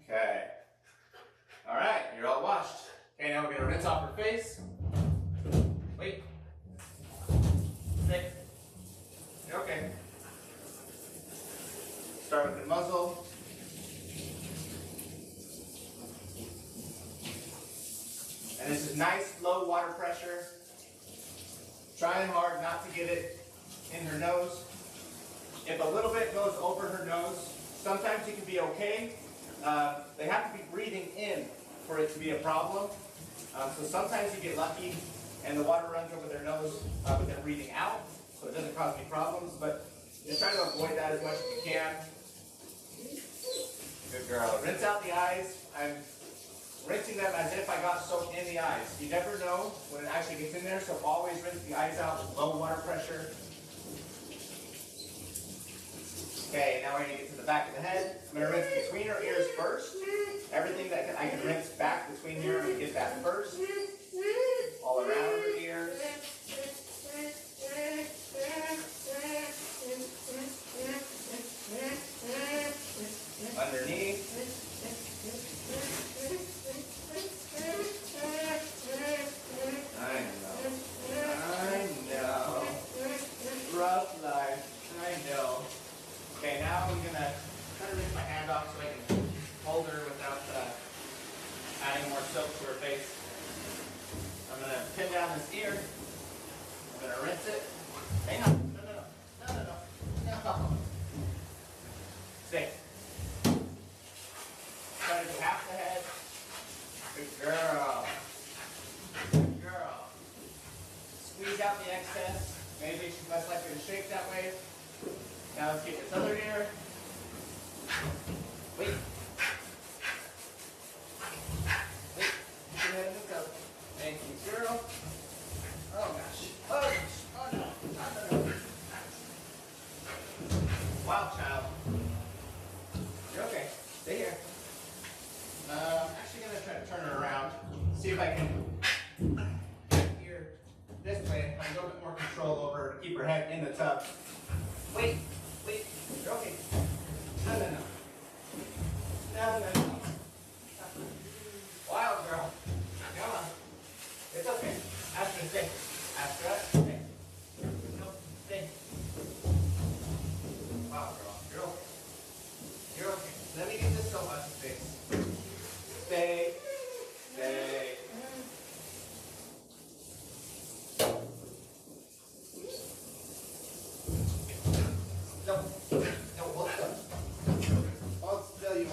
Okay. All right, you're all washed. Okay, now we're going to rinse off her face. Wait. Stay. You're okay. Start with the muzzle. And this is nice, low water pressure. Trying hard not to get it in her nose. If a little bit goes over her nose, sometimes it can be okay. They have to be breathing in for it to be a problem. So sometimes you get lucky and the water runs over their nose with them breathing out, so it doesn't cause any problems, but just try to avoid that as much as you can. Good girl. Rinse out the eyes. I'm rinsing them as if I got soap in the eyes. You never know when it actually gets in there, so always rinse the eyes out with low water pressure. Okay, now we're going to get to the back of the head. I'm going to rinse between her ears first. Everything that I can rinse back between here, I'm going to get that first. All around her ears. Underneath. I know. Rough life. I know. Okay, now I'm gonna try to rinse my hand off so I can hold her without adding more soap to her face. I'm gonna pin down this ear. I'm gonna rinse it. Hang on. No. Stay. Try to do half the head. Good girl. Good girl. Squeeze out the excess. Maybe she's less likely to shake that way. Now let's get this other ear. Wait. Put your head in the tub. Thank you, girl. Oh gosh. Oh no. Wild child.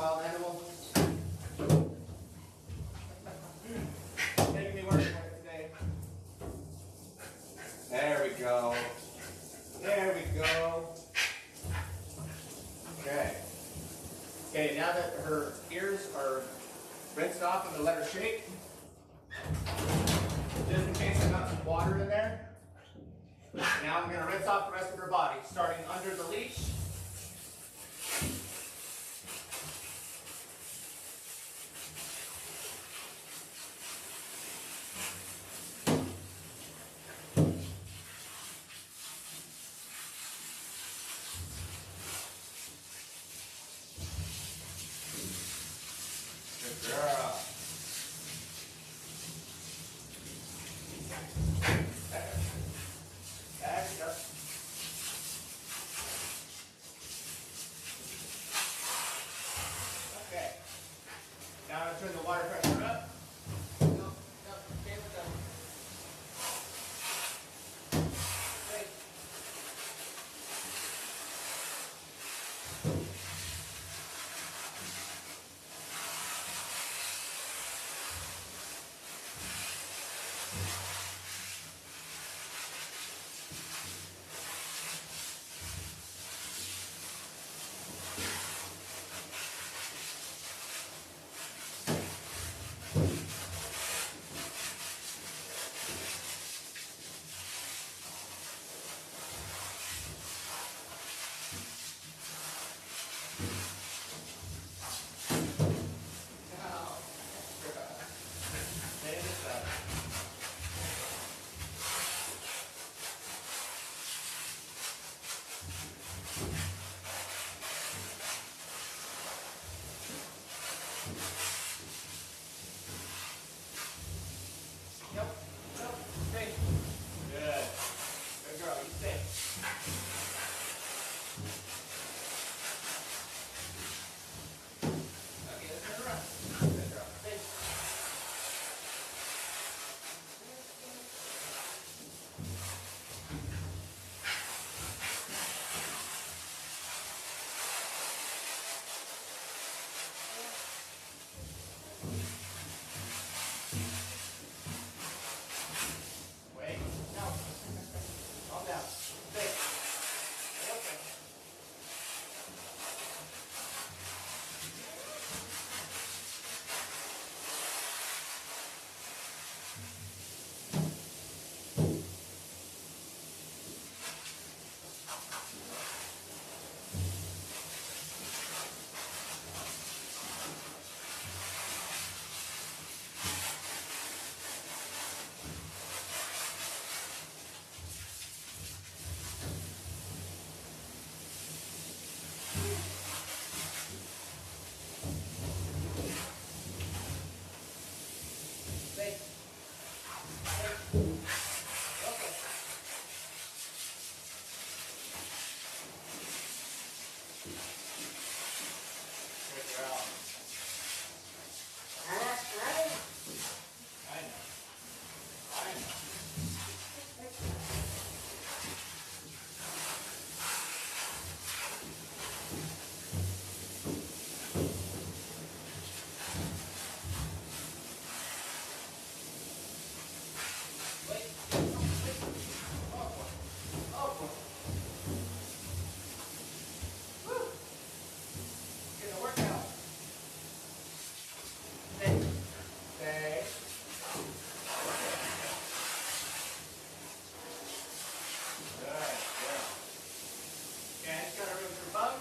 wild animal. Making me work for it today. There we go. There we go. Okay. Okay, now that her ears are rinsed off, I'm going to let her shake. Just in case I got some water in there. Now I'm going to rinse off the rest of her body, starting under the leash. Good girl. Back it up. Okay. Now I'm going to turn the water pressure up. No, okay, we're done. Great. Nope. Nope. Stay. Good. Good girl. You stay. Okay, let's turn around. Good girl. Stay. Wait. No. Calm down. Stay. Okay. Stay. Stay. Okay. Good girl. I know. I know. Wait. Wait. Oh, boy. Oh, boy. Woo. Getting a workout. Stay. Stay. Good. Good. Okay, I just got to remove her bum,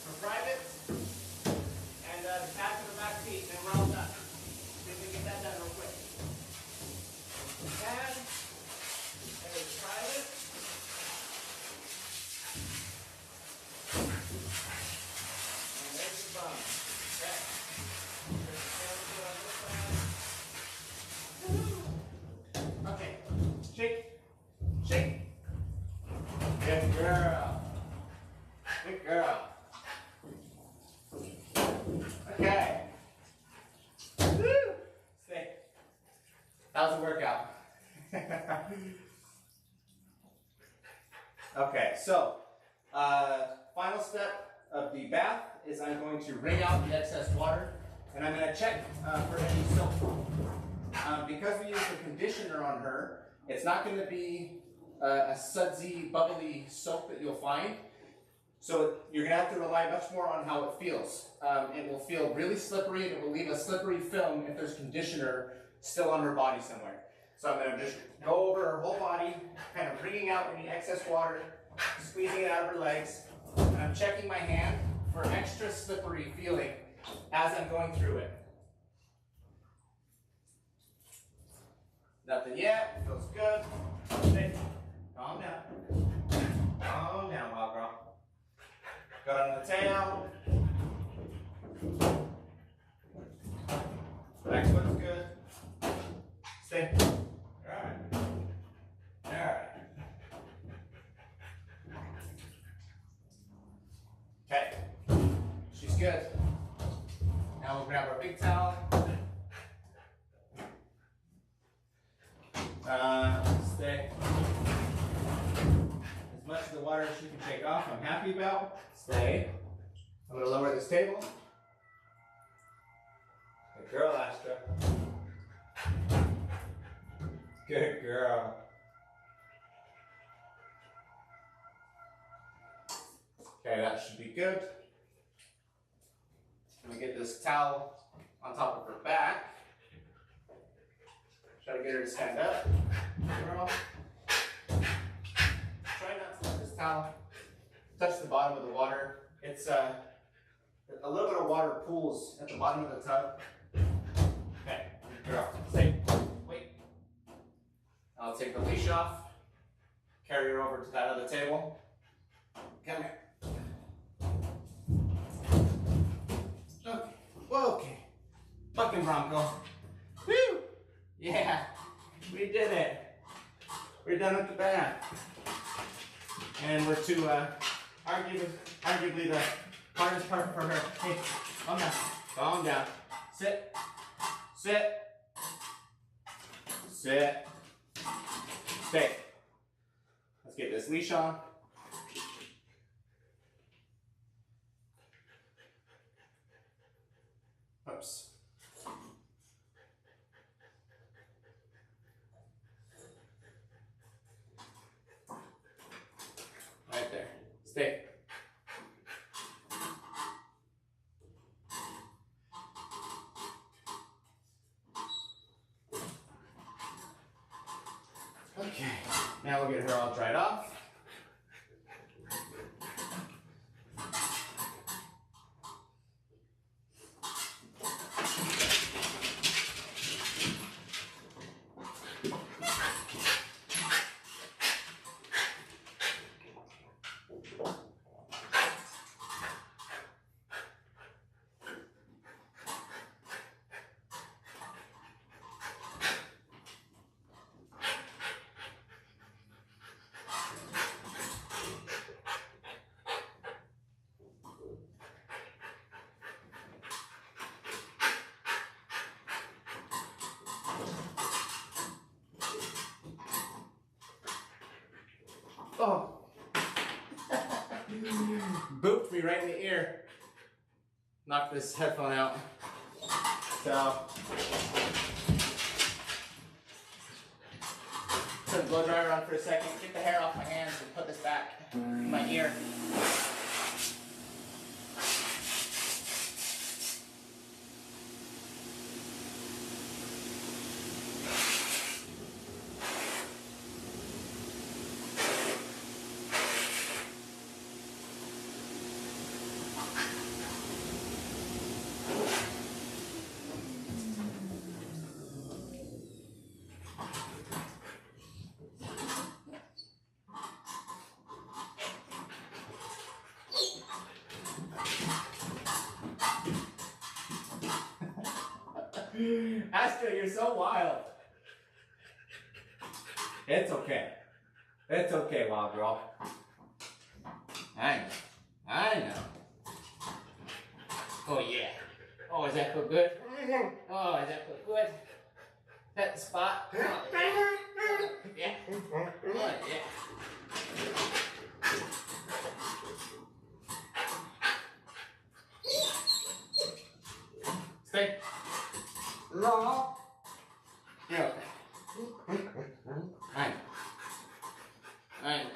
her privates, and the tap to the back seat, and we're all done. See if we can get that done real quick. And there's the private. And there's the bum. Okay. There's the tail on this side. Okay. Shake. Shake. Good girl. Good girl. Okay. Woo. Stay. That was a workout. Okay, so final step of the bath is I'm going to wring out the excess water, and I'm going to check for any soap. Because we use the conditioner on her, it's not going to be a sudsy, bubbly soap that you'll find. So you're going to have to rely much more on how it feels. It will feel really slippery, and it will leave a slippery film if there's conditioner still on her body somewhere. So I'm going to just go over her whole body, kind of wringing out any excess water, squeezing it out of her legs. And I'm checking my hand for extra slippery feeling as I'm going through it. Nothing yet, feels good. Stay. Calm down. Calm down, wild girl. Got on the tail. Back foot's good. Stay. Alright. Alright. Okay. She's good. Now we'll grab our big towel. Stay. As much of the water as she can shake off, I'm happy about. Stay. I'm going to lower this table. Good girl, Astra. Good girl. Okay, that should be good. Let me get this towel on top of her back. Try to get her to stand up. Girl. Try not to let this towel touch the bottom of the water. It's a little bit of water pools at the bottom of the tub. Okay, girl, stay. Wait. I'll take the leash off, carry her over to that other table. Come here. Okay. Okay. Fucking Bronco. Woo! Yeah, we did it. We're done with the bath. And we're to arguably the hardest part for her. Hey, calm down. Calm down. Sit. Sit. Sit. Stay. Let's get this leash on. Oops. Right there. Stay. Okay. Now we'll get her all dried off. Oh. Booped me right in the ear. Knocked this headphone out. So. Turn the blow dryer on for a second, get the hair off my hands and put this back in my ear. Astra, you're so wild. It's okay. It's okay, wild girl. I know. Oh yeah. Oh, does that feel good? Oh, does that feel good? That spot? Oh, yeah. Yeah. Oh, yeah. Yeah. Alright. Alright.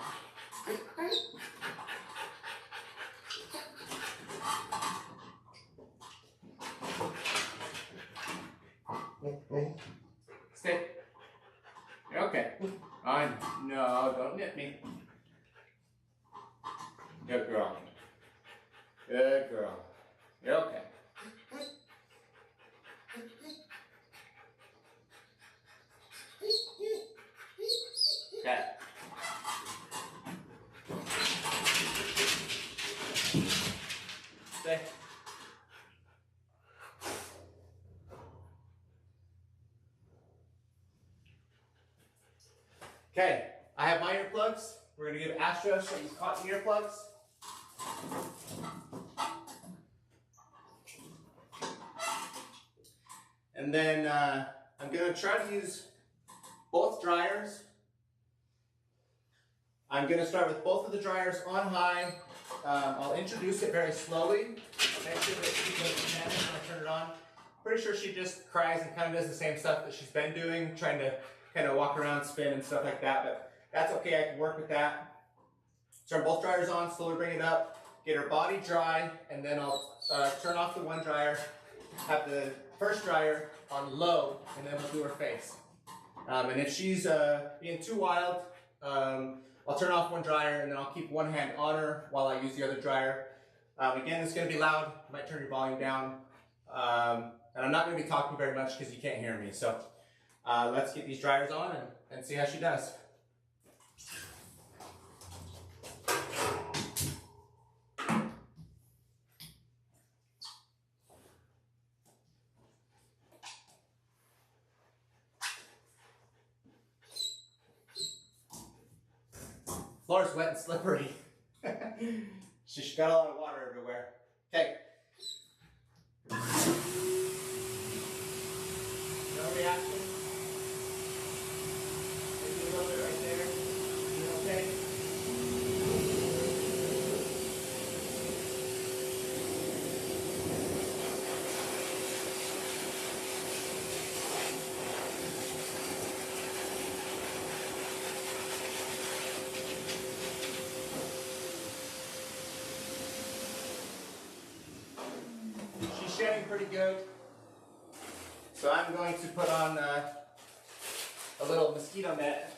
Stay. Okay. No, don't nip me. Good girl. Good girl. You're okay. Okay. Stay. Okay, I have my earplugs. We're going to give Astra some cotton earplugs. And then I'm going to try to use both dryers. I'm going to start with both of the dryers on high. I'll introduce it very slowly. Make sure that she doesn't panic when I turn it on. Pretty sure she just cries and kind of does the same stuff that she's been doing, trying to kind of walk around, spin and stuff like that, but that's okay, I can work with that. Turn both dryers on, slowly bring it up, get her body dry, and then I'll turn off the one dryer, have the first dryer on low, and then we'll do her face. And if she's being too wild, I'll turn off one dryer and then I'll keep one hand on her while I use the other dryer. Again, it's going to be loud, might turn your volume down, and I'm not going to be talking very much because you can't hear me, so. Let's get these dryers on and see how she does. Floor's wet and slippery. She's got a lot of water everywhere. Okay. No reaction. She's shedding pretty good. So I'm going to put on a little mosquito net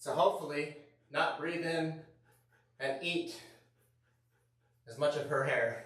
to hopefully not breathe in and eat as much of her hair.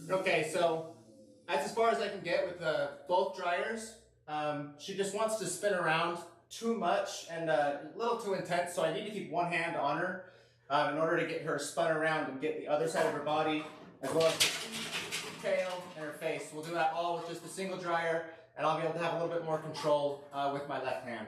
Okay, so that's as far as I can get with both dryers. She just wants to spin around too much and a little too intense, so I need to keep one hand on her in order to get her spun around and get the other side of her body as well as her tail and her face. We'll do that all with just a single dryer, and I'll be able to have a little bit more control with my left hand.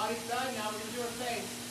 body's done, now we're going to do her face.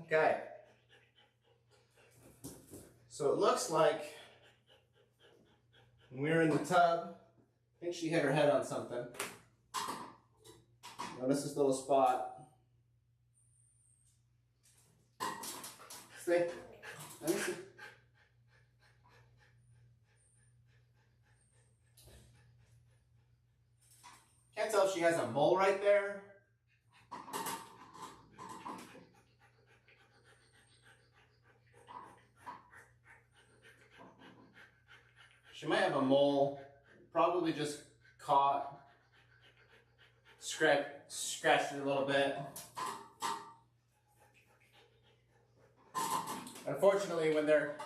Okay. So it looks like when we were in the tub, I think she hit her head on something. Notice this little spot. See? Let me see. she has a mole right there. She might have a mole, probably just caught, scratched it a little bit. Unfortunately, when they're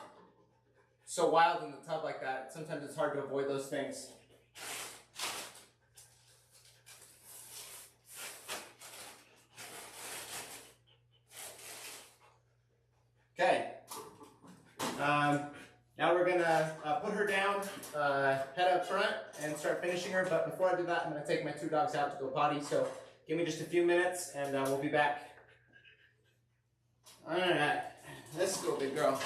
so wild in the tub like that, sometimes it's hard to avoid those things. Okay. Now we're gonna put her down, head up front, and start finishing her. But before I do that, I'm gonna take my 2 dogs out to go potty. So give me just a few minutes, and we'll be back. All right, let's go, big girl.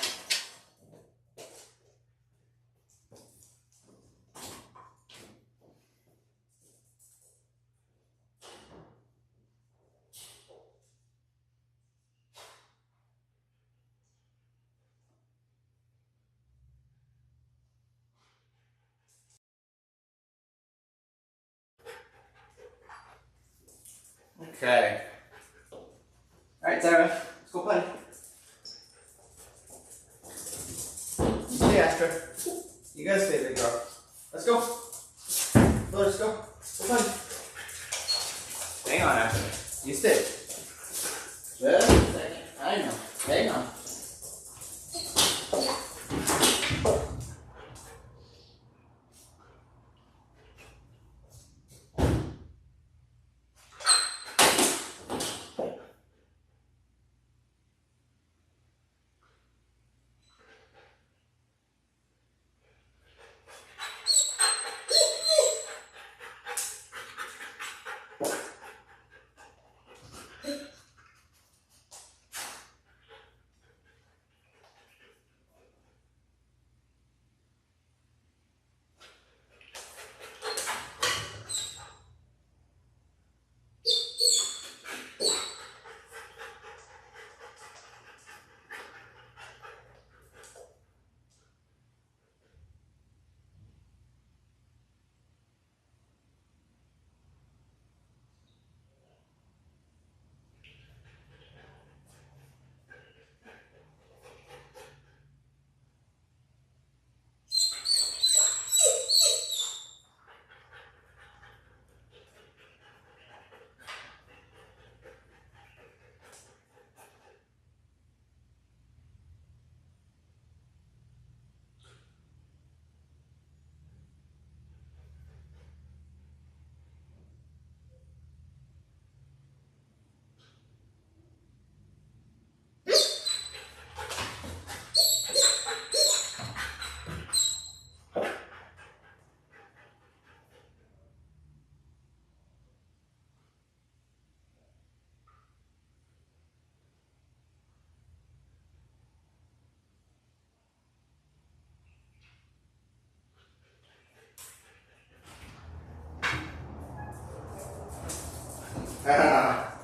Okay. All right, Sarah, let's go play. Stay, Astra. You guys stay, big girl. Let's go. Let's go. Go play. Hang on, Astra. You stay. Just a second. I know. Hang on.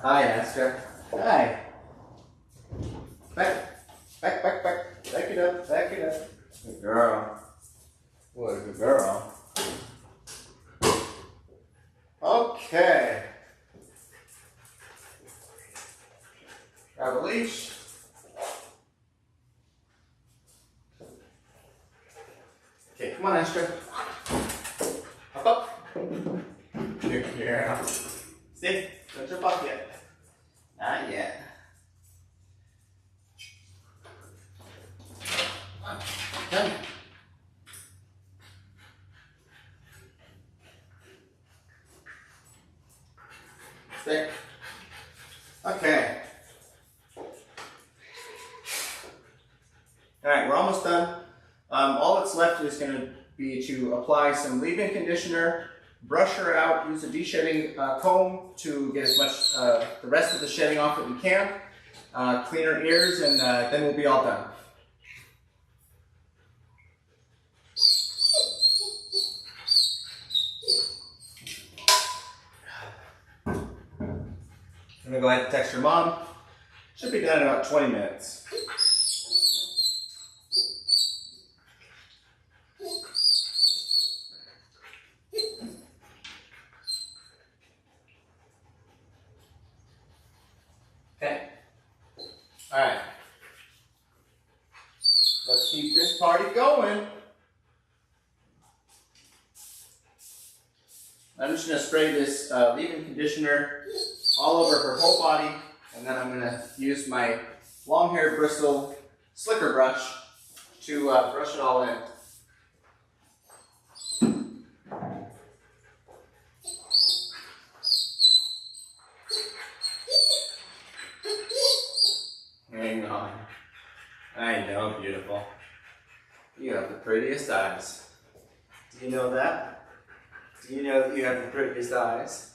Hi, Astra. Hi. Back it up, back it up. Good girl. What a good girl. Okay. Grab a leash. Okay, come on, Astra. Up. Good girl. See? Don't jump off yet. Not yet. Come. Stay. Okay. Alright, we're almost done. All that's left is going to be to apply some leave-in conditioner, brush her out, use a de-shedding comb to get as much the rest of the shedding off that we can, clean her ears, and then we'll be all done. I'm going to go ahead and text her mom. Should be done in about 20 minutes. Alright. Let's keep this party going. I'm just going to spray this leave-in conditioner all over her whole body, and then I'm going to use my long hair bristle slicker brush to brush it all in. Hang on. I know, beautiful. You have the prettiest eyes. Do you know that? Do you know that you have the prettiest eyes?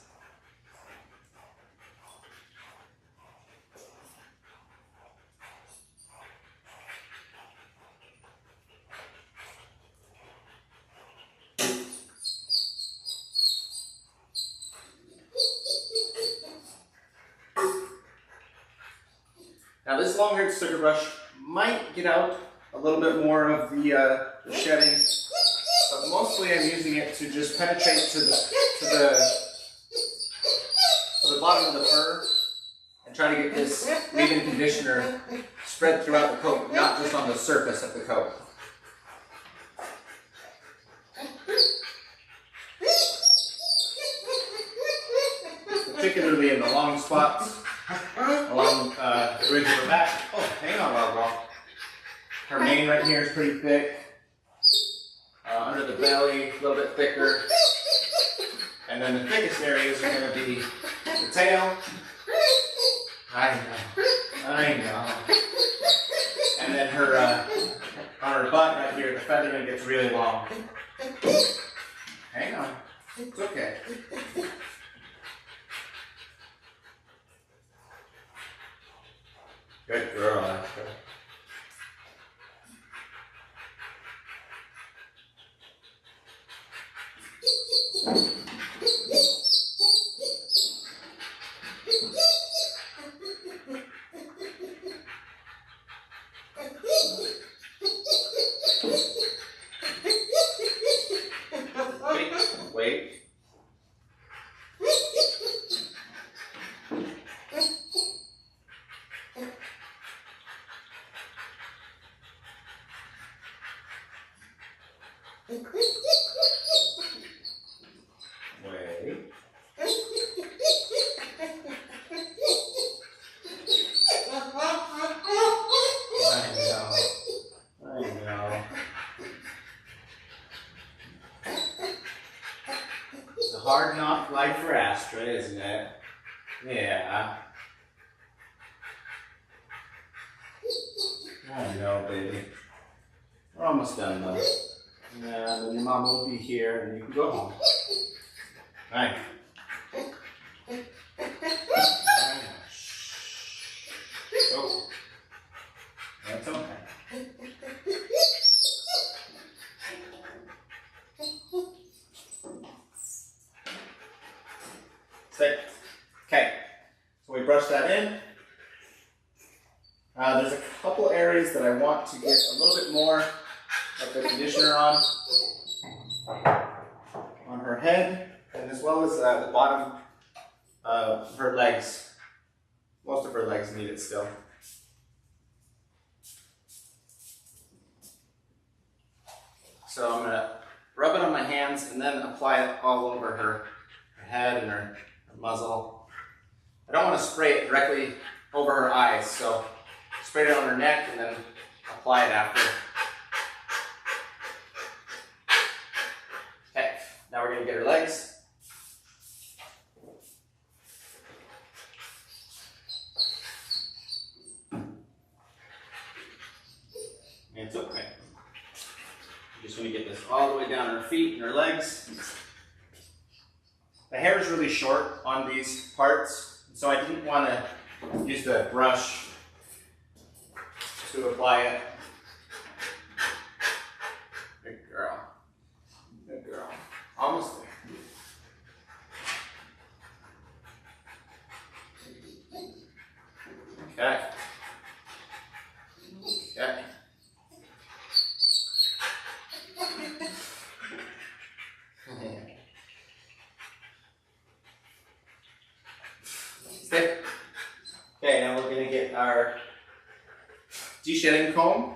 Now this long-haired sticker brush might get out a little bit more of the shedding, but mostly I'm using it to just penetrate to the bottom of the fur and try to get this leave-in conditioner spread throughout the coat, not just on the surface of the coat. Particularly in the long spots along the ridge of her back. Oh, hang on, Barbara. Her mane right here is pretty thick. Under the belly, a little bit thicker. And then the thickest areas are going to be the tail. I know. And then her, on her butt right here, the feathering gets really long. Hang on. It's okay. Good girl, Asher. Wait. Hard knock life for Astra, isn't it? Yeah. I know, baby. We're almost done, though. Yeah, then your mom will be here and you can go home. Right. Oh. That's okay. Stay. Okay, so we brush that in. There's a couple areas that I want to get a little bit more of the conditioner on her head, and as well as the bottom of her legs. Most of her legs need it still. So I'm going to rub it on my hands and then apply it all over her head and her muzzle. I don't want to spray it directly over her eyes, so spray it on her neck and then apply it after. Okay, now we're going to get her legs. And it's okay. I'm just going to get this all the way down her feet and her legs. The hair is really short on these parts, so I didn't want to use the brush to apply it. Good girl. Good girl. Almost there. Okay. Okay. Stay. Okay, now we're going to get our de-shedding comb.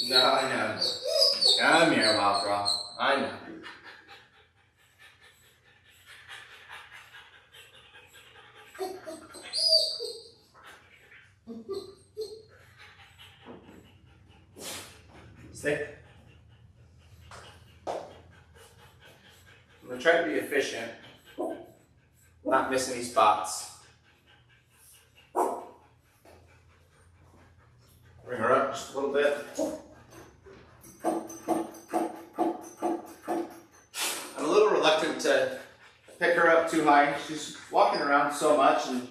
No, I know. Come here, wild girl. I know. Stay. I'm going to try to be efficient, not miss any spots. Bring her up just a little bit. I'm a little reluctant to pick her up too high. She's walking around so much and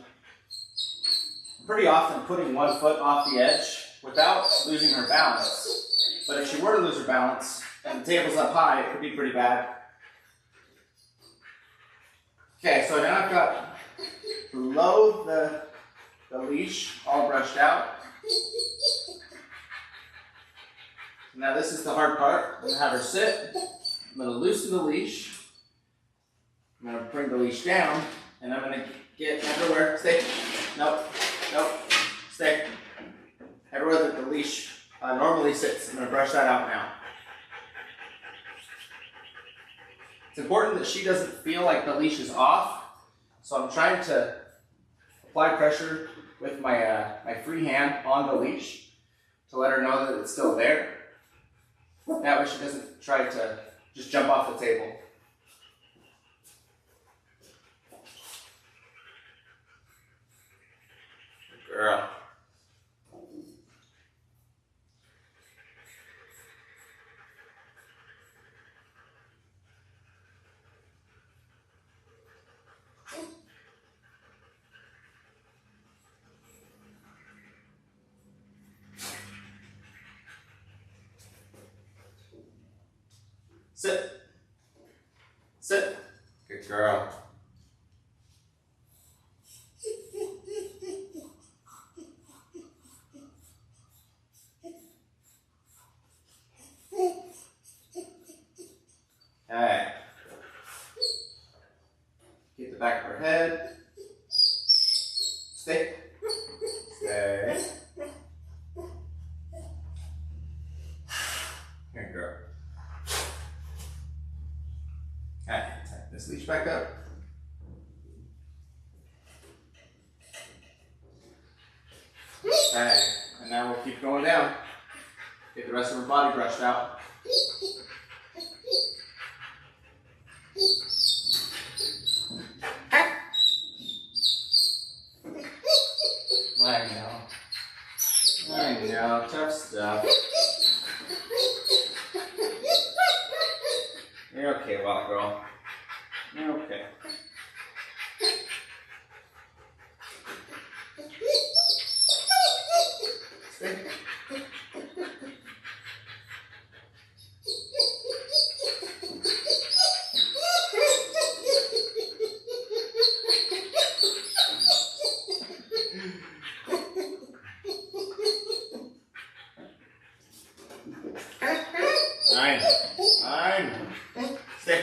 pretty often putting one foot off the edge without losing her balance. But if she were to lose her balance and the table's up high, it could be pretty bad. Okay, so now I've got below the leash all brushed out. Now this is the hard part. I'm going to have her sit. I'm going to loosen the leash. I'm going to bring the leash down, and I'm going to get everywhere. Stay. Nope. Nope. Stay. Everywhere that the leash normally sits. I'm going to brush that out now. It's important that she doesn't feel like the leash is off, so I'm trying to apply pressure with my my free hand on the leash to let her know that it's still there. That way she doesn't try to just jump off the table. Good girl. Sit. Sit. Good girl. Okay. Get the back of her head. Stay. Stay. Here, girl. Okay, tighten this leash back up. Okay, and now we'll keep going down. Get the rest of her body brushed out. I know, tough stuff. You're okay, wild girl. You're okay. Stay. I know. Stay.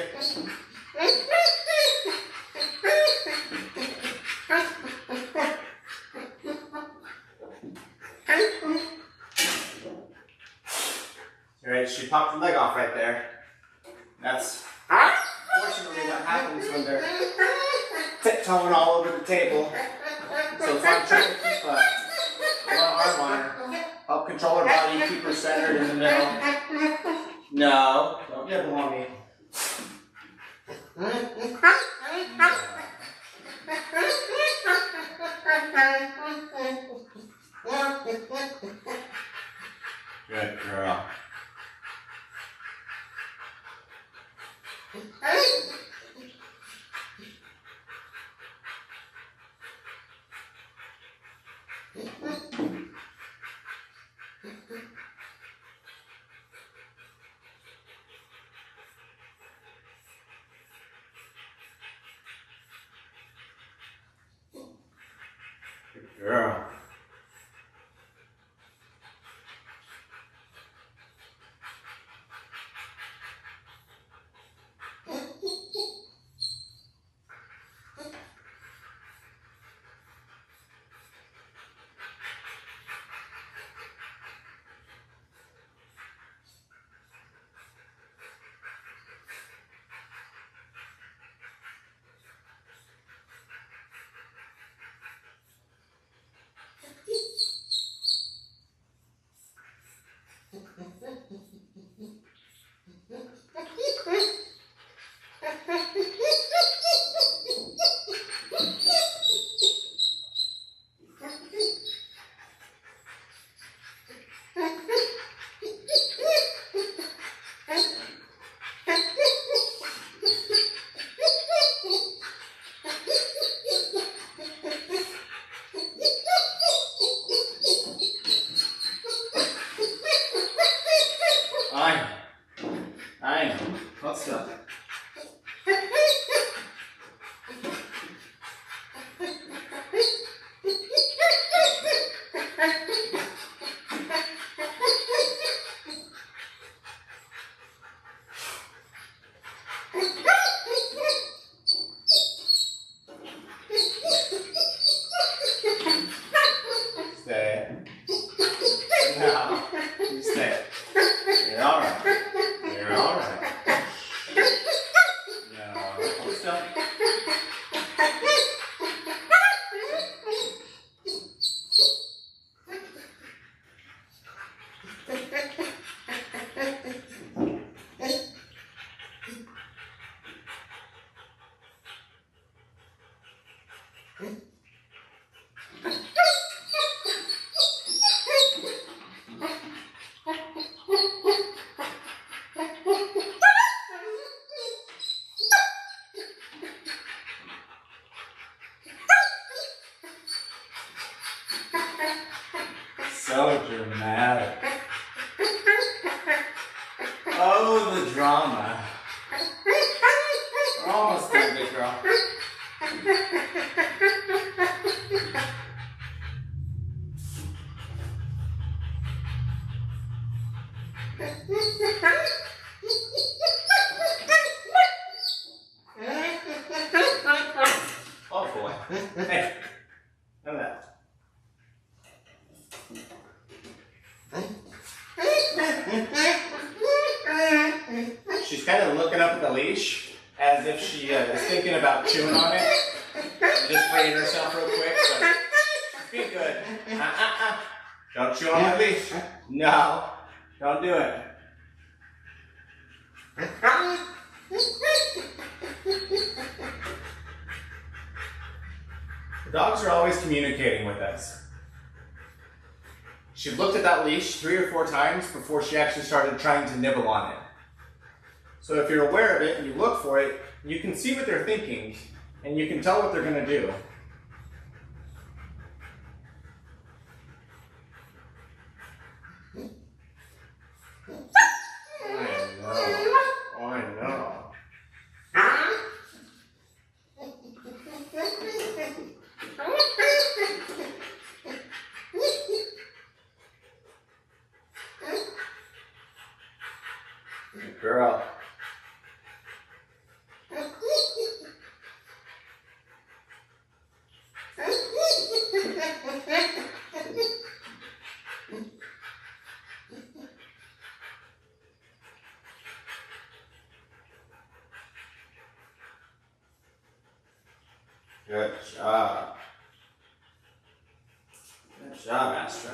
Alright, she popped the leg off right there. That's fortunately what happens when they're tiptoeing all over the table. So if I'm trying to keep one arm on her, help control her body, keep her centered in the middle. No, don't nibble on me. Good girl. Good girl. So dramatic. Oh, the drama. We're almost there, big girl. Oh boy. Hey, none of that. She's kind of looking up at the leash as if she is thinking about chewing on it. Just freeing herself real quick, but she's being good. Don't chew on my leash. No, don't do it. The dogs are always communicating with us. She looked at that leash 3 or 4 times before she actually started trying to nibble on it. So if you're aware of it and you look for it, you can see what they're thinking and you can tell what they're going to do. I know. Good girl. Good job. Good job, Astra.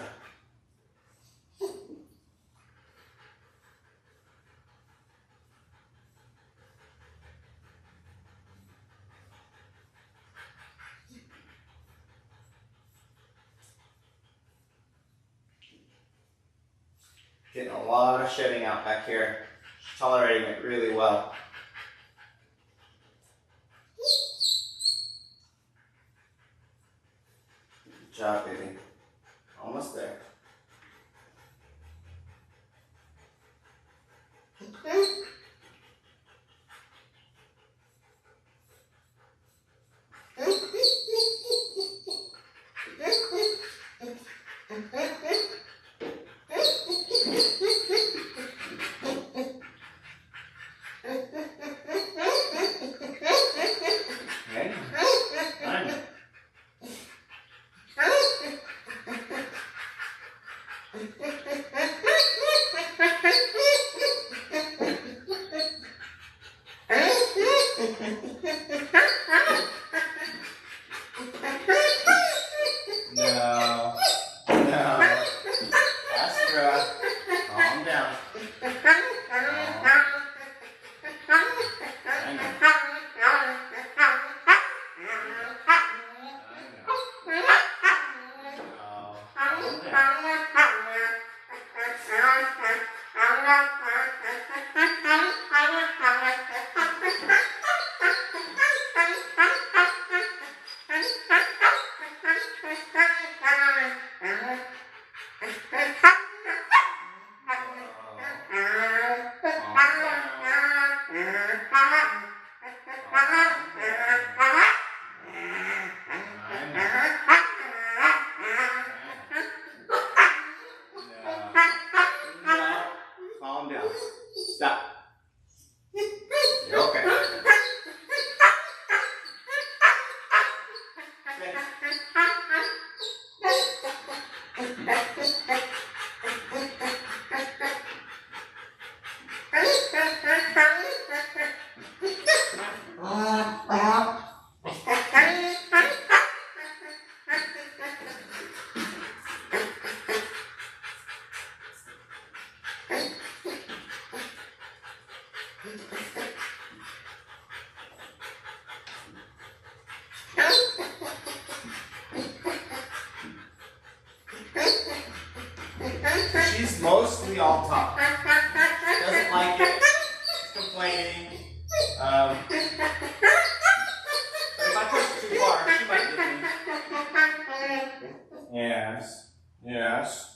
Getting a lot of shedding out back here. She's tolerating it really well. Good job, baby. Almost there. me all talk. She doesn't like it. She's complaining. But if I push it too far, she might get me. Yes. Yes.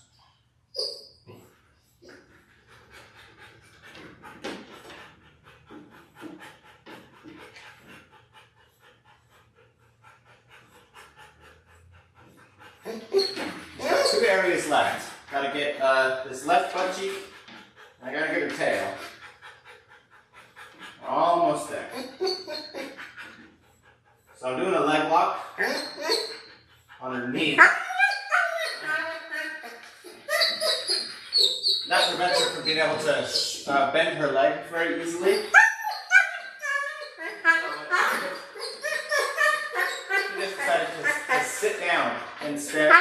Two areas left. Gotta get this left butt cheek, and I gotta get her tail. Almost there. So I'm doing a leg lock on her knee. That prevents her from being able to bend her leg very easily. She just decided to sit down instead.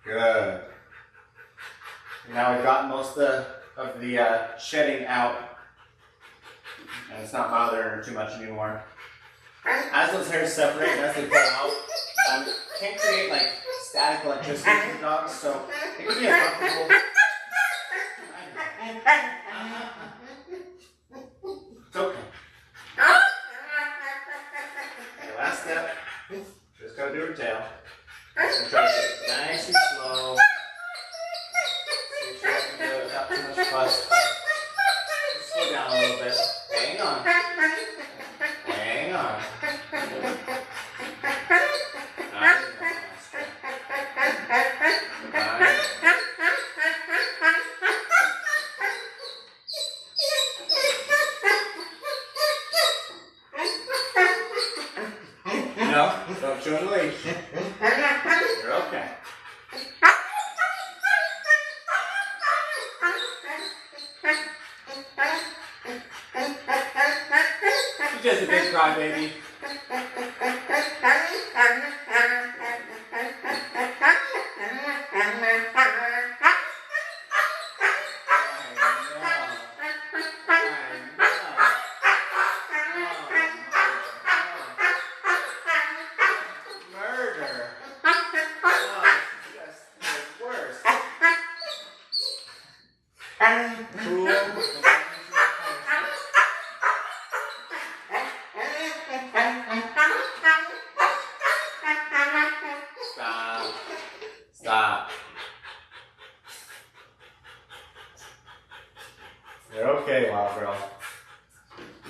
Good. Now we've got most of the shedding out, and it's not bothering her too much anymore. As those hairs separate and as they pull out, can't create like static electricity for the dogs, so it can be uncomfortable. It's okay. Okay, last step. Just gotta do her tail. And try to get nice and slow. See if she can do it without too much fuss. Just slow down a little bit. Hang on. Hang on. No, don't show the leash. You're okay. You're just a big crybaby. Stop. You're okay, wild girl.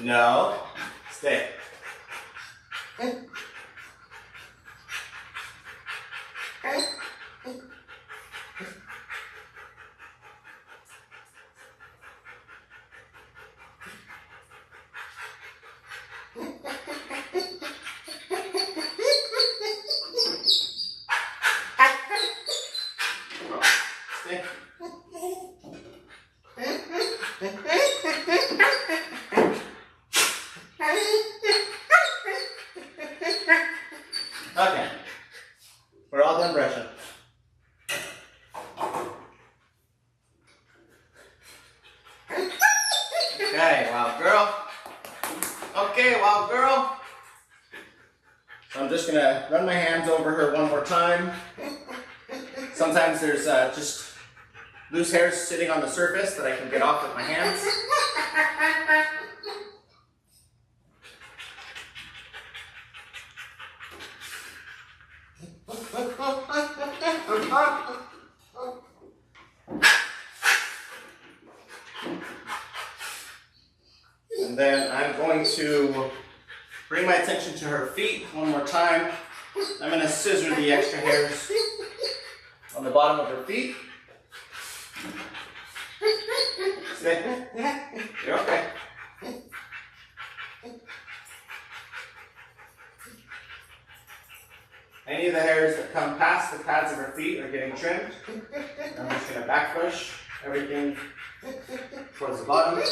No. Stay. Okay, we're all done brushing. Okay, wild girl. Okay, wild girl. So I'm just gonna run my hands over her one more time. Sometimes there's just loose hairs sitting on the surface that I can get off with my hands. And then I'm going to bring my attention to her feet one more time. I'm going to scissor the extra hairs on the bottom of her feet. Stay. You're okay. Any of the hairs that come past the pads of her feet are getting trimmed. I'm just going to back push everything towards the bottom.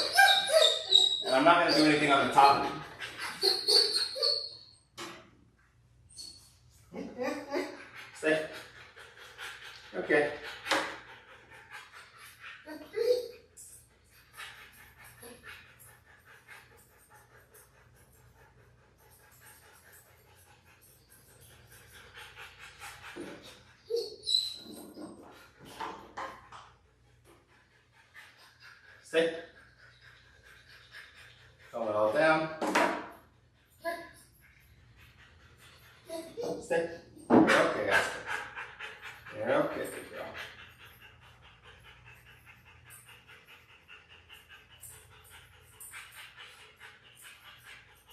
And I'm not going to do anything on the top. Stay. Okay. Stay. Calm it all down. Stay. You're okay, guys. You're okay, good girl.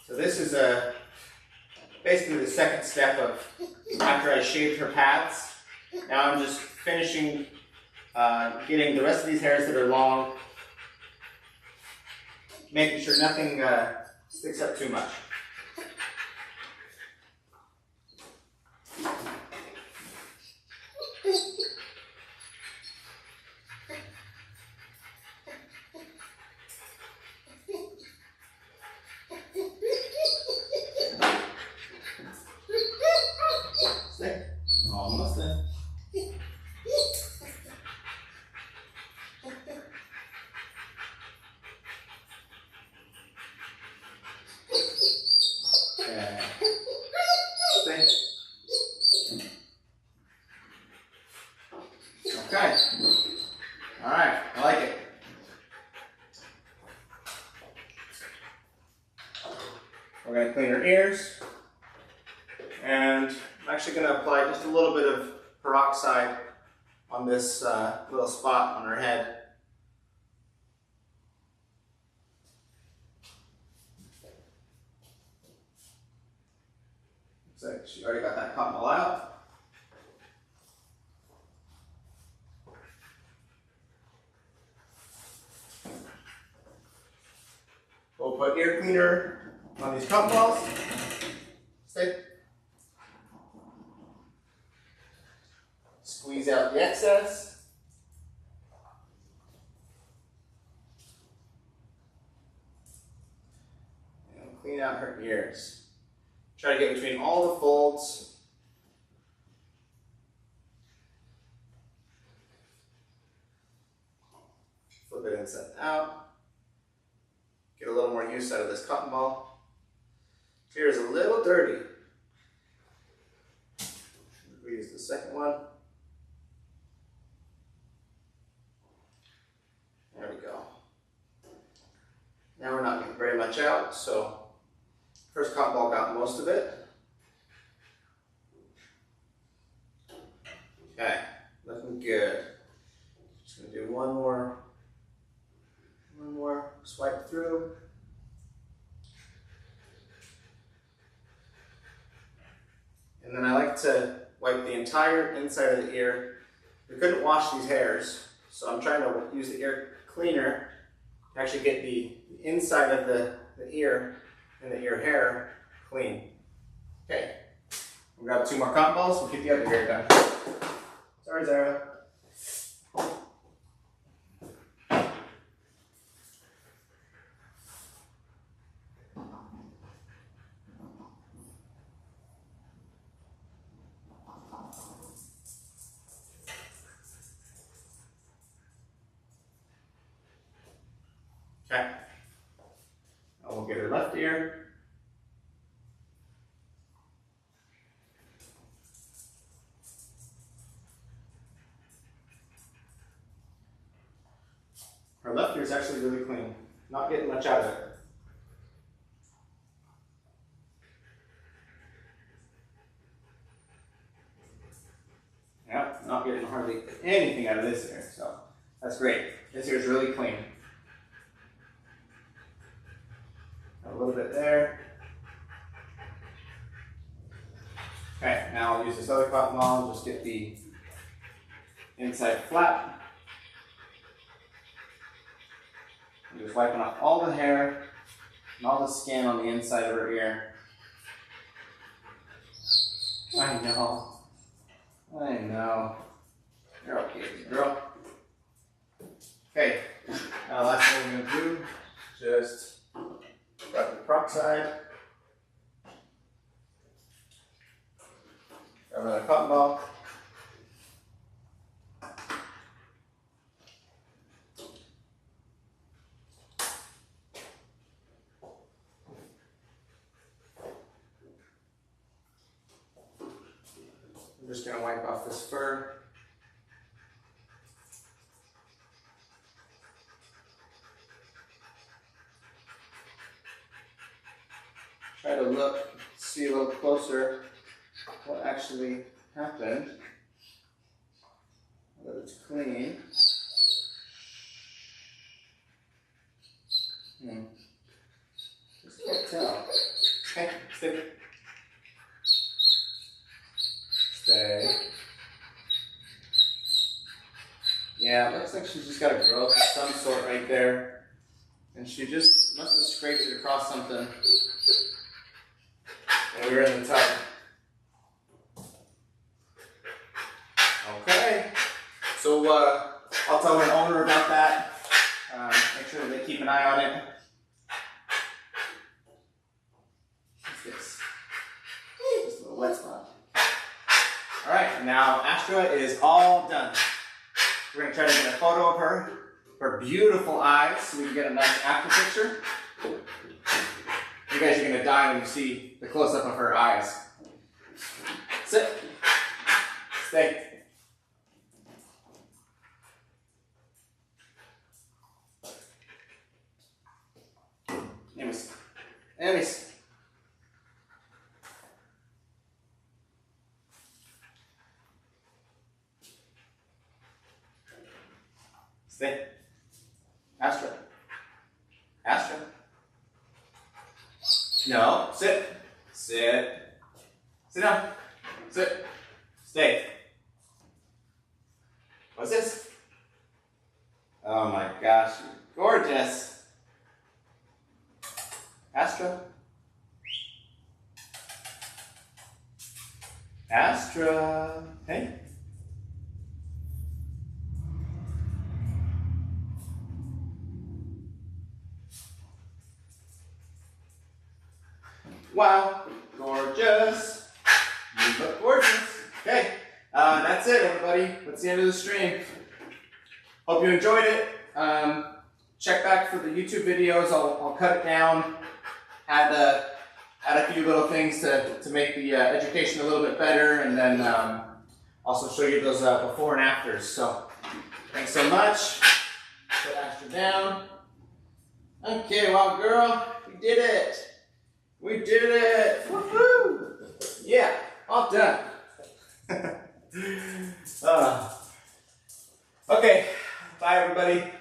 So this is basically the second step of after I shaved her pads. Now I'm just finishing getting the rest of these hairs that are long, making sure nothing sticks up too much. Stay. Almost there. Stay. Okay. All right. I like it. We're going to clean her ears. And I'm actually going to apply just a little bit of peroxide on this little spot on her head. Looks like she already got that cotton all out. We'll put ear cleaner on these cotton balls. Stay. Squeeze out the excess. And clean out her ears. Try to get between all the folds. Flip it inside out. Get a little more use out of this cotton ball. Here is a little dirty. We use the second one. There we go. Now we're not getting very much out, so first cotton ball got most of it. Okay, looking good. Just gonna do one more swipe through. And then I like to wipe the entire inside of the ear. We couldn't wash these hairs, so I'm trying to use the ear cleaner to actually get the inside of the ear and the ear hair clean. Okay, we'll grab 2 more cotton balls, we'll get the other ear done. Sorry, Zara. Okay, now we'll get her left ear. Her left ear is actually really clean, not getting much out of it. Yep, not getting hardly anything out of this ear, so that's great. This ear is really clean. A little bit there. Okay, now I'll use this other cotton ball and just get the inside flap. I'm just wiping off all the hair and all the skin on the inside of her ear. I know. I know. You're okay, girl. Okay, now last thing we're going to do, just rub the peroxide. just gonna wipe off this fur. Try to look, see a little closer what actually happened. That it's clean. Just can't tell. Okay, stay. Stay. Yeah, it looks like she's just got a growth of some sort right there. And she just must have scraped it across something when we were in the tub. Okay. So I'll tell her owner about that. Make sure they keep an eye on it. What's this? Just a little wet spot. Alright, now Astra is all done. We're going to try to get a photo of her beautiful eyes, so we can get a nice after picture. You guys are going to die when you see the close-up of her eyes. Sit. Stay. Enemies. Enemies. Stay. Astra. Astra. No. Sit. Sit. Sit down. Sit. Stay. What's this? Oh my gosh. You're gorgeous. Astra. Astra. Hey. Wow, gorgeous. You look gorgeous. Okay, that's it, everybody. That's the end of the stream. Hope you enjoyed it. Check back for the YouTube videos. I'll cut it down, add a few little things to make the education a little bit better, and then also show you those before and afters. So, thanks so much. Put Astra down. Okay, well, girl, we did it. We did it! Woohoo! Yeah, all done. Okay, bye everybody.